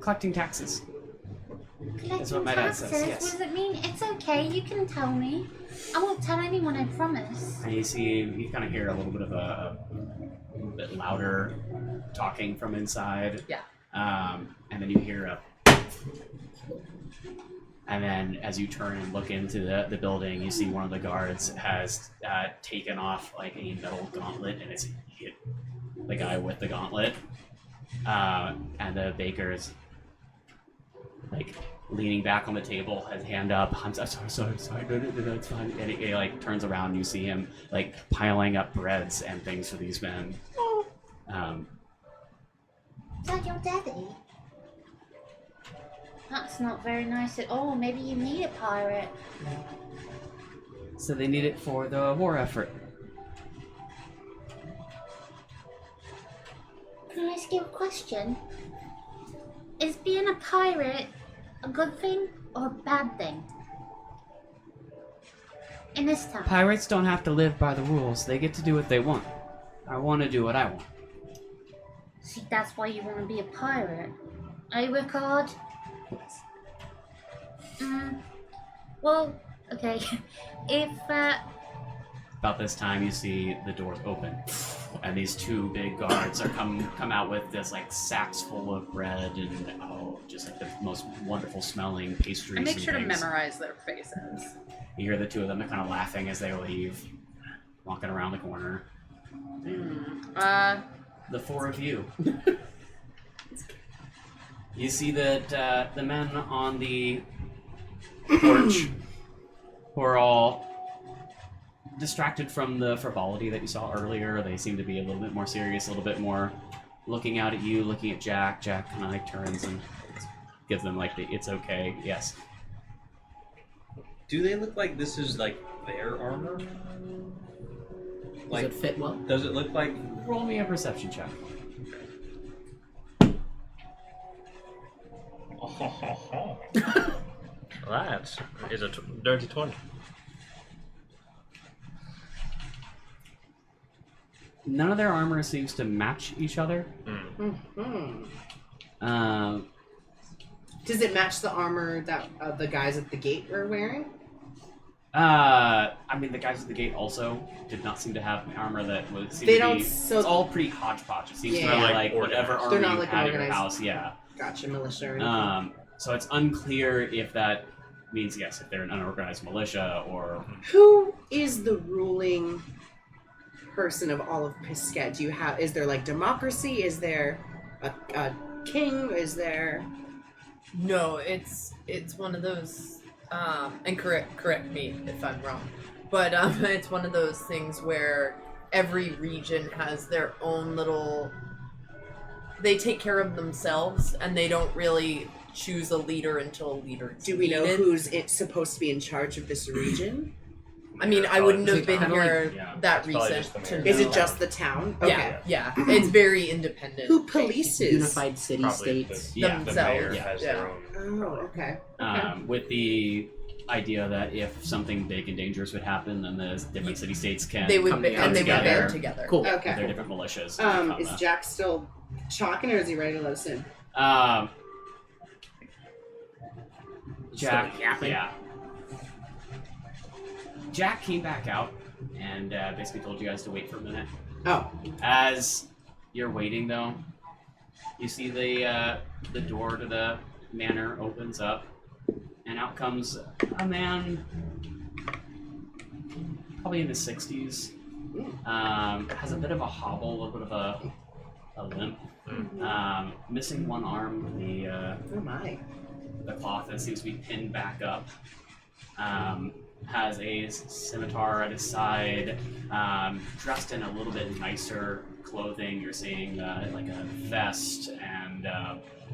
Speaker 1: collecting taxes. That's what my dad says,
Speaker 9: Taxes?
Speaker 1: yes.
Speaker 9: What does it mean? It's okay, you can tell me. I won't tell anyone, I promise.
Speaker 1: And you kind of hear a little bit of a bit louder talking from inside.
Speaker 2: Yeah.
Speaker 1: And then you hear and then as you turn and look into the building, you see one of the guards has taken off like a metal gauntlet and it's hit the guy with the gauntlet. And the baker's like leaning back on the table, his hand up. I'm sorry. No, it's fine. And he like turns around and you see him like piling up breads and things for these men.
Speaker 9: Is that your daddy? That's not very nice at all. Maybe you need a pirate.
Speaker 1: So they need it for the war effort.
Speaker 9: Can I ask you a question? Is being a pirate a good thing or a bad thing? In this town?
Speaker 1: Pirates don't have to live by the rules. They get to do what they want. I want to do what I want.
Speaker 9: See, that's why you want to be a pirate. I work hard. Well, okay. If,
Speaker 1: About this time, you see the doors open, and these 2 big guards are come out with this like sacks full of bread and just like the most wonderful smelling pastries.
Speaker 7: I make
Speaker 1: and
Speaker 7: sure to
Speaker 1: things.
Speaker 7: memorize their faces.
Speaker 1: You hear the 2 of them kind of laughing as they leave, walking around the corner. The 4 of you. You see that the men on the porch who are all distracted from the frivolity that you saw earlier. They seem to be a little bit more serious, a little bit more looking out at you, looking at Jack. Jack kind of like turns and gives them like the "it's okay." Yes.
Speaker 8: Do they look like this is like their armor?
Speaker 5: Does it fit well?
Speaker 8: Does it look like?
Speaker 1: Roll me a perception check.
Speaker 8: That is a dirty 20.
Speaker 1: None of their armor seems to match each other.
Speaker 6: Does it match the armor that the guys at the gate were wearing?
Speaker 1: I mean, the guys at the gate also did not seem to have armor that would seem
Speaker 6: They
Speaker 1: to
Speaker 6: don't.
Speaker 1: be.
Speaker 6: So
Speaker 1: It's all pretty hodgepodge. It seems to be
Speaker 6: Yeah.
Speaker 1: like whatever
Speaker 8: Organized.
Speaker 1: armor
Speaker 6: They're not
Speaker 1: you
Speaker 6: like
Speaker 1: had in your
Speaker 6: organized.
Speaker 1: house. Yeah.
Speaker 6: gotcha, militia. Or anything.
Speaker 1: So it's unclear if that means yes, if they're an unorganized militia or.
Speaker 6: Who is the ruling person of all of Pisket? Do you have? Is there like democracy? Is there a king? Is there?
Speaker 2: No, it's one of those, and correct me if I'm wrong, but it's one of those things where every region has their own little. They take care of themselves, and they don't really choose a leader until a leader is
Speaker 6: Do we know
Speaker 2: needed.
Speaker 6: who's supposed to be in charge of this region?
Speaker 2: I mean, I wouldn't have
Speaker 5: Is it
Speaker 2: been
Speaker 5: kinda
Speaker 2: here
Speaker 1: yeah,
Speaker 2: that
Speaker 8: it's probably
Speaker 2: recent
Speaker 8: just the
Speaker 2: to
Speaker 8: mayor.
Speaker 2: know.
Speaker 6: Is it just the town? Okay.
Speaker 2: Yeah, it's very independent.
Speaker 6: Who polices?
Speaker 5: Unified city
Speaker 8: Probably
Speaker 5: states.
Speaker 8: the,
Speaker 1: Yeah.
Speaker 8: the
Speaker 2: Themselves.
Speaker 8: mayor
Speaker 1: Yeah.
Speaker 8: has
Speaker 2: Yeah.
Speaker 8: their own.
Speaker 6: Oh, okay.
Speaker 1: With the idea that if something big and dangerous would happen, then the different city states can
Speaker 2: They would
Speaker 1: come
Speaker 2: be,
Speaker 1: down
Speaker 2: and they would
Speaker 1: together.
Speaker 2: band together.
Speaker 5: Cool.
Speaker 6: Okay.
Speaker 1: They're different militias. and
Speaker 6: Is
Speaker 1: come,
Speaker 6: Jack still talking, or is he ready to let us in?
Speaker 1: Jack,
Speaker 5: Still yapping?
Speaker 1: yeah. Jack came back out and basically told you guys to wait for a minute.
Speaker 6: Oh,
Speaker 1: As you're waiting, though, you see the door to the manor opens up, and out comes a man, probably in his 60s. Has a bit of a hobble, a bit of a limp. Missing one arm.
Speaker 6: oh my.
Speaker 1: The cloth that seems to be pinned back up. Has a scimitar at his side, dressed in a little bit nicer clothing. You're seeing like a vest and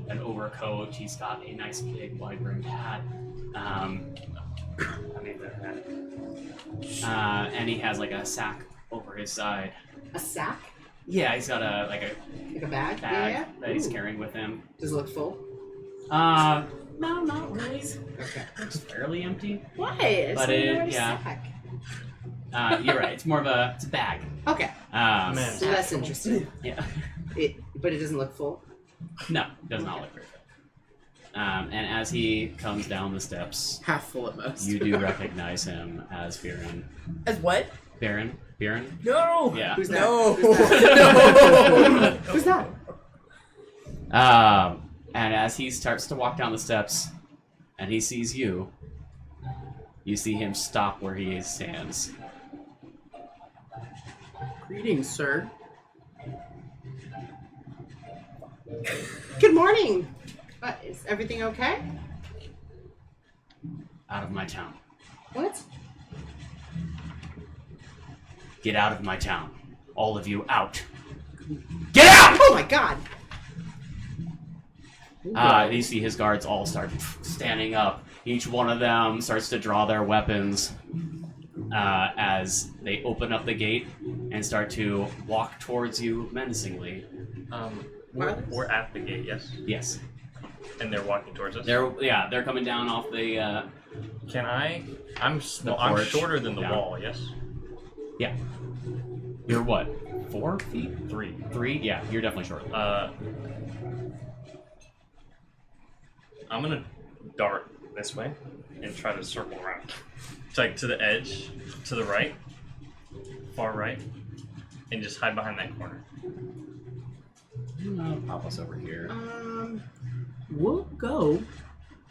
Speaker 1: an overcoat. He's got a nice big wide-brimmed hat. I mean, and he has like a sack over his side.
Speaker 6: A sack?
Speaker 1: Yeah, he's got a
Speaker 6: Like a bag?
Speaker 1: bag that he's
Speaker 6: Ooh.
Speaker 1: carrying with him.
Speaker 6: Does it look full?
Speaker 1: No, not really.
Speaker 6: Okay.
Speaker 1: It's fairly empty.
Speaker 6: Why? It's
Speaker 1: But
Speaker 6: not
Speaker 1: it-
Speaker 6: a
Speaker 1: yeah.
Speaker 6: sack.
Speaker 1: You're right. It's more of a bag.
Speaker 6: Okay.
Speaker 8: Man.
Speaker 6: So that's interesting.
Speaker 1: Yeah.
Speaker 6: But it doesn't look full.
Speaker 1: No, does not look very good. And as he comes down the steps,
Speaker 3: Half full at most.
Speaker 1: you do recognize him as Baron.
Speaker 2: As what?
Speaker 1: Baron?
Speaker 2: No.
Speaker 1: Yeah.
Speaker 6: Who's that?
Speaker 2: No.
Speaker 6: Who's that? Who's that?
Speaker 1: And as he starts to walk down the steps, and he sees you, you see him stop where he stands.
Speaker 3: Greetings, sir.
Speaker 6: Good morning. Is everything okay?
Speaker 1: Out of my town.
Speaker 6: What?
Speaker 1: Get out of my town. All of you out. Get out!
Speaker 6: Oh my god.
Speaker 1: You see his guards all start standing up. Each one of them starts to draw their weapons as they open up the gate and start to walk towards you menacingly.
Speaker 8: We're at the gate, yes?
Speaker 1: Yes.
Speaker 8: And they're walking towards us?
Speaker 1: They're coming down off the,
Speaker 8: Can I? I'm
Speaker 1: The
Speaker 8: I'm
Speaker 1: porch.
Speaker 8: shorter than the
Speaker 1: Yeah.
Speaker 8: wall, yes?
Speaker 1: yeah. You're what, 4 feet?
Speaker 8: 3.
Speaker 1: 3? Yeah, you're definitely short.
Speaker 8: I'm gonna dart this way and try to circle around. It's like to the edge, to the right, far right, and just hide behind that corner.
Speaker 1: Pop us over here.
Speaker 3: We'll go.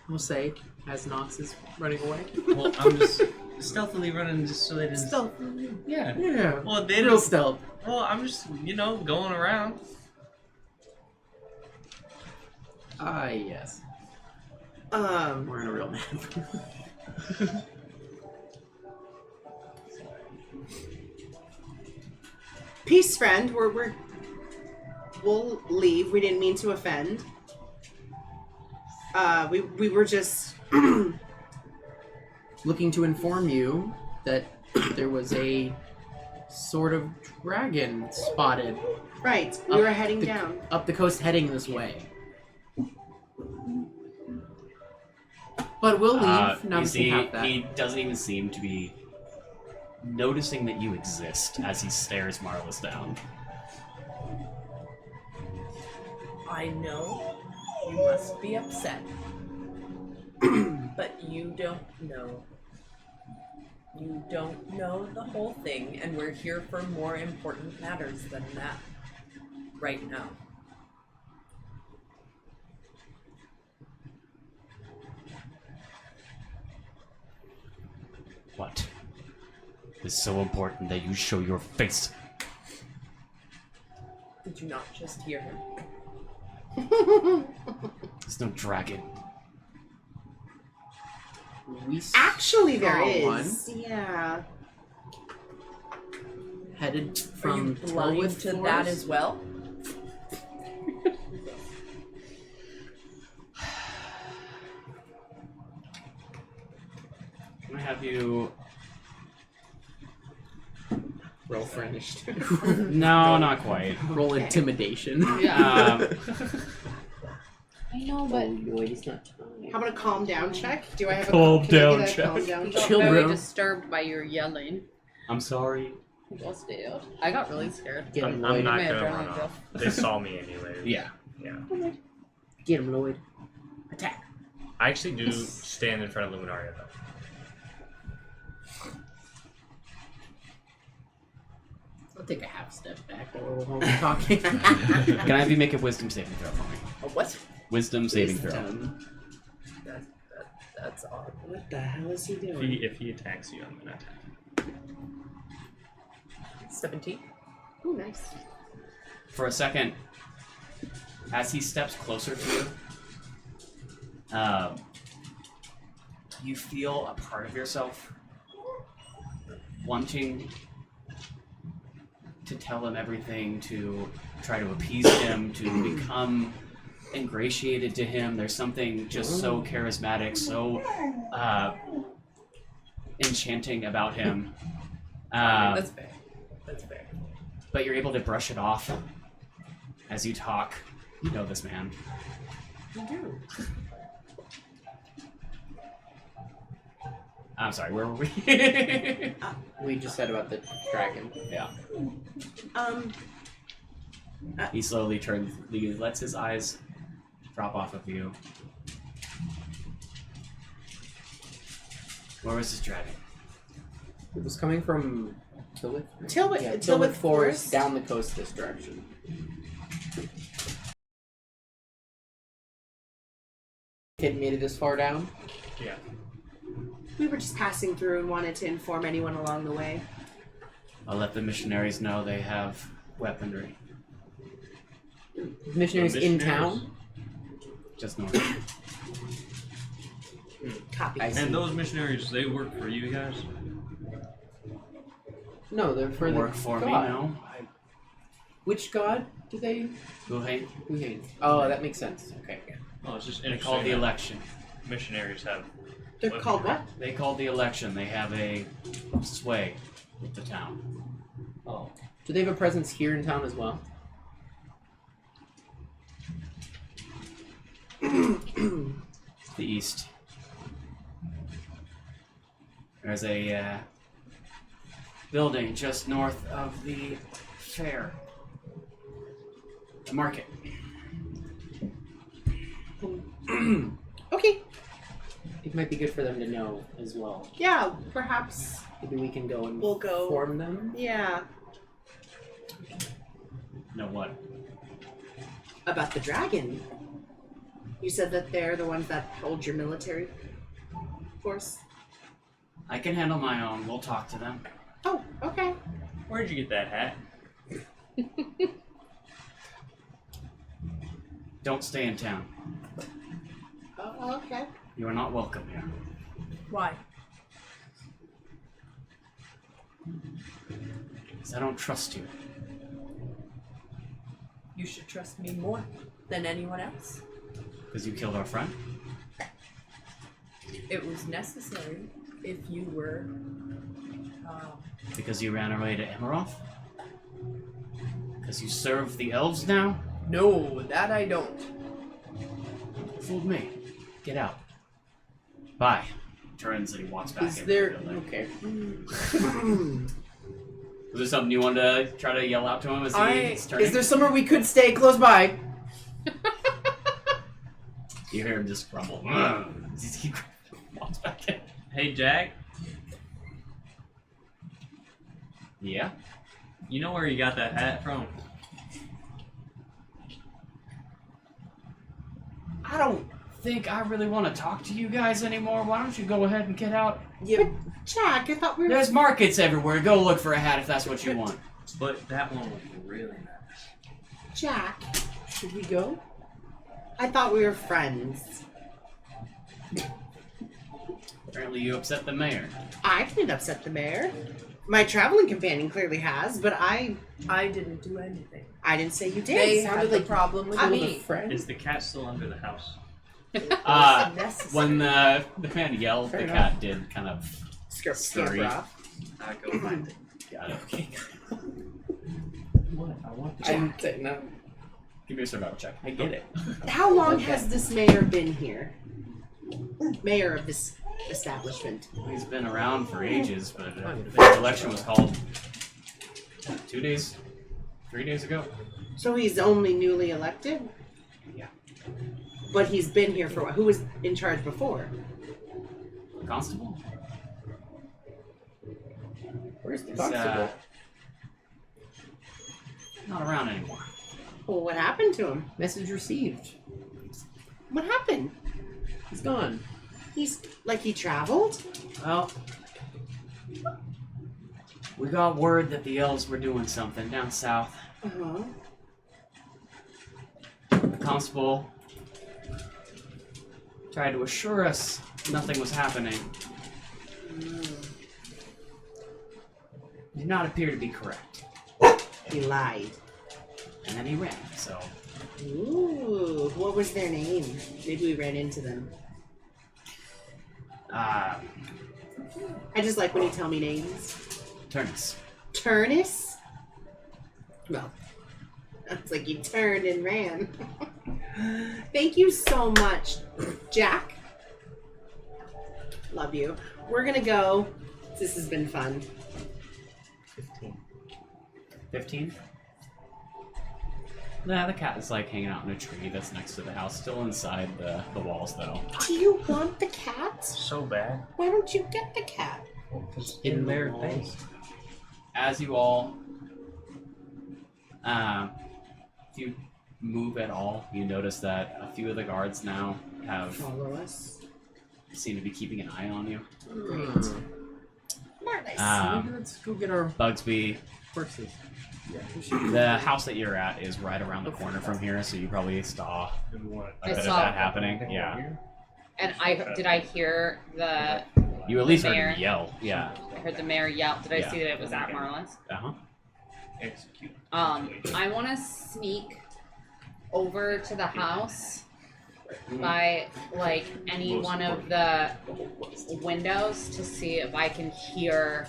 Speaker 3: We'll say as Nox is running away.
Speaker 10: Well, I'm just stealthily running just so they didn't.
Speaker 3: Stealth.
Speaker 10: Yeah.
Speaker 3: Yeah.
Speaker 10: Well, they
Speaker 3: Real
Speaker 10: don't.
Speaker 3: stealth.
Speaker 10: Well, I'm just, going around.
Speaker 3: Ah, yes. We're in a real map.
Speaker 6: Peace, friend. We'll leave. We didn't mean to offend. We were just
Speaker 3: Looking to inform you that there was a sort of dragon spotted
Speaker 6: right. We
Speaker 3: Up
Speaker 6: were heading
Speaker 3: the-
Speaker 6: down.
Speaker 3: up the coast heading this way. But we'll leave now
Speaker 1: You
Speaker 3: that
Speaker 1: see,
Speaker 3: we have that.
Speaker 1: he doesn't even seem to be noticing that you exist as he stares Marlys down.
Speaker 2: I know you must be upset, but you don't know. You don't know the whole thing, and we're here for more important matters than that right now.
Speaker 1: What is so important that you show your face?
Speaker 2: Did you not just hear him?
Speaker 1: There's no dragon.
Speaker 3: We
Speaker 6: Actually, there
Speaker 3: saw
Speaker 6: is.
Speaker 3: one
Speaker 6: Yeah.
Speaker 3: headed
Speaker 2: Are you
Speaker 3: from
Speaker 2: blind
Speaker 3: Tillwood
Speaker 2: to that
Speaker 3: Forest.
Speaker 2: as well?
Speaker 1: Can I have you?
Speaker 3: Roll furnished.
Speaker 1: No, not quite.
Speaker 3: Roll intimidation.
Speaker 1: Um,
Speaker 7: I know, but
Speaker 3: he's not
Speaker 6: How about a calm down check? Do I have a
Speaker 1: Calm
Speaker 6: can I
Speaker 1: down
Speaker 6: get a
Speaker 1: check.
Speaker 6: calm down
Speaker 7: I
Speaker 6: check?
Speaker 7: got
Speaker 3: Chill,
Speaker 7: very
Speaker 3: bro.
Speaker 7: disturbed by your yelling.
Speaker 1: I'm sorry.
Speaker 7: Just did. I got really scared.
Speaker 3: Get him,
Speaker 8: I'm
Speaker 3: Lloyd.
Speaker 8: not
Speaker 7: Man,
Speaker 8: gonna
Speaker 7: don't
Speaker 8: run
Speaker 7: go.
Speaker 8: off. They saw me anyway.
Speaker 1: Yeah.
Speaker 8: Yeah.
Speaker 3: Get him, Lloyd. Attack.
Speaker 8: I actually do stand in front of Luminaria though.
Speaker 3: I'll take a half step back while we're talking.
Speaker 1: Can I have you make a wisdom saving throw for me?
Speaker 2: A what?
Speaker 1: Wisdom saving throw.
Speaker 2: That's odd.
Speaker 6: What the hell is he doing?
Speaker 8: If he attacks you, I'm gonna attack.
Speaker 2: 17.
Speaker 6: Oh, nice.
Speaker 1: For a second, as he steps closer to you, you feel a part of yourself wanting to tell him everything, to try to appease him, to become ingratiated to him. There's something just so charismatic, so enchanting about him.
Speaker 2: That's fair. That's fair.
Speaker 1: But you're able to brush it off as you talk. You know this man.
Speaker 2: You do.
Speaker 1: I'm sorry, where were we?
Speaker 3: We just said about the dragon.
Speaker 1: Yeah.
Speaker 6: Um,
Speaker 1: He slowly turns, he lets his eyes drop off of you. Where was this dragon?
Speaker 3: It was coming from Tilwick?
Speaker 6: Tilwick,
Speaker 3: Yeah,
Speaker 6: Tilwick
Speaker 3: Forest, down the coast this direction. Kid made it this far down?
Speaker 8: Yeah.
Speaker 6: We were just passing through and wanted to inform anyone along the way.
Speaker 1: I'll let the missionaries know they have weaponry.
Speaker 3: Missionaries in
Speaker 8: missionaries?
Speaker 3: town?
Speaker 1: Just north.
Speaker 6: Copy.
Speaker 3: I see.
Speaker 8: And those missionaries, they work for you guys?
Speaker 3: No, they're for
Speaker 1: Work
Speaker 3: the
Speaker 1: for
Speaker 3: god.
Speaker 1: me now.
Speaker 3: Which god do they?
Speaker 1: Guhane.
Speaker 3: Guhane. Oh, that makes sense. Okay.
Speaker 8: Oh, it's just
Speaker 1: They
Speaker 8: interesting.
Speaker 1: called the
Speaker 8: that
Speaker 1: election.
Speaker 8: Missionaries have.
Speaker 6: They're called what?
Speaker 1: They called the election. They have a sway with the town.
Speaker 3: Oh. Do they have a presence here in town as well?
Speaker 1: The east. There's a building just north of the fair. The market.
Speaker 6: Okay.
Speaker 3: It might be good for them to know as well.
Speaker 6: Yeah, perhaps.
Speaker 3: Maybe we can go and
Speaker 6: We'll go.
Speaker 3: inform them.
Speaker 6: Yeah.
Speaker 1: Know what?
Speaker 6: About the dragon. You said that they're the ones that hold your military force.
Speaker 1: I can handle my own. We'll talk to them.
Speaker 6: Oh, okay.
Speaker 8: Where'd you get that hat?
Speaker 1: Don't stay in town.
Speaker 6: Oh, okay.
Speaker 1: You are not welcome here.
Speaker 2: Why?
Speaker 1: Because I don't trust you.
Speaker 2: You should trust me more than anyone else.
Speaker 1: Because you killed our friend?
Speaker 2: It was necessary if you were.
Speaker 1: Because you ran away to Emaroth? Because you serve the elves now?
Speaker 2: No, that I don't.
Speaker 1: Fooled me. Get out. Bye. Turns and he walks back
Speaker 3: Is
Speaker 1: in.
Speaker 3: there...
Speaker 1: the building.
Speaker 3: Okay.
Speaker 1: Was there something you wanted to try to yell out to him as he's turning?
Speaker 3: Is there somewhere we could stay close by?
Speaker 1: You hear him just grumble. He walks back in.
Speaker 8: Hey, Jack.
Speaker 1: Yeah?
Speaker 8: You know where you got that hat from?
Speaker 1: I don't think I really want to talk to you guys anymore. Why don't you go ahead and get out?
Speaker 6: Yeah, Jack, I thought we were.
Speaker 1: There's markets everywhere. Go look for a hat if that's what you want.
Speaker 8: But that one was really nice.
Speaker 6: Jack,
Speaker 3: Should we go?
Speaker 6: I thought we were friends.
Speaker 1: Apparently you upset the mayor.
Speaker 6: I didn't upset the mayor. My traveling companion clearly has, but I
Speaker 2: didn't do anything.
Speaker 6: didn't say you did.
Speaker 2: They
Speaker 3: sounded
Speaker 2: had the
Speaker 3: like
Speaker 2: problem with
Speaker 6: I
Speaker 3: With
Speaker 2: me.
Speaker 3: a friend?
Speaker 8: Is the cat still under the house?
Speaker 2: Necessary.
Speaker 1: When the man yelled,
Speaker 3: Fair
Speaker 1: the
Speaker 3: enough.
Speaker 1: cat did kind of
Speaker 6: Scamper
Speaker 1: scurry.
Speaker 6: off.
Speaker 8: I go find it.
Speaker 1: Got it. Okay.
Speaker 8: What? I want the
Speaker 3: I'm no.
Speaker 1: Give me a survival check.
Speaker 3: I get it.
Speaker 6: How long
Speaker 3: Okay.
Speaker 6: has this mayor been here? Mayor of this establishment.
Speaker 1: He's been around for ages, but the election was called 2 days, 3 days ago.
Speaker 6: So he's only newly elected?
Speaker 1: Yeah.
Speaker 6: But he's been here for what? Who was in charge before?
Speaker 1: The constable?
Speaker 3: Where's the
Speaker 1: He's,
Speaker 3: constable?
Speaker 1: not around anymore.
Speaker 6: Well, what happened to him?
Speaker 3: Message received.
Speaker 6: What happened?
Speaker 3: He's gone.
Speaker 6: He's like he traveled?
Speaker 1: Well, we got word that the elves were doing something down south.
Speaker 6: Uh-huh.
Speaker 1: The constable tried to assure us nothing was happening. Did not appear to be correct.
Speaker 6: He lied.
Speaker 1: And then he ran. So
Speaker 6: Ooh, what was their name? Maybe we ran into them. I just like when you tell me names.
Speaker 1: Turnus.
Speaker 6: Turnus? Well, that's like you turned and ran. Thank you so much, Jack. Love you. We're gonna go. This has been fun.
Speaker 1: 15? Nah, the cat is like hanging out in a tree that's next to the house, still inside the walls though.
Speaker 6: Do you want the cat?
Speaker 10: So bad.
Speaker 6: Why don't you get the cat?
Speaker 10: It's in their face.
Speaker 1: As you all, if you move at all, you notice that a few of the guards now
Speaker 6: Follow us.
Speaker 1: seem to be keeping an eye on you.
Speaker 6: Great.
Speaker 3: Maybe let's go get our
Speaker 1: Bugsby,
Speaker 3: horses.
Speaker 1: the house that you're at is right around the corner from here, so you probably saw a bit of that happening. Yeah.
Speaker 7: And did I hear the
Speaker 1: You at least heard
Speaker 7: mayor?
Speaker 1: him yell. Yeah.
Speaker 7: I heard the mayor yell. Did I
Speaker 1: Yeah.
Speaker 7: see that it was at Marlys?
Speaker 1: Uh-huh.
Speaker 8: Execute.
Speaker 7: I want to sneak over to the house by like any one of the windows to see if I can hear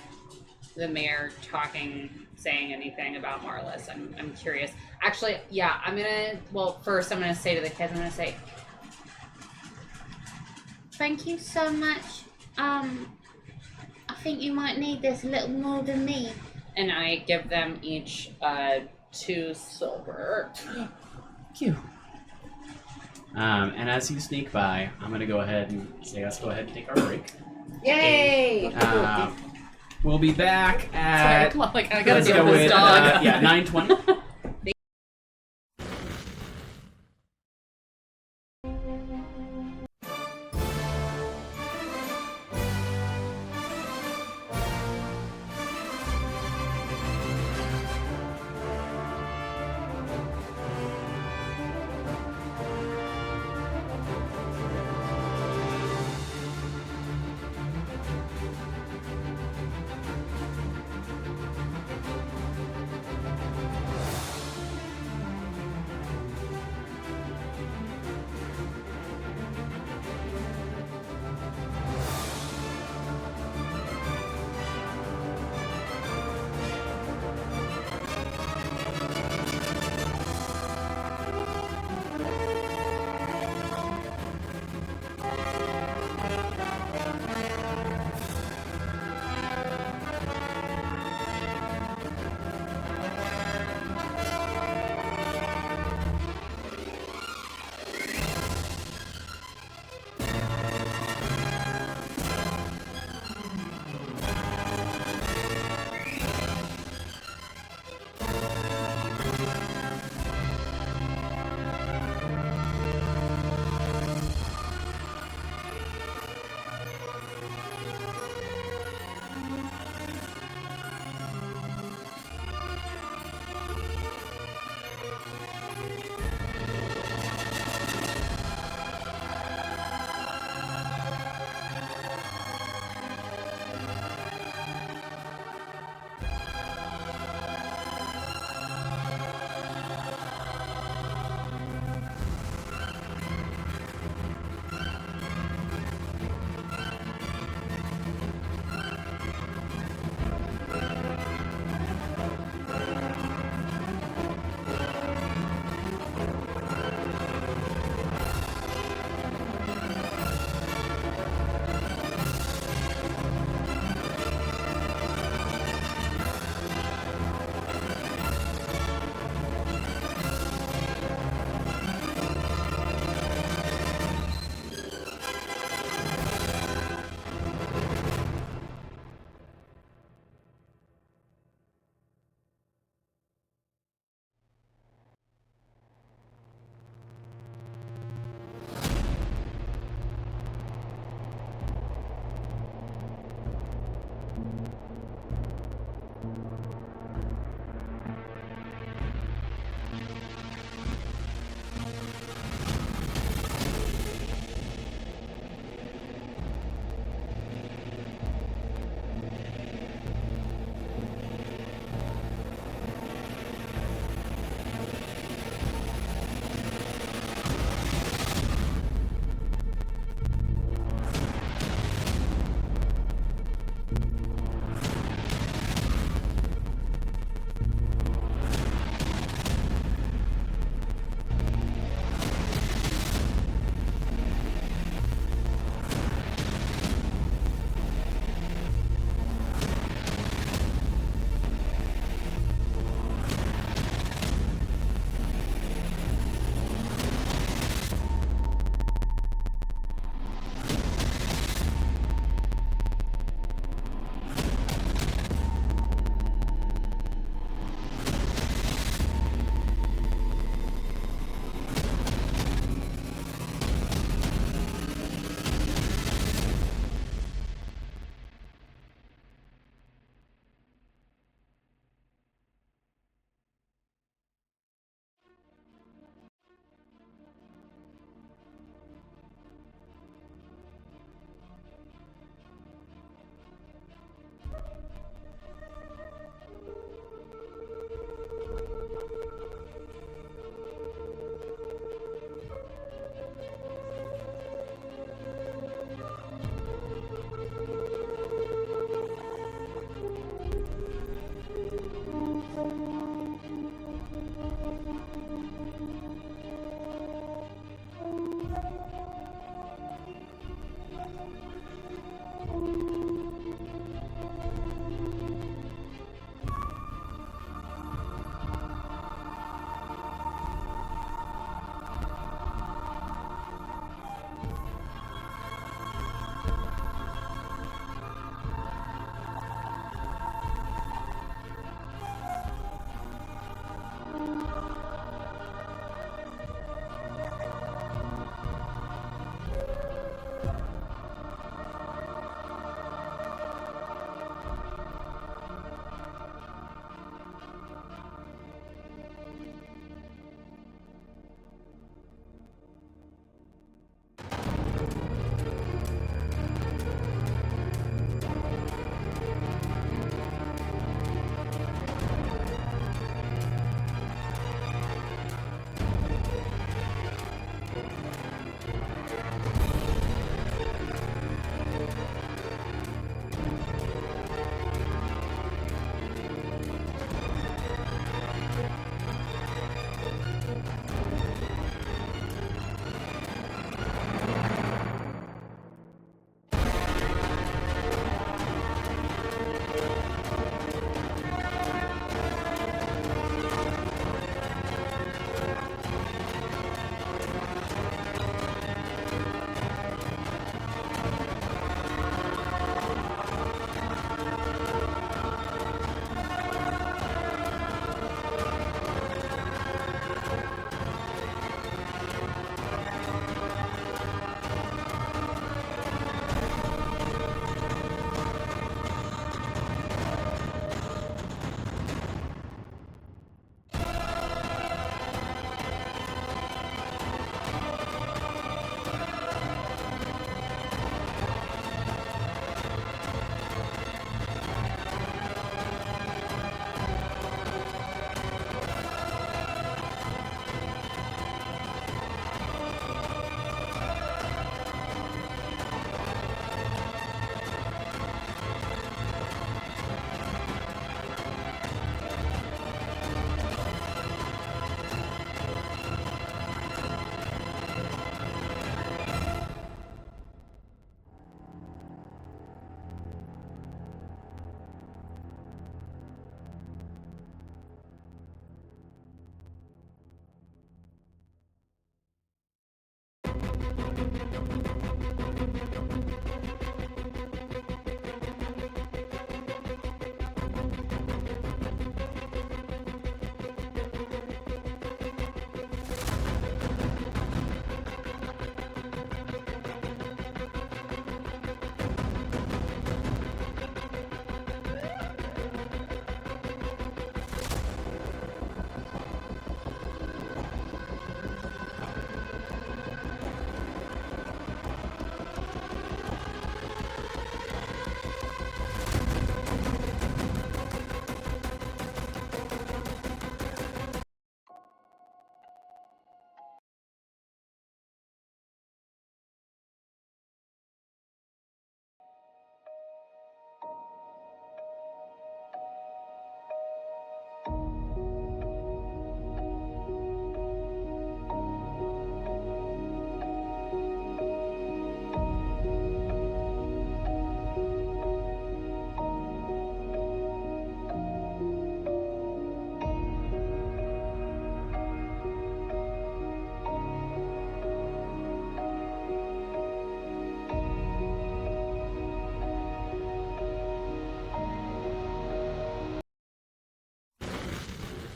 Speaker 7: the mayor saying anything about Marlys. I'm curious. Actually, yeah, first I'm gonna say to the kids, I'm gonna say,
Speaker 9: Thank you so much. I think you might need this a little more than me.
Speaker 7: and I give them each 2 silver.
Speaker 1: Thank you. And as you sneak by, I'm gonna go ahead and say let's go ahead and take our break.
Speaker 6: Yay!
Speaker 1: We'll be back
Speaker 7: Sorry,
Speaker 1: at
Speaker 7: come on, like I gotta
Speaker 1: let's
Speaker 7: deal
Speaker 1: go
Speaker 7: with this dog.
Speaker 1: 9:20.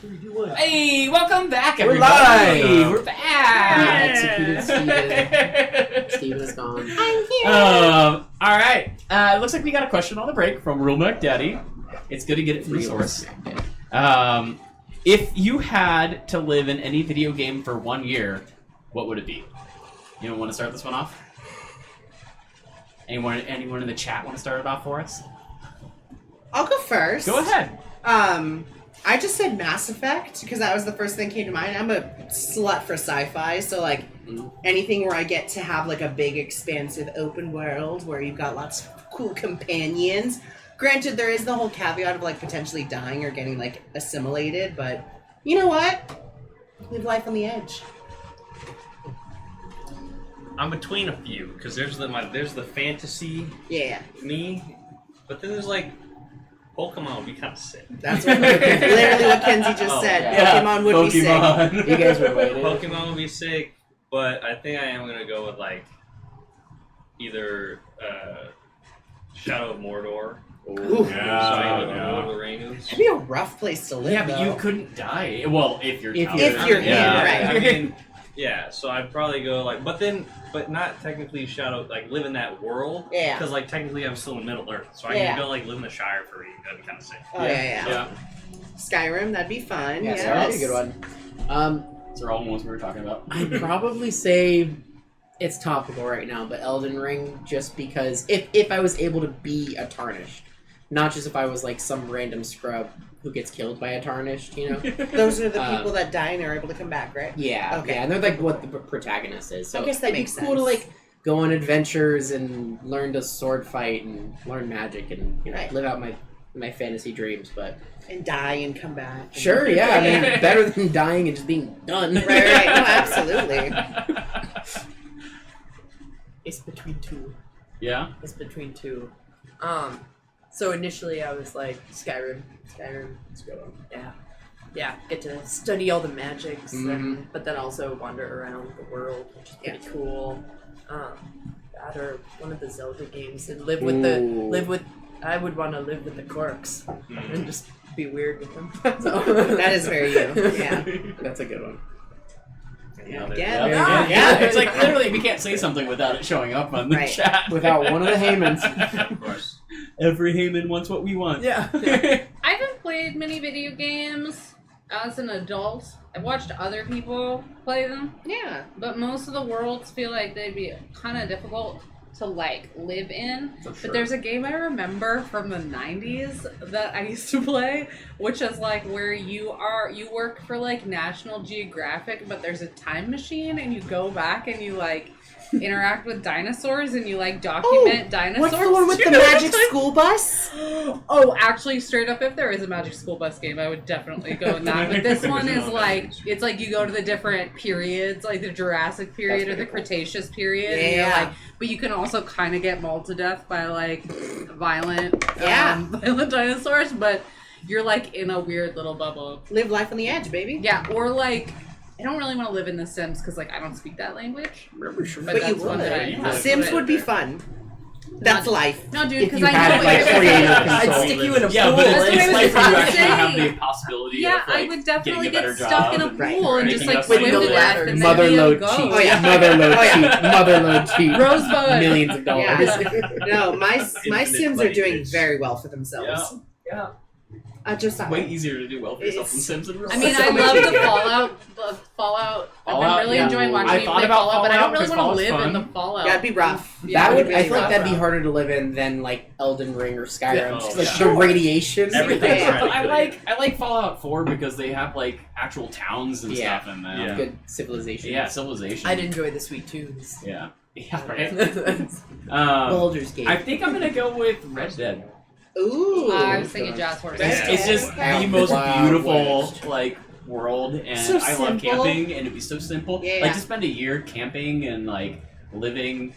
Speaker 10: 3, 2, 1.
Speaker 1: Hey, welcome back,
Speaker 3: We're
Speaker 1: everybody.
Speaker 3: live.
Speaker 1: We're back.
Speaker 5: Executed Steven. Steven is gone.
Speaker 1: All right. It looks like we got a question on the break from Real Mac Daddy. It's good to get it from the source. If you had to live in any video game for 1 year, what would it be? You want to start this one off? Anyone in the chat want to start it off for us?
Speaker 6: I'll go first.
Speaker 1: Go ahead.
Speaker 6: I just said Mass Effect because that was the first thing that came to mind. I'm a slut for sci-fi, so like anything where I get to have like a big, expansive open world where you've got lots of cool companions. Granted, there is the whole caveat of like potentially dying or getting like assimilated, but you know what? Live life on the edge.
Speaker 8: I'm between a few because there's the fantasy
Speaker 6: Yeah,
Speaker 8: me, but then there's like Pokemon would be kind of sick.
Speaker 6: that's what literally what Kenzie just said.
Speaker 1: yeah.
Speaker 6: Pokemon would be sick.
Speaker 1: Pokemon.
Speaker 3: You guys were waiting.
Speaker 8: Pokemon would be sick, but I think I am gonna go with like either Shadow of Mordor.
Speaker 6: Ooh.
Speaker 8: Lord of the Rings.
Speaker 6: That'd be a rough place to live.
Speaker 1: Yeah, but
Speaker 6: though.
Speaker 1: you couldn't die. Well, if you're
Speaker 5: If
Speaker 1: talented.
Speaker 6: you're him,
Speaker 1: yeah.
Speaker 6: right.
Speaker 8: I mean, yeah. So I'd probably go like, but not technically Shadow, like live in that world.
Speaker 6: Yeah.
Speaker 8: Because like technically I'm still in Middle Earth, so I
Speaker 6: Yeah.
Speaker 8: can go like live in the Shire for a week. That'd be kind of sick.
Speaker 6: Oh yeah.
Speaker 1: Yeah.
Speaker 6: Skyrim, that'd be fun.
Speaker 5: Yeah,
Speaker 6: Yes.
Speaker 5: so that'd be a good one.
Speaker 1: Those are all the ones we were talking about.
Speaker 5: I'd probably say it's topical right now, but Elden Ring, just because if I was able to be a Tarnished, not just if I was like some random scrub who gets killed by a Tarnished, you know?
Speaker 6: Those are the people that die and are able to come back, right?
Speaker 5: Yeah,
Speaker 6: Okay.
Speaker 5: yeah, and they're like what the protagonist is. So
Speaker 6: I guess that
Speaker 5: it'd
Speaker 6: makes
Speaker 5: be cool to
Speaker 6: sense.
Speaker 5: like go on adventures and learn to sword fight and learn magic and
Speaker 6: Right.
Speaker 5: live out my fantasy dreams. But
Speaker 6: And die and come back.
Speaker 5: sure, yeah, I mean better than dying and just being done.
Speaker 6: Right. No, absolutely.
Speaker 2: It's between two.
Speaker 1: Yeah?
Speaker 2: It's between two. So initially I was like Skyrim.
Speaker 1: Let's go.
Speaker 2: Yeah. Get to study all the magics,
Speaker 5: Mhm.
Speaker 2: but then also wander around the world, which is pretty cool. That or one of the Zelda games and live with I would want to live with the Corks and just be weird with them.
Speaker 6: That is very you. Yeah.
Speaker 5: That's a good one.
Speaker 6: Yeah.
Speaker 1: Yeah. It's like literally we can't say something without it showing up on the
Speaker 6: Right.
Speaker 1: chat.
Speaker 5: Without one of the Haymans.
Speaker 8: Of course.
Speaker 1: Every Heyman wants what we want.
Speaker 2: Yeah.
Speaker 7: I haven't played many video games as an adult. I've watched other people play them,
Speaker 6: Yeah.
Speaker 7: but most of the worlds feel like they'd be kind of difficult to like live in.
Speaker 1: For sure.
Speaker 7: But there's a game I remember from the 90s that I used to play, which is like where you work for like National Geographic, but there's a time machine and you go back and you like interact with dinosaurs and you like document dinosaurs.
Speaker 6: What's the one with
Speaker 7: Do
Speaker 6: the
Speaker 7: you know
Speaker 6: magic
Speaker 7: what I'm
Speaker 6: school bus?
Speaker 7: Oh, actually, straight up, if there is a Magic School Bus game, I would definitely go in that. But this one is like, it's like you go to the different periods, like the Jurassic period or the Cretaceous period. And you're
Speaker 6: Yeah.
Speaker 7: like, but you can also kind of get mauled to death by like violent dinosaurs, but you're like in a weird little bubble.
Speaker 6: Live life on the edge, baby.
Speaker 7: Yeah, or like, I don't really want to live in The Sims because like I don't speak that language. But
Speaker 6: But you
Speaker 7: that's one that I
Speaker 6: would. Sims would be fun. That's life.
Speaker 7: No, dude,
Speaker 5: If
Speaker 7: because
Speaker 5: you
Speaker 7: I
Speaker 5: had
Speaker 7: know
Speaker 5: like
Speaker 7: it.
Speaker 5: creative
Speaker 2: I'd
Speaker 5: control.
Speaker 2: stick you in a
Speaker 1: Yeah,
Speaker 2: pool.
Speaker 1: but
Speaker 7: That's what
Speaker 1: it's
Speaker 7: I was
Speaker 1: like you
Speaker 7: about to
Speaker 1: actually have
Speaker 7: say.
Speaker 1: the possibility
Speaker 7: Yeah,
Speaker 1: of like,
Speaker 7: I would definitely
Speaker 1: getting a better
Speaker 7: get stuck in a
Speaker 1: job,
Speaker 7: pool and just
Speaker 1: making
Speaker 7: like
Speaker 1: up
Speaker 7: swim
Speaker 1: like
Speaker 7: to
Speaker 2: the
Speaker 7: death
Speaker 2: ladder.
Speaker 7: and
Speaker 5: Mother
Speaker 7: then be a
Speaker 5: load
Speaker 7: ghost.
Speaker 5: cheat.
Speaker 6: Oh, yeah.
Speaker 5: Mother load
Speaker 6: Oh, yeah.
Speaker 5: cheat. Mother load cheat.
Speaker 7: Rosebud.
Speaker 5: Millions of dollars.
Speaker 6: Yeah. No, my
Speaker 8: Infinite
Speaker 6: Sims are
Speaker 8: money
Speaker 6: doing
Speaker 8: pits.
Speaker 6: very well for themselves.
Speaker 1: Yeah.
Speaker 6: Just
Speaker 1: Way easier to do well for yourself than Sims in real
Speaker 7: I mean,
Speaker 1: life.
Speaker 7: I love the Fallout.
Speaker 1: Fallout,
Speaker 7: I've been really
Speaker 1: yeah.
Speaker 7: enjoying watching
Speaker 1: I
Speaker 7: you
Speaker 1: thought
Speaker 7: play
Speaker 1: about
Speaker 7: Fallout, but I don't
Speaker 1: Fallout
Speaker 7: really
Speaker 1: 'cause
Speaker 7: want to live
Speaker 1: Fallout's
Speaker 7: in the
Speaker 1: fun.
Speaker 7: Fallout.
Speaker 6: That'd be rough.
Speaker 5: That would,
Speaker 6: really
Speaker 5: I feel like
Speaker 6: rough.
Speaker 5: that'd be harder to live in than like Elden Ring or Skyrim.
Speaker 1: Yeah,
Speaker 5: Just,
Speaker 1: oh,
Speaker 5: like
Speaker 1: yeah.
Speaker 5: the radiation.
Speaker 8: Everything's
Speaker 6: Yeah.
Speaker 8: right.
Speaker 1: I like Fallout 4 because they have like actual towns and
Speaker 5: Yeah.
Speaker 1: stuff in them.
Speaker 8: Yeah.
Speaker 5: Good civilization.
Speaker 1: Yeah, civilization.
Speaker 2: I'd enjoy the sweet tunes.
Speaker 1: Yeah. Yeah, right.
Speaker 5: Baldur's Gate.
Speaker 1: I think I'm gonna go with Red Dead.
Speaker 6: Ooh.
Speaker 7: I was thinking Jazz Horse.
Speaker 1: It's just
Speaker 6: Yeah.
Speaker 1: the most
Speaker 5: Wow,
Speaker 1: beautiful
Speaker 5: West.
Speaker 1: like world, and
Speaker 6: So
Speaker 1: I love
Speaker 6: simple.
Speaker 1: camping, and it'd be so simple.
Speaker 6: Yeah.
Speaker 1: Like to spend a year camping and like living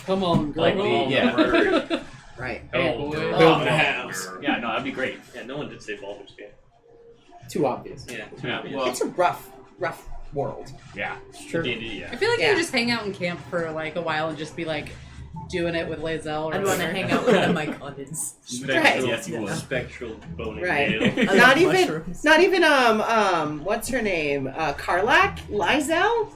Speaker 5: Come on, girl.
Speaker 1: like the yeah.
Speaker 6: Right.
Speaker 8: Oh,
Speaker 1: boy.
Speaker 8: girl.
Speaker 1: Building a house. Yeah, no, that'd be great.
Speaker 8: Yeah, no one did say Baldur's Gate.
Speaker 5: Too obvious.
Speaker 8: Yeah.
Speaker 1: Yeah, well,
Speaker 6: It's a rough world.
Speaker 1: yeah.
Speaker 5: Sure.
Speaker 8: D&D, yeah.
Speaker 7: I feel like you
Speaker 6: Yeah.
Speaker 7: could just hang out and camp for like a while and just be like doing it with Lazelle.
Speaker 2: I'd want to hang out with them icons.
Speaker 8: Spectral,
Speaker 1: Yes, you would.
Speaker 8: spectral boning
Speaker 6: Right.
Speaker 8: nail.
Speaker 6: Not even,
Speaker 2: mushrooms.
Speaker 6: not even, what's her name? Carlac? Lizelle?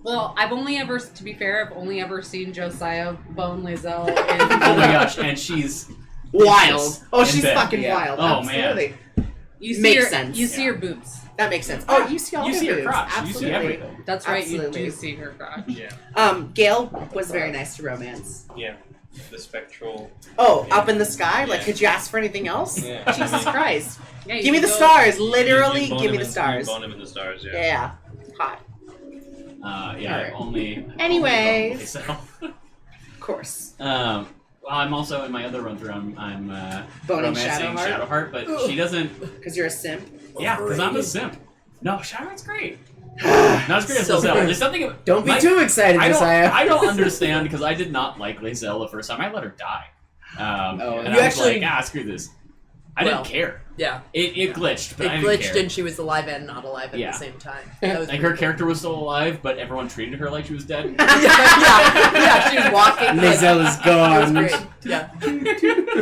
Speaker 7: Well, I've only ever, to be fair, I've only ever seen Josiah bone Lazelle.
Speaker 1: Oh my gosh, and she's
Speaker 6: Wild. Oh,
Speaker 1: in
Speaker 6: she's
Speaker 1: bed.
Speaker 6: fucking
Speaker 1: Yeah.
Speaker 6: wild.
Speaker 1: Oh, man.
Speaker 6: Absolutely.
Speaker 7: You see
Speaker 6: Makes
Speaker 7: her,
Speaker 6: sense.
Speaker 7: You see her boobs.
Speaker 6: That makes sense. Oh, you see all
Speaker 1: You
Speaker 6: her
Speaker 1: see her
Speaker 6: boobs.
Speaker 1: crotch. You
Speaker 6: Absolutely.
Speaker 1: see everything.
Speaker 7: That's right.
Speaker 6: Absolutely.
Speaker 7: You do see her crotch.
Speaker 8: Yeah.
Speaker 6: Gail was very nice to romance.
Speaker 8: Yeah. The spectral.
Speaker 6: Oh,
Speaker 8: Yeah.
Speaker 6: up in the sky? Like,
Speaker 8: Yeah.
Speaker 6: could you ask for anything else?
Speaker 8: Yeah.
Speaker 6: Jesus Christ.
Speaker 7: Yeah, you
Speaker 6: Give me
Speaker 7: can
Speaker 6: the
Speaker 7: go-
Speaker 6: stars.
Speaker 8: You
Speaker 6: Literally,
Speaker 8: bone
Speaker 6: give me
Speaker 8: him
Speaker 6: the
Speaker 8: in-
Speaker 6: stars.
Speaker 8: You bone him in the stars, yeah.
Speaker 6: Yeah. Hot.
Speaker 1: Yeah,
Speaker 6: Alright.
Speaker 1: only.
Speaker 6: Anyways.
Speaker 1: only myself.
Speaker 6: Of course.
Speaker 1: Well, I'm also in my other run through. I'm
Speaker 6: Boning
Speaker 1: romancing
Speaker 6: Shadowheart?
Speaker 1: Shadowheart, but she doesn't.
Speaker 6: Because you're a simp.
Speaker 1: Yeah, because I'm a simp. No, Shadowheart's great. Not as great as
Speaker 2: So
Speaker 1: Lazelle.
Speaker 2: good.
Speaker 1: There's something.
Speaker 5: Don't be
Speaker 1: my-
Speaker 5: too excited,
Speaker 1: I
Speaker 5: Josiah.
Speaker 1: I don't understand because I did not like Lazelle the first time. I let her die.
Speaker 5: Oh,
Speaker 1: and
Speaker 2: you
Speaker 1: I was
Speaker 2: actually-
Speaker 1: like, screw this. I
Speaker 2: Well,
Speaker 1: didn't care.
Speaker 2: Yeah.
Speaker 1: It glitched, but
Speaker 2: It
Speaker 1: I didn't
Speaker 2: glitched
Speaker 1: care.
Speaker 2: and she was alive and not alive at
Speaker 1: Yeah.
Speaker 2: the same time. That was
Speaker 1: Like
Speaker 2: pretty
Speaker 1: her character was still alive, but everyone treated her like she was dead.
Speaker 2: cool. yeah, she was walking. like-
Speaker 5: Lazelle is
Speaker 2: It was
Speaker 5: gone.
Speaker 2: great. Yeah.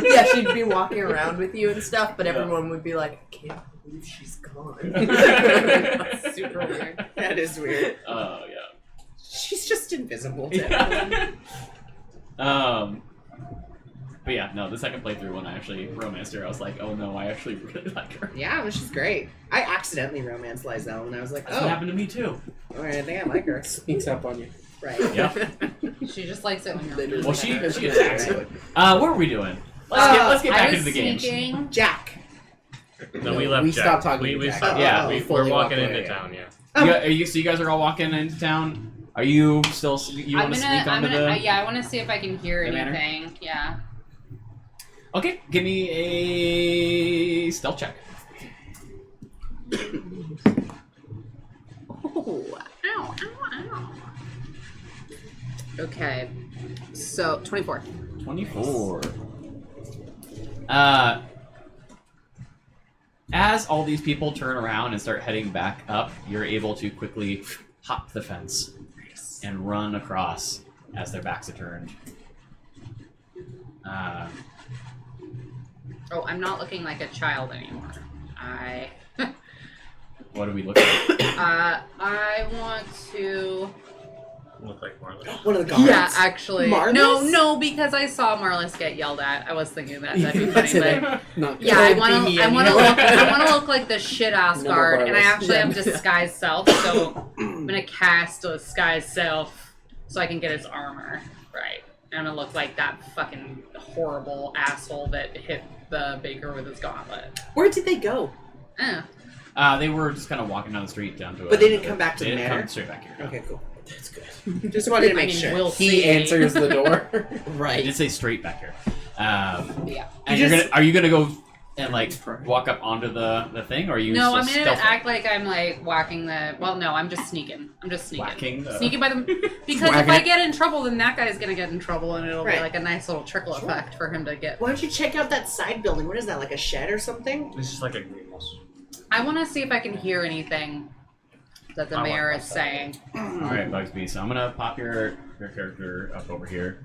Speaker 2: Yeah, she'd be walking around with you and stuff, but
Speaker 1: Yeah.
Speaker 2: everyone would be like, I can't believe she's gone.
Speaker 7: Super weird.
Speaker 6: That is weird.
Speaker 1: Oh
Speaker 6: She's just invisible, too.
Speaker 1: yeah. But yeah, no, the second playthrough when I actually romanced her, I was like, oh no, I actually really like her.
Speaker 6: Yeah, but she's great. I accidentally romanced Lizelle, and I was like,
Speaker 1: That's what
Speaker 6: oh,
Speaker 1: happened to me too.
Speaker 6: I think I like her.
Speaker 5: Sneaks up on you.
Speaker 6: Right.
Speaker 1: Yep.
Speaker 7: She just likes it when you're.
Speaker 2: Literally.
Speaker 1: Well, she attacks her. What were we doing? Let's get
Speaker 7: I
Speaker 1: back
Speaker 7: was
Speaker 1: into the game.
Speaker 7: sneaking.
Speaker 6: Jack.
Speaker 8: No, we left
Speaker 5: We
Speaker 8: Jack.
Speaker 5: stopped talking
Speaker 8: We,
Speaker 5: to
Speaker 8: we
Speaker 5: Jack.
Speaker 8: stopped.
Speaker 1: Yeah,
Speaker 8: we,
Speaker 5: fully
Speaker 8: we're walking
Speaker 5: walked
Speaker 8: into
Speaker 5: away,
Speaker 8: town, yeah.
Speaker 1: So you guys are all walking into town. Are you still? You want to sneak onto the?
Speaker 7: Yeah, I want to see if I can hear
Speaker 1: the manor?
Speaker 7: anything. Yeah.
Speaker 1: Okay, give me a stealth check.
Speaker 7: Oh, ow, ow, ow. Okay, so 24.
Speaker 1: 24. As all these people turn around and start heading back up, you're able to quickly hop the fence and run across as their backs are turned.
Speaker 7: Oh, I'm not looking like a child anymore.
Speaker 1: What are we looking at?
Speaker 7: I want to.
Speaker 8: Look like Marlys.
Speaker 6: One of the guards.
Speaker 7: Yeah, actually.
Speaker 6: Marlys?
Speaker 7: No, because I saw Marlys get yelled at. I was thinking that'd be funny, but
Speaker 5: Not
Speaker 7: yeah, I
Speaker 5: good.
Speaker 7: want to. I want to look. I want to look like the shit ass
Speaker 5: No more
Speaker 7: guard, and I
Speaker 5: Marlys.
Speaker 7: actually have disguise self, so I'm gonna cast a disguise self so I can get his armor. Right. I'm gonna look like that fucking horrible asshole that hit the baker with his gauntlet.
Speaker 6: Where did they go?
Speaker 1: They were just kind of walking down the street down to.
Speaker 6: But they didn't come back to
Speaker 1: they
Speaker 6: the
Speaker 1: didn't
Speaker 6: manor?
Speaker 1: come straight back here.
Speaker 6: Okay, cool. That's good. Just wanted to make sure.
Speaker 7: We'll
Speaker 5: He
Speaker 7: see.
Speaker 5: answers the door.
Speaker 1: I
Speaker 6: Right.
Speaker 1: did say straight back here.
Speaker 7: Yeah.
Speaker 1: And
Speaker 6: You
Speaker 1: you're
Speaker 6: just-
Speaker 1: gonna? Are you gonna go and like walk up onto the thing, or are you?
Speaker 7: No,
Speaker 1: still
Speaker 7: I'm gonna
Speaker 1: stealthing?
Speaker 7: act like I'm like whacking the. Well, no, I'm just sneaking. I'm just sneaking.
Speaker 1: Whacking the-
Speaker 7: Sneaking by them because if
Speaker 1: Whacking
Speaker 7: I
Speaker 1: it.
Speaker 7: get in trouble, then that guy's gonna get in trouble, and it'll
Speaker 6: Right.
Speaker 7: be like a nice little trickle
Speaker 6: Sure.
Speaker 7: effect for him to get.
Speaker 6: Why don't you check out that side building? What is that, like a shed or something?
Speaker 8: It's just like a greenhouse.
Speaker 7: I want to see if I can hear anything that the
Speaker 8: I
Speaker 7: mayor
Speaker 8: want
Speaker 7: is
Speaker 8: that.
Speaker 7: saying.
Speaker 1: All right, Bugsby. So I'm gonna pop your character up over here.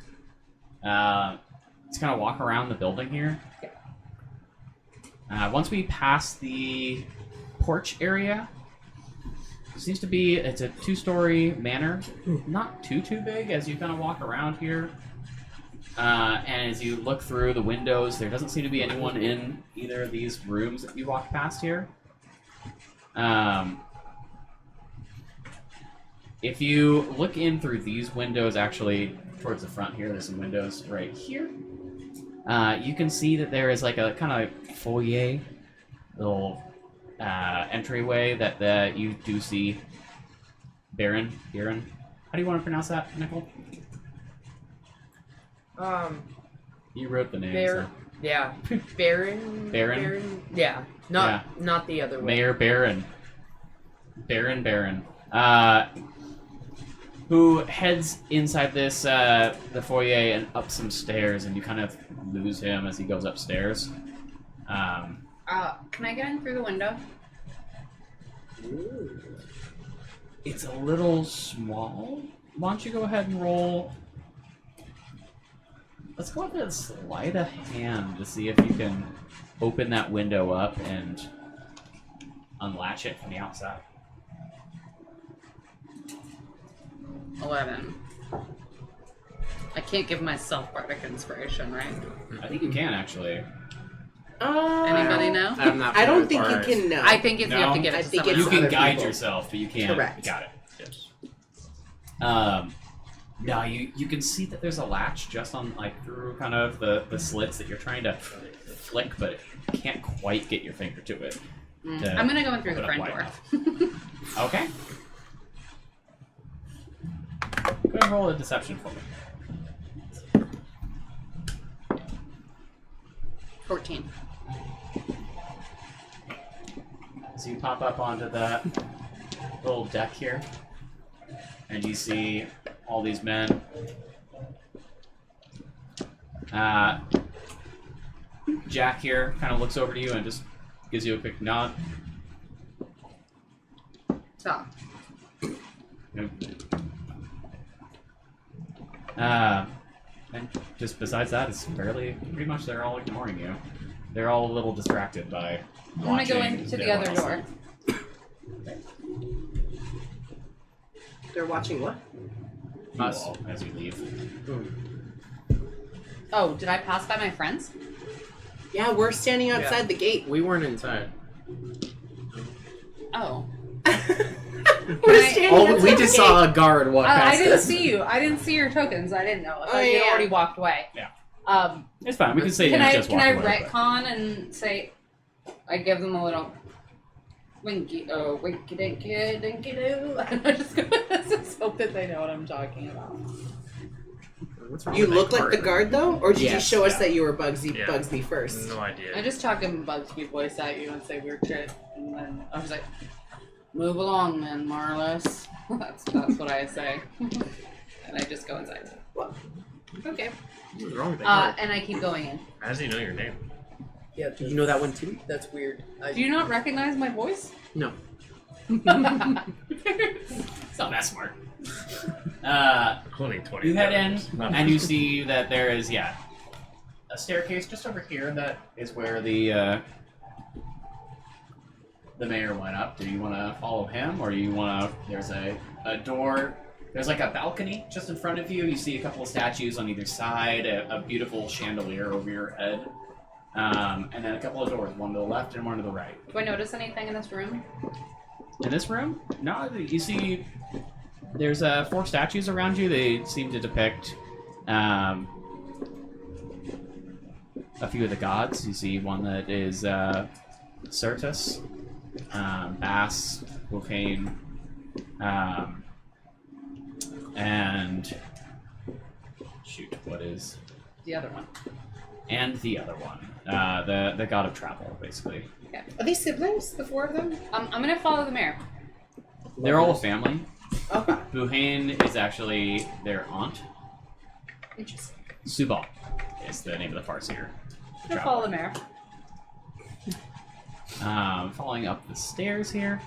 Speaker 1: Just kind of walk around the building here. Once we pass the porch area, it seems to be it's a 2-story manor, not too big as you kind of walk around here. And as you look through the windows, there doesn't seem to be anyone in either of these rooms that you walked past here. If you look in through these windows, actually towards the front here, there's some windows right here. You can see that there is like a kind of foyer, little entryway that you do see. Baron. How do you want to pronounce that, Nicole? You wrote the name.
Speaker 2: Bear.
Speaker 1: So.
Speaker 2: Yeah. Baron.
Speaker 1: Baron?
Speaker 2: Yeah. Not the other way.
Speaker 1: Mayor Baron. Baron. Who heads inside this the foyer and up some stairs, and you kind of lose him as he goes upstairs.
Speaker 7: Can I get in through the window?
Speaker 1: It's a little small. Why don't you go ahead and roll Let's go ahead and sleight a hand to see if you can open that window up and unlatch it from the outside.
Speaker 7: 11. I can't give myself bardic inspiration, right?
Speaker 1: I think you can actually.
Speaker 7: Anybody know?
Speaker 3: I'm not.
Speaker 6: I don't
Speaker 3: familiar
Speaker 6: think
Speaker 3: with
Speaker 6: you
Speaker 3: bars.
Speaker 6: can know.
Speaker 7: I think if you have to
Speaker 1: No?
Speaker 7: give it
Speaker 6: I
Speaker 7: to
Speaker 6: think
Speaker 7: someone
Speaker 1: You
Speaker 6: it's
Speaker 7: else.
Speaker 1: can
Speaker 6: other
Speaker 1: guide
Speaker 6: people.
Speaker 1: yourself, but you can't.
Speaker 6: Correct.
Speaker 1: Got it.
Speaker 8: Yes.
Speaker 1: No, you can see that there's a latch just on like through kind of the slits that you're trying to flick, but you can't quite get your finger to it. to
Speaker 7: I'm gonna go in through the
Speaker 1: put up
Speaker 7: front
Speaker 1: wide
Speaker 7: door.
Speaker 1: enough. Okay. Go ahead and roll a deception for me.
Speaker 7: 14.
Speaker 1: So you pop up onto the little deck here, and you see all these men. Jack here kind of looks over to you and just gives you a quick nod.
Speaker 7: Stop.
Speaker 1: And just besides that, it's pretty much they're all ignoring you. They're all a little distracted by
Speaker 7: I'm gonna go
Speaker 1: watching
Speaker 7: into the
Speaker 1: their
Speaker 7: other door.
Speaker 6: They're watching what?
Speaker 1: You all as you leave.
Speaker 7: Oh, did I pass by my friends?
Speaker 6: Yeah, we're standing outside the gate.
Speaker 3: We weren't inside.
Speaker 7: Oh.
Speaker 6: We're
Speaker 7: I-
Speaker 6: standing
Speaker 3: Oh,
Speaker 6: outside
Speaker 3: we
Speaker 6: the
Speaker 3: just
Speaker 6: gate.
Speaker 3: saw a guard walk
Speaker 7: I
Speaker 3: past
Speaker 7: didn't
Speaker 3: us.
Speaker 7: see you. I didn't see your tokens. I didn't know. I thought
Speaker 6: Oh,
Speaker 7: you'd
Speaker 6: yeah.
Speaker 7: already walked away.
Speaker 1: Yeah. It's fine. We can say
Speaker 7: Can
Speaker 1: you
Speaker 7: I
Speaker 1: just
Speaker 7: can I
Speaker 1: walked away.
Speaker 7: retcon and say I give them a little winky winky dinky dinky doo? I just hope that they know what I'm talking about.
Speaker 3: What's wrong
Speaker 6: You
Speaker 3: with
Speaker 6: look
Speaker 3: that
Speaker 6: like the guard, though? Or did you
Speaker 3: Yes,
Speaker 6: show us
Speaker 1: yeah.
Speaker 6: that you were Bugsy
Speaker 8: Yeah.
Speaker 6: Bugsby first?
Speaker 8: No idea.
Speaker 7: I just talk in Bugsby voice at you and say weird shit, and then I was like, "Move along, then, Marlys." that's what I say, and I just go inside.
Speaker 6: Well,
Speaker 7: Okay.
Speaker 3: What's wrong with that guard?
Speaker 7: And I keep going in.
Speaker 8: How does he know your name?
Speaker 2: Yeah,
Speaker 3: Did you know that one too?
Speaker 2: that's weird.
Speaker 7: Do you not recognize my voice?
Speaker 3: No.
Speaker 1: It's not that smart.
Speaker 8: Only 20.
Speaker 1: You head in,
Speaker 8: Not
Speaker 1: and you see that there is, a staircase just over here that is where the mayor went up. Do you want to follow him, or you want to... There's a door. There's like a balcony just in front of you. You see a couple of statues on either side, a beautiful chandelier over your head, and then a couple of doors, one to the left and one to the right.
Speaker 7: Do I notice anything in this room?
Speaker 1: In this room? No, you see there's 4 statues around you. They seem to depict a few of the gods. You see one that is Certus, Bass, Vulcane, and shoot, what is...
Speaker 7: The other one.
Speaker 1: And the other one. The god of travel, basically.
Speaker 6: Are these siblings, the 4 of them?
Speaker 7: I'm gonna follow the mayor.
Speaker 1: They're all a family.
Speaker 6: Okay.
Speaker 1: Buhane is actually their aunt.
Speaker 6: Interesting.
Speaker 1: Subal is the name of the Farseer.
Speaker 7: I'm gonna follow the mayor.
Speaker 1: Following up the stairs here.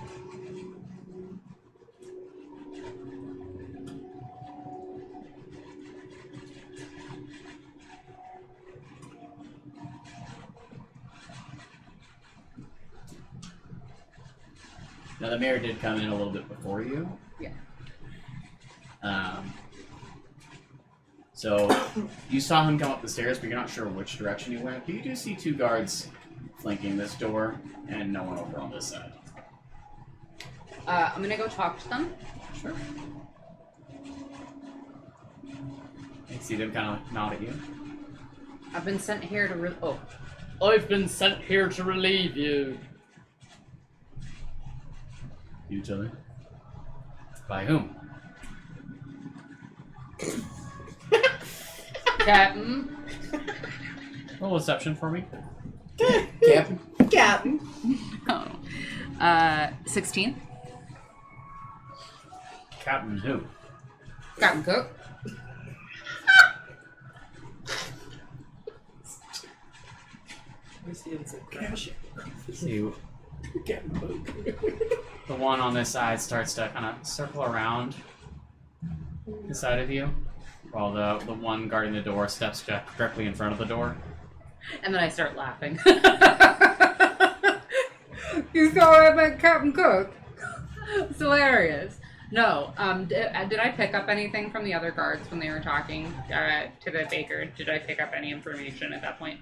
Speaker 1: Now the mayor did come in a little bit before you.
Speaker 7: Yeah.
Speaker 1: So you saw him come up the stairs, but you're not sure which direction he went. But you do see 2 guards flanking this door, and no one over on this side.
Speaker 7: I'm gonna go talk to them.
Speaker 1: Sure. You see them kind of nod at you.
Speaker 7: I've been sent here to
Speaker 10: I've been sent here to relieve you.
Speaker 1: You tell me. By whom?
Speaker 7: Captain.
Speaker 1: Roll deception for me.
Speaker 3: Captain.
Speaker 6: Captain.
Speaker 7: Oh. 16.
Speaker 1: Captain who?
Speaker 7: Captain Cook.
Speaker 1: See, the one on this side starts to kind of circle around the side of you. while the one guarding the door steps directly in front of the door.
Speaker 7: And then I start laughing. You saw I met Captain Cook? It's hilarious. No, did I pick up anything from the other guards when they were talking to the baker? Did I pick up any information at that point?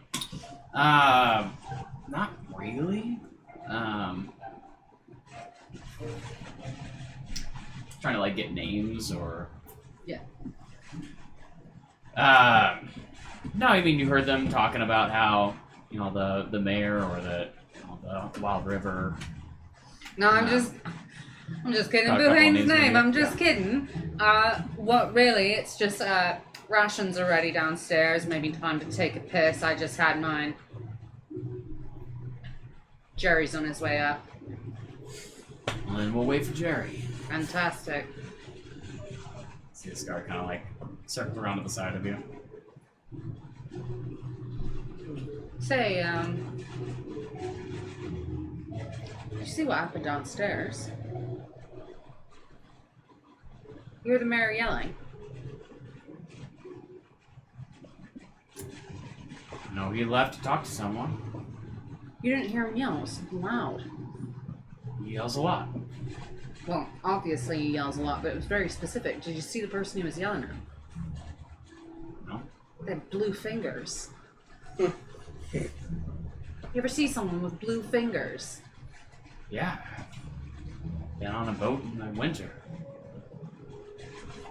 Speaker 1: Not really. Trying to like get names or.
Speaker 7: Yeah.
Speaker 1: No, I mean you heard them talking about how the mayor or the Wild River.
Speaker 7: No, I'm just kidding.
Speaker 1: Got a couple
Speaker 7: Boohane's
Speaker 1: names
Speaker 7: name.
Speaker 1: maybe.
Speaker 7: I'm just kidding. What really? It's just rations are ready downstairs. Maybe time to take a piss. I just had mine. Jerry's on his way up.
Speaker 1: And then we'll wait for Jerry.
Speaker 7: Fantastic.
Speaker 1: See this guard kind of like circles around to the side of you.
Speaker 7: Say, did you see what happened downstairs? You heard the mayor yelling.
Speaker 1: No, he left to talk to someone.
Speaker 7: You didn't hear him yell. It was something loud.
Speaker 1: He yells a lot.
Speaker 7: Well, obviously he yells a lot, but it was very specific. Did you see the person he was yelling at?
Speaker 1: No.
Speaker 7: They had blue fingers. You ever see someone with blue fingers?
Speaker 1: Yeah. Been on a boat in the winter.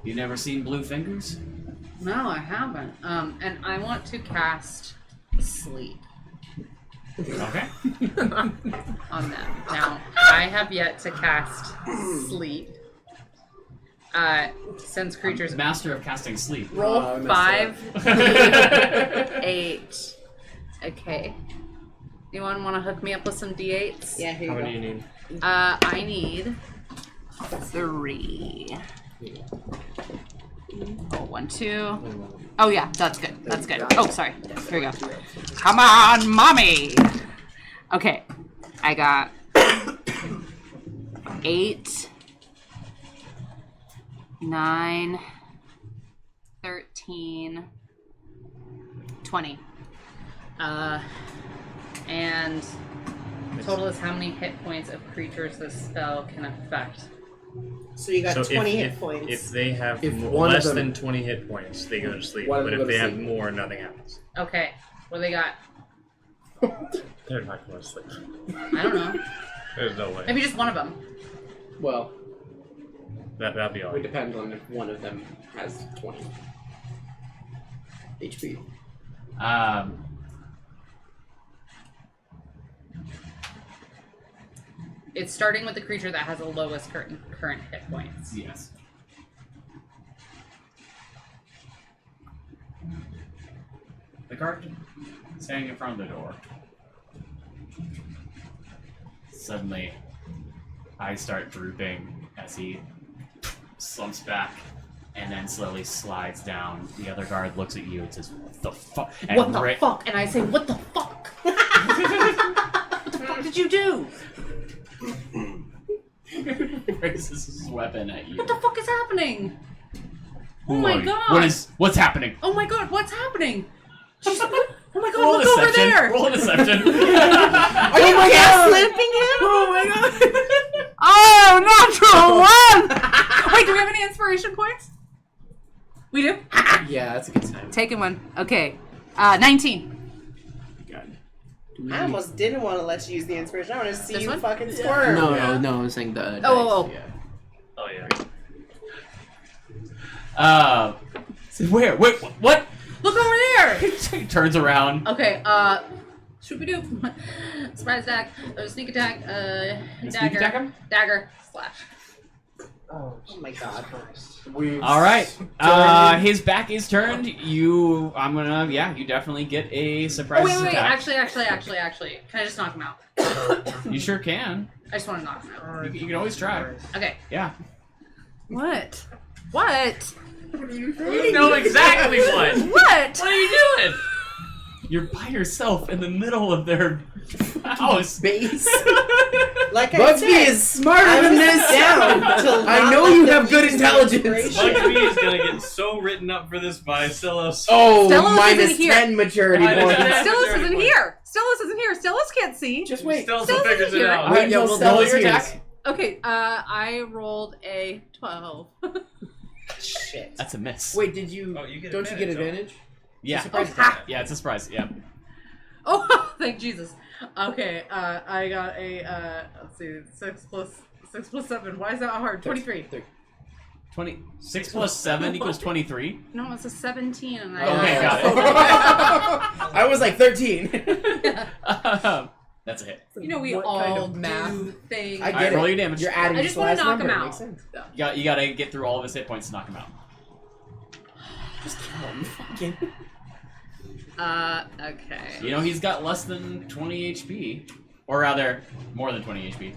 Speaker 1: You never seen blue fingers?
Speaker 7: No, I haven't. And I want to cast sleep
Speaker 1: Okay.
Speaker 7: on them. Now, I have yet to cast sleep. Since creatures
Speaker 1: Master of casting sleep.
Speaker 7: roll
Speaker 3: I
Speaker 7: 5, 8. Okay. Anyone want to hook me up with some d8s?
Speaker 6: Yeah, here
Speaker 8: How
Speaker 6: you
Speaker 8: many
Speaker 6: go.
Speaker 8: do you need?
Speaker 7: I need 3. Oh, 1, 2. Oh yeah, that's good. That's good. Oh, sorry. Here we go. Come on, mommy. Okay, I got 8, 9, 13, 20. And total is how many hit points of creatures this spell can affect.
Speaker 6: So you got
Speaker 8: So
Speaker 6: 20
Speaker 8: if,
Speaker 6: hit
Speaker 8: if,
Speaker 6: points.
Speaker 8: If they have
Speaker 3: If one of
Speaker 8: less
Speaker 3: them-
Speaker 8: than 20 hit points, they go to sleep.
Speaker 3: One of
Speaker 8: But
Speaker 3: them
Speaker 8: if
Speaker 3: go
Speaker 8: they
Speaker 3: to
Speaker 8: have
Speaker 3: sleep.
Speaker 8: more, nothing happens.
Speaker 7: Okay, what do they got?
Speaker 8: They're not going to sleep.
Speaker 7: I don't know.
Speaker 8: There's no way.
Speaker 7: Maybe just one of them.
Speaker 3: Well,
Speaker 8: That'd be all.
Speaker 3: it would depend on if one of them has 20 HP.
Speaker 7: It's starting with the creature that has the lowest current hit points.
Speaker 1: Yes. The guard standing in front of the door. Suddenly, eyes start drooping as he slumps back and then slowly slides down. The other guard looks at you and says, "What the fuck?" And
Speaker 7: What the fuck? And I say, what the fuck? What the fuck did you do?
Speaker 1: raises his weapon at you.
Speaker 7: What the fuck is happening? Oh
Speaker 1: Who
Speaker 7: my
Speaker 1: are you?
Speaker 7: god!
Speaker 1: What's happening?
Speaker 7: Oh my god, what's happening? Oh my god,
Speaker 1: Roll
Speaker 7: look over
Speaker 1: deception.
Speaker 7: there!
Speaker 1: Roll deception.
Speaker 6: Are you gaslipping him?
Speaker 3: Oh my god!
Speaker 7: Oh, natural 1! Wait, do we have any inspiration points? We do?
Speaker 3: Yeah, that's a good time.
Speaker 7: Taking one. Okay. 19.
Speaker 3: God.
Speaker 6: I almost didn't want to let you use the inspiration. I want to see
Speaker 7: This
Speaker 6: you
Speaker 7: one?
Speaker 6: fucking squirm.
Speaker 3: No, I'm saying the.
Speaker 7: Oh,
Speaker 3: dice,
Speaker 7: oh,
Speaker 8: Oh yeah.
Speaker 1: Where? Wait, what?
Speaker 7: Look over there!
Speaker 1: He turns around.
Speaker 7: Okay, Shooby-doo. Surprise attack. Sneak attack.
Speaker 1: Sneak
Speaker 7: Dagger.
Speaker 1: attack him?
Speaker 7: Dagger. Slash.
Speaker 6: Oh my god.
Speaker 1: All right. His back is turned. You definitely get a surprise
Speaker 7: Oh, wait.
Speaker 1: attack.
Speaker 7: Actually. Can I just knock him out?
Speaker 1: You sure can.
Speaker 7: I just want to knock him out.
Speaker 1: You can always try.
Speaker 7: Okay.
Speaker 1: Yeah.
Speaker 7: What? What?
Speaker 8: You know exactly what.
Speaker 7: What?
Speaker 8: What are you doing?
Speaker 1: You're by yourself in the middle of their house.
Speaker 3: Base.
Speaker 6: Like I
Speaker 3: Bugsby
Speaker 6: said,
Speaker 3: is smarter
Speaker 6: I
Speaker 3: than
Speaker 6: was
Speaker 3: this.
Speaker 6: down to
Speaker 3: I
Speaker 6: not
Speaker 3: know
Speaker 6: let
Speaker 3: you
Speaker 6: them
Speaker 3: have good
Speaker 6: use
Speaker 3: intelligence.
Speaker 6: inspiration.
Speaker 8: Bugsby is gonna get so written up for this by Stelos.
Speaker 3: Oh,
Speaker 11: Stelos
Speaker 3: minus
Speaker 11: isn't here.
Speaker 3: 10 maturity
Speaker 8: Minus
Speaker 3: points.
Speaker 8: 10.
Speaker 11: Stelos isn't here. Stelos isn't here. Stelos can't see.
Speaker 3: Just wait.
Speaker 8: Stelos
Speaker 11: Stelos
Speaker 8: figures
Speaker 11: isn't
Speaker 8: it
Speaker 11: here.
Speaker 8: out.
Speaker 3: Wait until
Speaker 1: roll
Speaker 3: Stella's
Speaker 1: your
Speaker 3: here.
Speaker 1: attack.
Speaker 11: Okay, I rolled a 12.
Speaker 3: Shit.
Speaker 1: That's a miss.
Speaker 3: Wait, did you?
Speaker 4: Oh, you get
Speaker 3: don't you get
Speaker 4: advantage,
Speaker 3: advantage?
Speaker 1: Yeah.
Speaker 3: Surprise
Speaker 11: Oh,
Speaker 3: attack.
Speaker 1: Yeah, it's a surprise. Yeah.
Speaker 11: Oh, thank Jesus. Okay, I got a, let's see, 6 plus 7. Why is that hard? 23.
Speaker 1: 6 plus 7 equals 23.
Speaker 11: No, it's a 17 and I
Speaker 1: Okay, got it.
Speaker 3: I was like 13.
Speaker 1: That's a hit.
Speaker 11: You know, we
Speaker 2: What
Speaker 11: all
Speaker 2: kind of math?
Speaker 11: do things.
Speaker 3: I
Speaker 1: All right,
Speaker 3: get it.
Speaker 1: roll your damage.
Speaker 3: You're adding
Speaker 11: I just
Speaker 3: the
Speaker 11: want
Speaker 3: last
Speaker 11: to knock
Speaker 3: number.
Speaker 11: him
Speaker 3: It
Speaker 11: out.
Speaker 3: makes sense.
Speaker 1: You gotta get through all of his hit points to knock him out.
Speaker 3: Just kill him. Fucking.
Speaker 11: Okay.
Speaker 1: You know, he's got less than 20 HP. Or rather, more than 20 HP.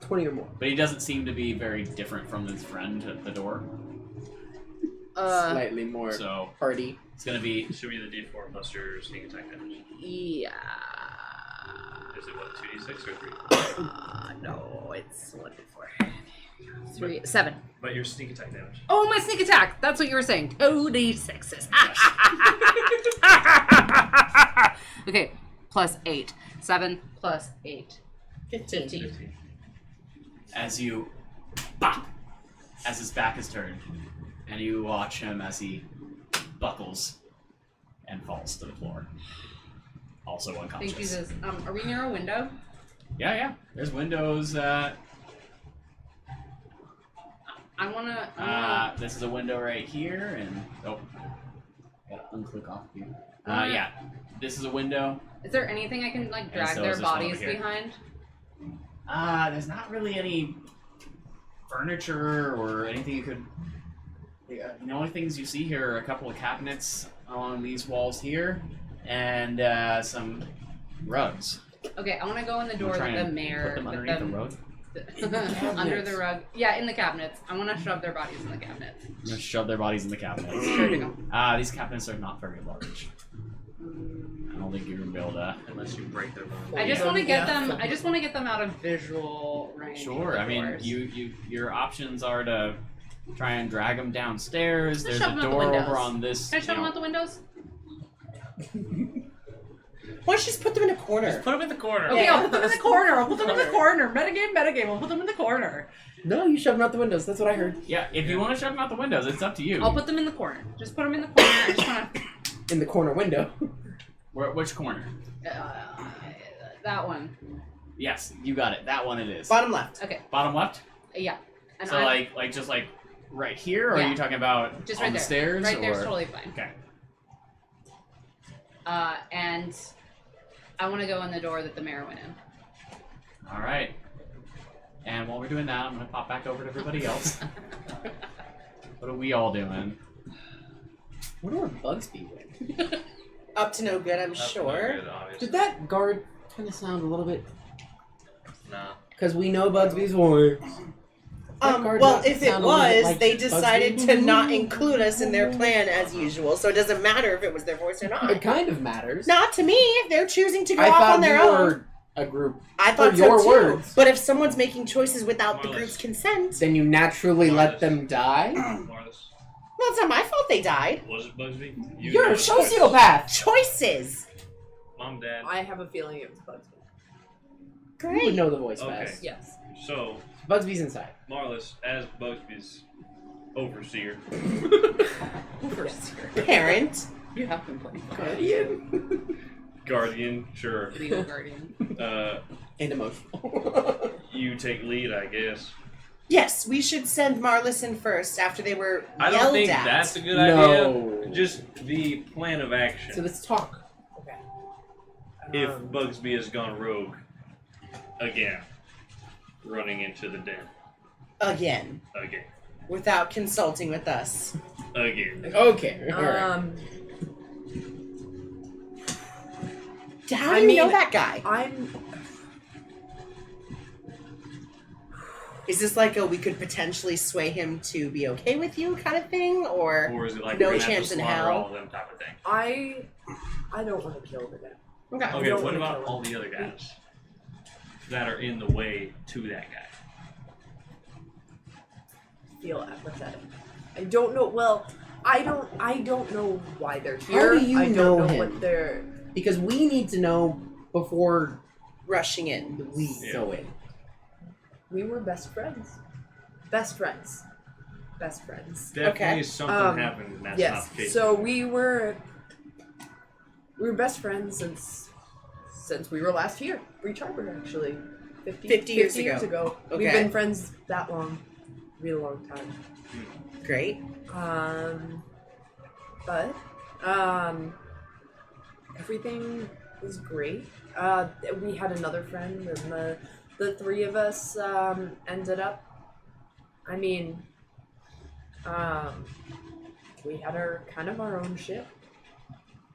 Speaker 3: 20 or more.
Speaker 1: But he doesn't seem to be very different from his friend at the door.
Speaker 3: Slightly more
Speaker 1: So,
Speaker 3: party.
Speaker 1: it's gonna be...
Speaker 8: It should be the D4 plus your sneak attack damage.
Speaker 11: Yeah.
Speaker 8: Is it what, 2d6 or 3?
Speaker 11: No, it's what before. 3, 7.
Speaker 8: But your sneak attack damage.
Speaker 11: Oh, my sneak attack. That's what you were saying. 2d6s. Okay, plus 8. 7 plus 8. 15.
Speaker 1: As you... Bop! As his back is turned. And you watch him as he buckles and falls to the floor. Also unconscious.
Speaker 11: Thank Jesus. Are we near a window?
Speaker 1: Yeah. There's windows.
Speaker 11: I wanna.
Speaker 1: This is a window right here, and gotta unclick off here. Yeah, this is a window.
Speaker 11: Is there anything I can like drag
Speaker 1: so
Speaker 11: their
Speaker 1: is this one
Speaker 11: bodies
Speaker 1: over here.
Speaker 11: behind?
Speaker 1: There's not really any furniture or anything you could. The only things you see here are a couple of cabinets along these walls here, and some rugs.
Speaker 11: Okay, I want to go in the door
Speaker 1: Try
Speaker 11: that the
Speaker 1: and
Speaker 11: mayor.
Speaker 1: put them underneath the rug.
Speaker 11: Under the rug. Yeah, in the cabinets. I want to shove their bodies in the cabinets.
Speaker 1: I'm gonna shove their bodies in the cabinets.
Speaker 11: Sure to go.
Speaker 1: These cabinets are not very large. I don't think you're gonna be able to.
Speaker 8: Unless you break their bones.
Speaker 11: I just want to get them. I just want to get them out of visual range.
Speaker 1: Sure.
Speaker 11: of the
Speaker 1: I mean,
Speaker 11: doors.
Speaker 1: your options are to try and drag them downstairs.
Speaker 11: Let's
Speaker 1: There's
Speaker 11: shove
Speaker 1: a
Speaker 11: 'em out the
Speaker 1: door
Speaker 11: windows.
Speaker 1: over on this.
Speaker 11: Can I shove
Speaker 1: you
Speaker 11: them
Speaker 1: know-
Speaker 11: out the windows?
Speaker 6: Why don't you just put them in a corner?
Speaker 8: Just put them in the corner.
Speaker 11: Okay,
Speaker 6: Yeah.
Speaker 11: I'll put them in the corner. I'll put them in the corner. Metagame. I'll put them in the corner.
Speaker 3: No, you shove them out the windows. That's what I heard.
Speaker 1: Yeah, if you want to shove them out the windows, it's up to you.
Speaker 11: I'll put them in the corner. Just put them in the corner. I just want to.
Speaker 3: In the corner window.
Speaker 1: Which corner?
Speaker 11: That one.
Speaker 1: Yes, you got it. That one it is.
Speaker 6: Bottom left.
Speaker 11: Okay.
Speaker 1: Bottom left.
Speaker 11: Yeah. And
Speaker 1: So
Speaker 11: I,
Speaker 1: just right here, or
Speaker 11: Yeah.
Speaker 1: are you talking about
Speaker 11: just
Speaker 1: on
Speaker 11: right
Speaker 1: the
Speaker 11: there.
Speaker 1: stairs?
Speaker 11: Right
Speaker 1: or...
Speaker 11: there's totally fine.
Speaker 1: Okay.
Speaker 11: And I want to go in the door that the mayor went in.
Speaker 1: All right. And while we're doing that, I'm gonna pop back over to everybody else. What are we all doing?
Speaker 3: I wonder where Bugsby went.
Speaker 6: Up to no good, I'm
Speaker 8: That's
Speaker 6: sure.
Speaker 8: not good, obviously.
Speaker 3: Did that guard kind of sound a little bit?
Speaker 8: Nah.
Speaker 3: Because we know Bugsby's voice.
Speaker 6: Well, if it was, they decided to not include us in their plan as usual, so it doesn't matter if it was their voice or
Speaker 3: It
Speaker 6: not.
Speaker 3: kind of matters.
Speaker 6: Not to me, if they're choosing to go
Speaker 3: I
Speaker 6: off
Speaker 3: thought
Speaker 6: on their
Speaker 3: you
Speaker 6: own.
Speaker 3: were a group.
Speaker 6: I thought
Speaker 3: for
Speaker 6: so
Speaker 3: your
Speaker 6: too.
Speaker 3: words.
Speaker 6: But if someone's making choices without the
Speaker 8: Marlys.
Speaker 6: group's consent,
Speaker 3: Then you naturally let them die.
Speaker 8: Marlys,
Speaker 6: well, it's not my fault they died.
Speaker 8: was it Bugsby? You
Speaker 3: You're
Speaker 8: know
Speaker 3: a
Speaker 8: it.
Speaker 3: sociopath.
Speaker 6: Choices.
Speaker 8: Mom, Dad.
Speaker 2: I have a feeling it was Bugsby.
Speaker 3: You would
Speaker 6: Great.
Speaker 3: know the voice
Speaker 8: Okay.
Speaker 3: best.
Speaker 2: Yes.
Speaker 8: So,
Speaker 3: Bugsby's inside.
Speaker 8: Marlys, as Bugsby's overseer,
Speaker 6: Parent.
Speaker 11: You have been playing
Speaker 3: Guardian.
Speaker 8: guardian, sure.
Speaker 11: legal guardian.
Speaker 3: And emotional.
Speaker 8: You take lead, I guess.
Speaker 6: Yes, we should send Marlys in first after they were
Speaker 8: I don't
Speaker 6: yelled
Speaker 8: think
Speaker 6: at.
Speaker 8: that's a good
Speaker 3: No.
Speaker 8: idea. Just the plan of action.
Speaker 3: So let's talk.
Speaker 8: If Bugsby has gone rogue again, running into the den
Speaker 6: Again,
Speaker 8: again,
Speaker 6: without consulting with us.
Speaker 8: again.
Speaker 3: Okay. All right.
Speaker 6: How do
Speaker 2: I
Speaker 6: you
Speaker 2: mean,
Speaker 6: know that guy?
Speaker 2: I'm.
Speaker 6: Is this like a we could potentially sway him to be okay with you kind of thing, or
Speaker 8: is it like
Speaker 6: no
Speaker 8: we're gonna
Speaker 6: chance
Speaker 8: have
Speaker 6: in
Speaker 8: to slaughter
Speaker 6: hell?
Speaker 8: all of them type of thing?
Speaker 2: I don't want to kill the guy.
Speaker 6: Okay.
Speaker 8: Okay,
Speaker 2: don't
Speaker 8: what
Speaker 2: wanna
Speaker 8: about
Speaker 2: kill him.
Speaker 8: all the other guys that are in the way to that guy?
Speaker 2: Feel apathetic. I don't know. Well, I don't know why they're
Speaker 5: How
Speaker 2: here.
Speaker 5: do you
Speaker 2: I don't
Speaker 5: know
Speaker 2: know
Speaker 5: him?
Speaker 2: what they're.
Speaker 5: Because we need to know before
Speaker 6: Rushing in.
Speaker 5: we go in.
Speaker 2: We were best friends. Best friends. Best friends.
Speaker 8: Definitely
Speaker 6: Okay.
Speaker 8: something happened, and that's not
Speaker 2: Yes.
Speaker 8: the case.
Speaker 2: So we were best friends since we were last here. Breach Harbor, actually. 50
Speaker 6: years
Speaker 2: ago.
Speaker 6: Okay.
Speaker 2: We've been friends that long. Real long time.
Speaker 6: Great.
Speaker 2: But everything was great. We had another friend, and the three of us ended up. I mean, we had our own ship,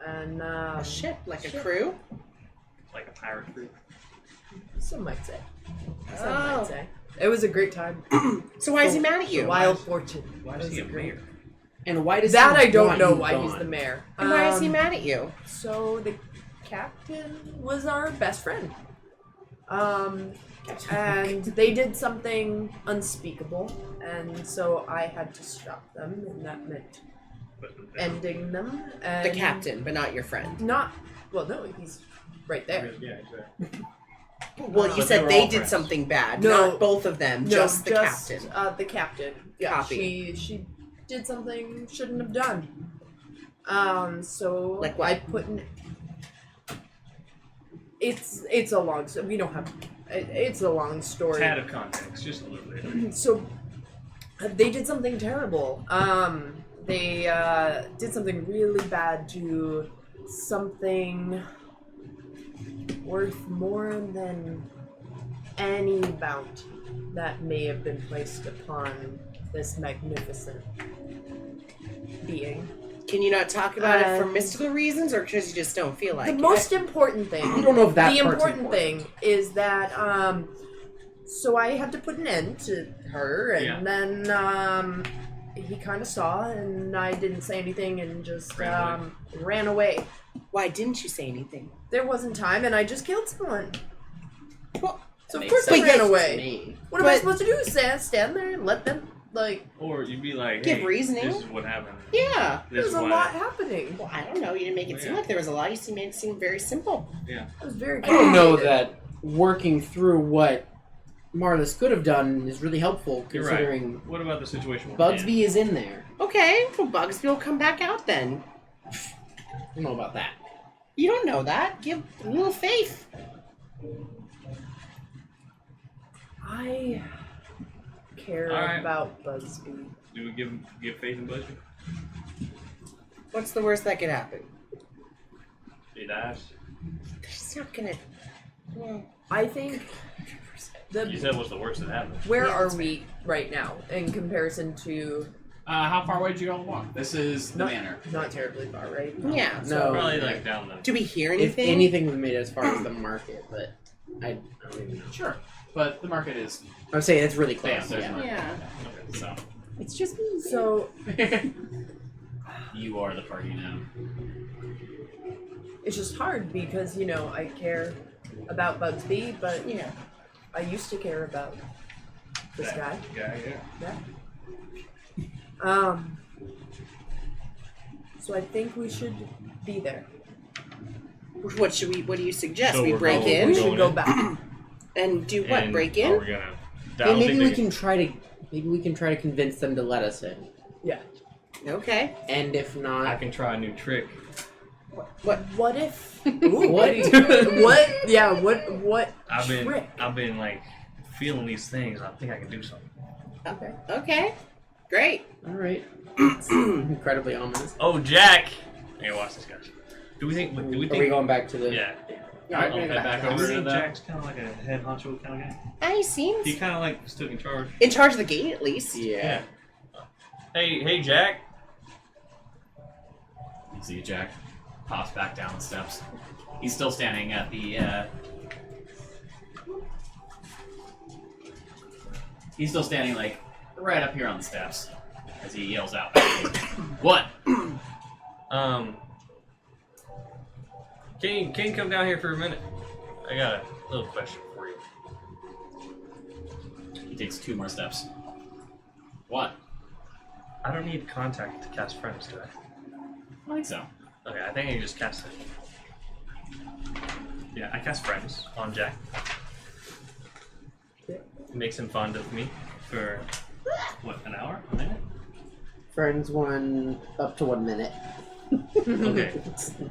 Speaker 2: and
Speaker 6: A ship, like a
Speaker 2: ship.
Speaker 6: crew.
Speaker 8: Like a pirate crew.
Speaker 2: Some might say. Some
Speaker 6: Oh.
Speaker 2: might say. It was a great time.
Speaker 6: So why is he mad at you?
Speaker 2: Wild fortune.
Speaker 8: Why
Speaker 2: It
Speaker 8: is
Speaker 2: was
Speaker 8: he a
Speaker 2: great-
Speaker 8: mayor?
Speaker 5: And why does
Speaker 2: That
Speaker 5: he
Speaker 2: I don't
Speaker 5: want
Speaker 2: know
Speaker 5: you
Speaker 2: why he's
Speaker 5: gone?
Speaker 2: the mayor.
Speaker 6: And why is he mad at you?
Speaker 2: So the captain was our best friend. And they did something unspeakable, and so I had to stop them, and that meant ending them. And
Speaker 6: The captain, but not your friend.
Speaker 2: Not well, no, he's right there.
Speaker 8: Yeah, exactly.
Speaker 6: Well, you
Speaker 8: But they
Speaker 6: said
Speaker 8: were
Speaker 6: they
Speaker 8: all
Speaker 6: did
Speaker 8: friends.
Speaker 6: something bad.
Speaker 2: No.
Speaker 6: Not both of them,
Speaker 2: No,
Speaker 6: just the captain.
Speaker 2: The captain. Yeah,
Speaker 6: Copy.
Speaker 2: she did something shouldn't have done. So
Speaker 6: Like what?
Speaker 2: I put in. It's a long. So we don't have. It's a long story.
Speaker 8: Tad of context, just a little bit.
Speaker 2: So they did something terrible. They did something really bad to something worth more than any bounty that may have been placed upon this magnificent being.
Speaker 6: Can you not talk about it for
Speaker 2: And-
Speaker 6: mystical reasons, or because you just don't feel like
Speaker 2: The
Speaker 6: it?
Speaker 2: most important thing.
Speaker 5: I don't know if that
Speaker 2: The
Speaker 5: part's
Speaker 2: important thing is that so I had to put an end to her, and
Speaker 8: Yeah.
Speaker 2: then he kind of saw, and I didn't say anything, and just
Speaker 8: Ran away.
Speaker 2: ran away.
Speaker 6: Why didn't you say anything?
Speaker 2: There wasn't time, and I just killed someone.
Speaker 6: Well,
Speaker 2: So of
Speaker 5: Makes
Speaker 2: course I
Speaker 5: sense
Speaker 2: ran
Speaker 5: to
Speaker 2: away.
Speaker 5: me.
Speaker 2: What am I
Speaker 6: But-
Speaker 2: supposed to do? Stand there and let them
Speaker 8: Or you'd be like,
Speaker 6: Give
Speaker 8: hey,
Speaker 6: reason.
Speaker 8: this is what happened.
Speaker 6: yeah.
Speaker 8: This
Speaker 2: There's
Speaker 8: is
Speaker 2: a
Speaker 8: why.
Speaker 2: lot happening.
Speaker 6: Well, I don't know. You didn't make it seem
Speaker 8: Yeah.
Speaker 6: like there was a lot. You made it seem very simple.
Speaker 2: It was very.
Speaker 5: I don't know
Speaker 2: complicated.
Speaker 5: that working through what Marlys could have done is really helpful,
Speaker 8: You're
Speaker 5: considering
Speaker 8: right. What about the situation with
Speaker 5: Bugsby is in there.
Speaker 6: Okay, well, Bugsby will come back out then.
Speaker 5: I don't know about that.
Speaker 6: You don't know that. Give a little faith.
Speaker 2: I care
Speaker 8: All right.
Speaker 2: about Busby.
Speaker 8: Do we give faith in Bugsby?
Speaker 6: What's the worst that could happen?
Speaker 8: He dies.
Speaker 6: He's not gonna. Well,
Speaker 2: I think
Speaker 8: You said what's the worst that happened?
Speaker 2: where
Speaker 6: Yeah,
Speaker 2: are
Speaker 6: that's
Speaker 2: we right now in comparison to
Speaker 1: How far away did you all walk? This is the
Speaker 2: Not-
Speaker 1: manor.
Speaker 2: not terribly far, right?
Speaker 6: yeah.
Speaker 5: No.
Speaker 8: Probably like down the.
Speaker 6: Do we hear
Speaker 5: If
Speaker 6: anything?
Speaker 5: anything, we made it as far as the market, but I don't even know.
Speaker 1: Sure, but the market is
Speaker 5: I would say it's really close.
Speaker 1: bam. There's a
Speaker 5: Yeah.
Speaker 1: market.
Speaker 7: Yeah.
Speaker 1: So
Speaker 5: It's just me.
Speaker 2: So
Speaker 1: you are the party now.
Speaker 2: it's just hard because I care about Bugsby, but
Speaker 6: Yeah.
Speaker 2: I used to care about this guy.
Speaker 8: Yeah.
Speaker 2: So I think we should be there.
Speaker 6: What should we? What do you suggest?
Speaker 8: So
Speaker 6: we
Speaker 8: we're
Speaker 6: break
Speaker 8: going-
Speaker 6: in
Speaker 2: We
Speaker 8: we're
Speaker 2: should go
Speaker 8: in.
Speaker 2: back.
Speaker 6: and do what?
Speaker 8: And
Speaker 6: Break
Speaker 8: Are
Speaker 6: in?
Speaker 8: we gonna? I
Speaker 5: Yeah,
Speaker 8: don't
Speaker 5: maybe
Speaker 8: think
Speaker 5: we
Speaker 8: they
Speaker 5: can try to. Maybe we can try to convince them to let us in,
Speaker 2: Yeah.
Speaker 6: Okay.
Speaker 5: and if
Speaker 8: I
Speaker 5: not,
Speaker 8: can try a new trick.
Speaker 2: What if? Ooh,
Speaker 5: What?
Speaker 2: What? Yeah. What?
Speaker 8: I've
Speaker 2: trick?
Speaker 8: been like feeling these things. I think I can do something.
Speaker 2: Okay.
Speaker 6: Okay. Great.
Speaker 5: all right. Incredibly ominous.
Speaker 8: Oh, Jack! Hey, watch this, guys. Do we think? Do we
Speaker 5: Are
Speaker 8: think?
Speaker 5: we going back to the?
Speaker 8: Yeah.
Speaker 1: Alright,
Speaker 5: I'll
Speaker 1: we'll
Speaker 5: go
Speaker 1: head back
Speaker 5: to the
Speaker 8: Do we
Speaker 1: over
Speaker 5: house.
Speaker 1: to
Speaker 8: think
Speaker 1: the.
Speaker 8: Jack's kind of like a head honcho kind of guy?
Speaker 6: He seems
Speaker 8: He kind of like took in charge.
Speaker 6: in charge of the gate at least.
Speaker 5: Yeah.
Speaker 8: Hey, Jack.
Speaker 1: You see Jack pops back down the steps. He's still standing at the He's still standing like right up here on the steps as he yells out. What?
Speaker 8: Can you come down here for a minute? I got a little question for you.
Speaker 1: He takes 2 more steps. What?
Speaker 8: I don't need contact to cast friends, do I?
Speaker 1: I think so.
Speaker 8: Okay, I think I can just cast it. Yeah, I cast friends on Jack. Makes him fond of me for, what, an hour? A minute?
Speaker 5: Friends 1 up to 1 minute.
Speaker 8: Okay.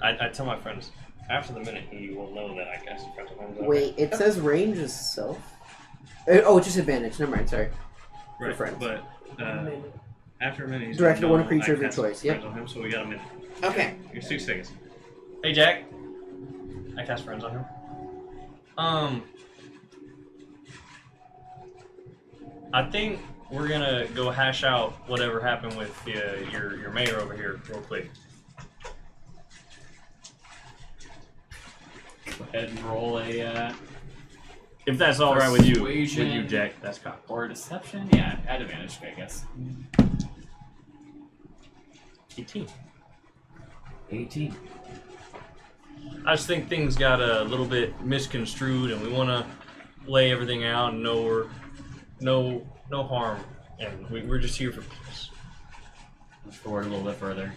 Speaker 8: I tell my friends, after the minute, he will know that I cast friends on him.
Speaker 5: Wait, it says range is self? Oh, it's just advantage. Never mind, sorry.
Speaker 8: Right,
Speaker 5: friends.
Speaker 8: but after a minute, he's
Speaker 5: Direct to
Speaker 8: gonna
Speaker 5: one
Speaker 8: know
Speaker 5: creature
Speaker 8: I
Speaker 5: of your
Speaker 8: cast
Speaker 5: choice, yep.
Speaker 8: friends on him, so we got a minute.
Speaker 6: Okay.
Speaker 8: You're 6 seconds. Hey, Jack. I cast friends on him. I think we're gonna go hash out whatever happened with your mayor over here real quick.
Speaker 1: Go ahead and roll a
Speaker 8: If that's all right with you,
Speaker 1: Persuasion.
Speaker 8: Jack, that's cocked.
Speaker 1: or deception. Yeah, at advantage, I guess.
Speaker 8: 18.
Speaker 1: 18.
Speaker 8: I just think things got a little bit misconstrued, and we want to lay everything out and know we're no harm, and we're just here for peace.
Speaker 1: Move forward a little bit further.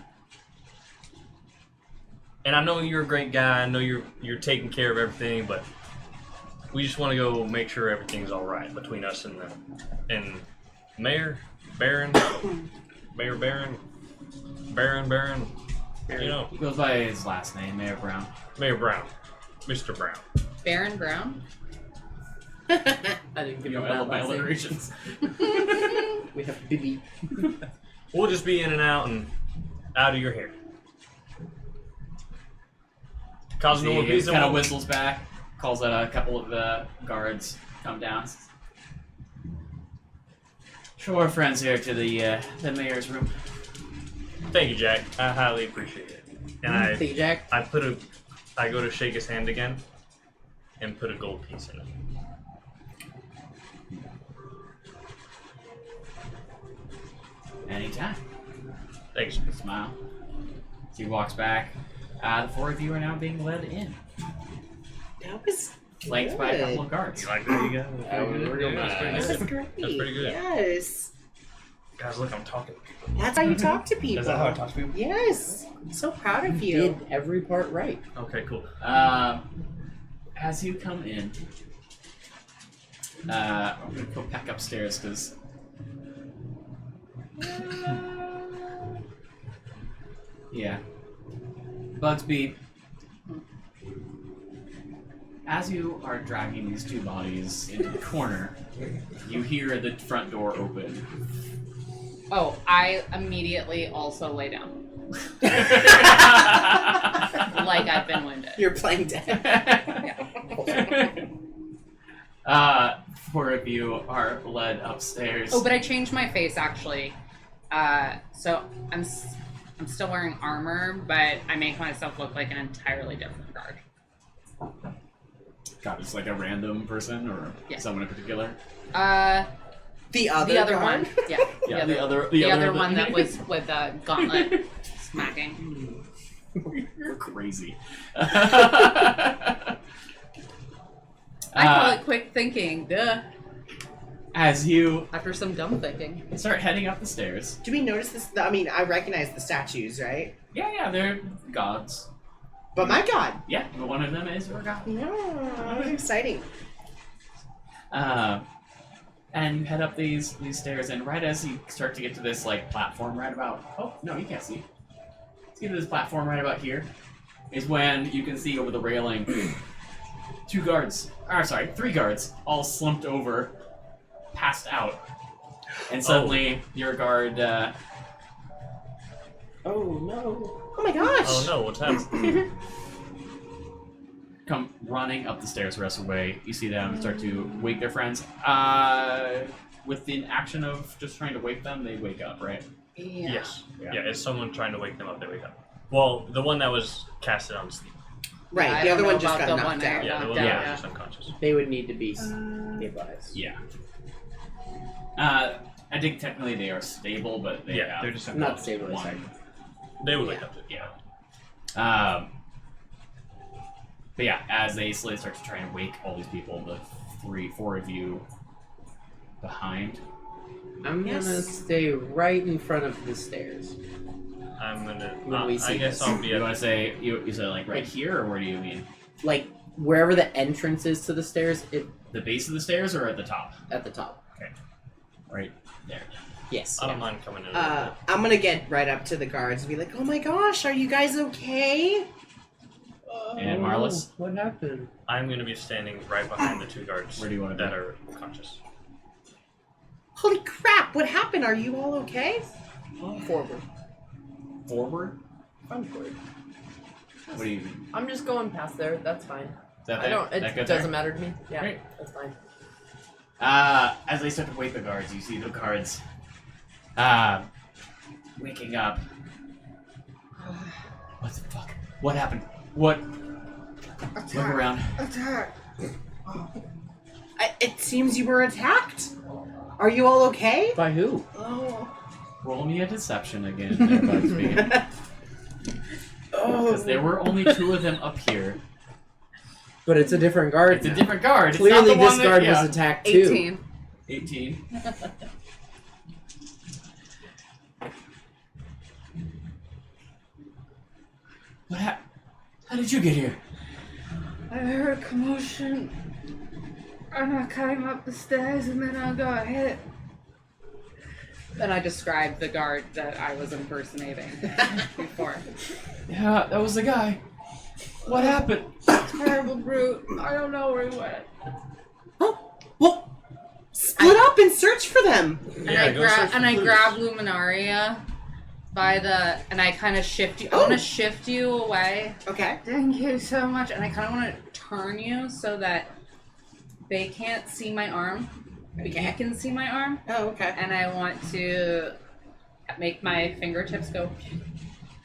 Speaker 8: And I know you're a great guy. I know you're taking care of everything, but we just want to go make sure everything's all right between us and Mayor Baron. You know,
Speaker 1: He goes by his last name, Mayor Brown.
Speaker 8: Mayor Brown, Mr. Brown.
Speaker 7: Baron Brown.
Speaker 5: I didn't give
Speaker 1: You know,
Speaker 5: him that
Speaker 1: my
Speaker 5: last name.
Speaker 1: alliterations.
Speaker 5: We have Bibi.
Speaker 8: We'll just be in and out of your hair. Cause no more
Speaker 1: He
Speaker 8: peace.
Speaker 1: kind of whistles back, calls out a couple of the guards, come down. Show our friends here to the mayor's room.
Speaker 8: Thank you, Jack. I highly appreciate it. And
Speaker 5: Thank you, Jack.
Speaker 8: I go to shake his hand again, and put a gold piece in it.
Speaker 1: Anytime.
Speaker 8: Thanks.
Speaker 1: Smile. As he walks back, the 4 of you are now being led in,
Speaker 6: That was
Speaker 1: flanked by a couple of guards.
Speaker 8: You like that, you guys?
Speaker 1: That was real
Speaker 8: That's pretty
Speaker 1: nice.
Speaker 6: That
Speaker 8: good.
Speaker 6: was great.
Speaker 8: That's pretty good.
Speaker 6: Yes.
Speaker 8: Guys, look, I'm talking to people.
Speaker 6: That's how you talk to people.
Speaker 8: Is that how I talk to people?
Speaker 6: Yes. I'm so proud of
Speaker 5: You
Speaker 6: you.
Speaker 5: did every part right.
Speaker 8: Okay, cool.
Speaker 1: As you come in, I'm gonna go back upstairs because. Yeah. Bugsby, as you are dragging these 2 bodies into the corner, you hear the front door open.
Speaker 7: Oh, I immediately also lay down. Like I've been wounded.
Speaker 6: You're playing dead.
Speaker 1: 4 of you are led upstairs.
Speaker 7: Oh, but I changed my face actually. So I'm still wearing armor, but I make myself look like an entirely different guard.
Speaker 1: God, it's like a random person or
Speaker 7: Yeah.
Speaker 1: someone in particular?
Speaker 6: The other
Speaker 7: one.
Speaker 6: guard?
Speaker 7: Yeah.
Speaker 1: Yeah,
Speaker 7: the
Speaker 1: the
Speaker 7: other
Speaker 1: other
Speaker 7: one that was with a gauntlet smacking.
Speaker 1: You're crazy.
Speaker 7: I call it quick thinking. Duh.
Speaker 1: As you
Speaker 7: After some dumb thinking.
Speaker 1: start heading up the stairs.
Speaker 6: Do we notice this? I mean, I recognize the statues, right?
Speaker 1: Yeah, they're gods.
Speaker 6: But my god.
Speaker 1: Yeah, but one of them is your god.
Speaker 6: No, that's exciting.
Speaker 1: And you head up these stairs, and right as you start to get to this like platform right about no, you can't see. Let's get to this platform right about here. Is when you can see over the railing 3 guards, all slumped over, passed out. And suddenly your guard
Speaker 5: Oh no.
Speaker 6: Oh my gosh.
Speaker 8: Oh no, what's happening?
Speaker 1: come running up the stairs the rest of the way. You see them start to wake their friends. With the action of just trying to wake them, they wake up, right?
Speaker 7: Yeah.
Speaker 8: Yes.
Speaker 1: Yeah.
Speaker 8: Yeah, it's someone trying to wake them up, they wake up. Well, the one that was casted on sleep.
Speaker 6: Right,
Speaker 7: I
Speaker 6: the
Speaker 7: don't
Speaker 6: other
Speaker 7: know
Speaker 6: one just
Speaker 7: about
Speaker 6: got
Speaker 7: the one
Speaker 6: knocked
Speaker 7: that
Speaker 6: out.
Speaker 8: Yeah, the one
Speaker 7: Yeah.
Speaker 8: that was just unconscious.
Speaker 5: They would need to be stabilized.
Speaker 1: Yeah. I think technically they are stable, but they have
Speaker 4: they're just
Speaker 5: Not stable.
Speaker 1: one.
Speaker 5: Sorry.
Speaker 8: They would wake up.
Speaker 1: Yeah. But yeah, as they slowly start to try and wake all these people, the 4 of you behind.
Speaker 5: I'm gonna stay right in front of the stairs.
Speaker 8: I'm gonna.
Speaker 5: When we see
Speaker 8: I guess
Speaker 5: this.
Speaker 8: I'll be
Speaker 1: You
Speaker 8: at.
Speaker 1: want to say you say like right here, or where do you mean?
Speaker 5: Like wherever the entrance is to the stairs,
Speaker 1: The base of the stairs, or at the top?
Speaker 5: at the top.
Speaker 1: Right there.
Speaker 5: Yes.
Speaker 8: I don't mind coming in.
Speaker 6: I'm gonna get right up to the guards and be like, "Oh my gosh, are you guys okay?"
Speaker 1: And Marlys?
Speaker 5: What happened?
Speaker 8: I'm gonna be standing right behind the 2 guards.
Speaker 1: Where do you want to
Speaker 8: that
Speaker 1: be?
Speaker 8: are conscious?
Speaker 6: Holy crap! What happened? Are you all okay?
Speaker 2: Forward.
Speaker 1: Forward?
Speaker 2: Forward.
Speaker 1: What do you mean?
Speaker 2: I'm just going past there. That's fine.
Speaker 1: Is that
Speaker 2: I don't.
Speaker 1: that
Speaker 2: It
Speaker 1: good
Speaker 2: doesn't
Speaker 1: there?
Speaker 2: matter to me. Yeah,
Speaker 1: Great.
Speaker 2: that's fine.
Speaker 1: As they start to wake the guards, you see the guards waking up. What the fuck? What happened? What? Look around.
Speaker 6: Attack! It seems you were attacked. Are you all okay?
Speaker 5: By who?
Speaker 6: Oh.
Speaker 1: Roll me a deception again, there, Bugsby. Because there were only 2 of them up here.
Speaker 5: But it's a different guard.
Speaker 1: It's a
Speaker 5: now.
Speaker 1: different guard. It's
Speaker 5: Clearly,
Speaker 1: not the
Speaker 5: this
Speaker 1: one that,
Speaker 5: guard
Speaker 1: yeah.
Speaker 5: was attacked too.
Speaker 11: 18.
Speaker 1: 18. How did you get here?
Speaker 7: I heard a commotion, and I came up the stairs, and then I got hit.
Speaker 11: Then I described the guard that I was impersonating before.
Speaker 1: Yeah, that was the guy. What happened?
Speaker 7: Terrible brute. I don't know where he went.
Speaker 6: Well, split up and search for them.
Speaker 7: And
Speaker 8: Yeah,
Speaker 7: I
Speaker 8: go search for clues.
Speaker 7: grab Luminaria by the, and I kind of shift you. I want to shift you away.
Speaker 6: Okay.
Speaker 7: Thank you so much. And I kind of want to turn you so that they can't see my arm. But you can see my arm.
Speaker 6: Oh, okay.
Speaker 7: And I want to make my fingertips go,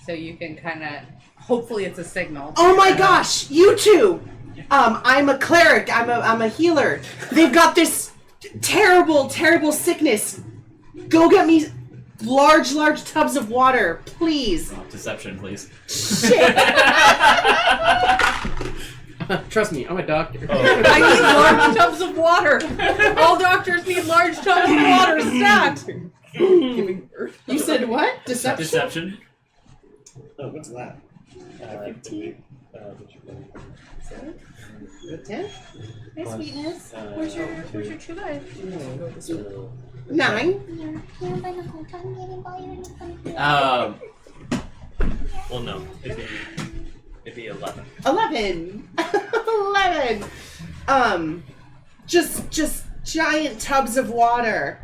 Speaker 7: so you can kind of. Hopefully, it's a signal.
Speaker 6: Oh my gosh, you two! I'm a cleric. I'm a healer. They've got this terrible, terrible sickness. Go get me large tubs of water, please.
Speaker 1: Oh, deception, please.
Speaker 6: Shit.
Speaker 5: Trust me, I'm a doctor.
Speaker 11: I need large tubs of water. All doctors need large tubs of water stacked.
Speaker 6: You said what? Deception?
Speaker 1: Deception.
Speaker 12: Oh, what's that?
Speaker 6: 15. 10?
Speaker 9: Hey, sweetness. Where's your true life?
Speaker 6: 9.
Speaker 8: Well, no. It'd be 11.
Speaker 6: 11. 11. Just giant tubs of water.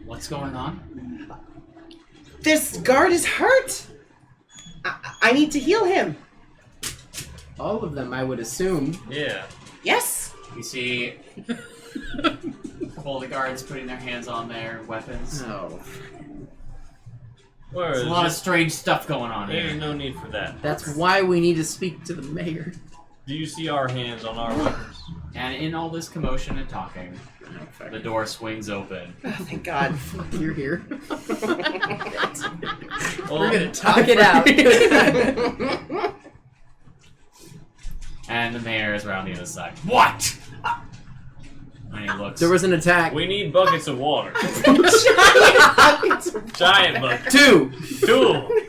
Speaker 1: What's going on?
Speaker 6: This guard is hurt. I need to heal him.
Speaker 5: All of them, I would assume.
Speaker 8: Yeah.
Speaker 6: Yes.
Speaker 1: You see a couple of the guards putting their hands on their weapons.
Speaker 5: Oh.
Speaker 1: There's a lot of strange stuff going on
Speaker 8: There's
Speaker 1: here.
Speaker 8: no need for that.
Speaker 5: That's why we need to speak to the mayor.
Speaker 8: Do you see our hands on our weapons?
Speaker 1: And in all this commotion and talking, the door swings open.
Speaker 6: Oh, thank God.
Speaker 5: You're here.
Speaker 8: We're
Speaker 5: gonna talk it out.
Speaker 1: And the mayor is around the other side. What? And he looks.
Speaker 5: There was an attack.
Speaker 8: We need buckets of water. Giant buckets.
Speaker 5: 2.
Speaker 8: 2.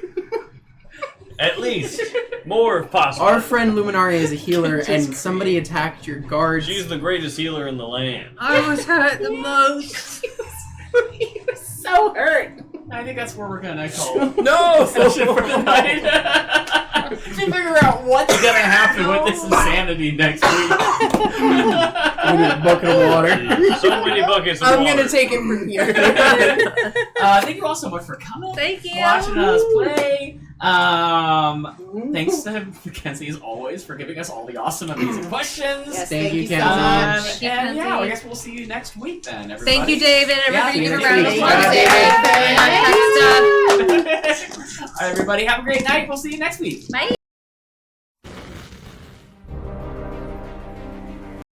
Speaker 8: At least. More if possible.
Speaker 5: Our friend Luminaria is a healer, and somebody attacked your guards.
Speaker 8: She's the greatest healer in the land.
Speaker 7: I was hurt the most.
Speaker 6: He was so hurt.
Speaker 1: I think that's where we're gonna call
Speaker 5: No!
Speaker 1: session for the night. To figure out what's gonna happen with this insanity next week.
Speaker 5: We need a bucket of water.
Speaker 8: So many buckets of
Speaker 6: I'm
Speaker 8: water.
Speaker 6: gonna take it from here.
Speaker 1: Thank you all so much for coming.
Speaker 7: Thank you.
Speaker 1: Watching us play. Thanks to Mackenzie as always for giving us all the awesome, amazing questions.
Speaker 6: Yes,
Speaker 5: Thank you,
Speaker 6: so
Speaker 5: Kenzie.
Speaker 6: much.
Speaker 1: And yeah, I guess we'll see you next week then, everybody.
Speaker 7: Thank you, David. Everybody
Speaker 1: Yeah,
Speaker 7: give a
Speaker 1: thank
Speaker 7: round of
Speaker 1: you.
Speaker 7: applause.
Speaker 6: Thank you,
Speaker 7: David.
Speaker 6: David.
Speaker 1: All right, everybody, have a great night. We'll see you next week.
Speaker 7: Bye.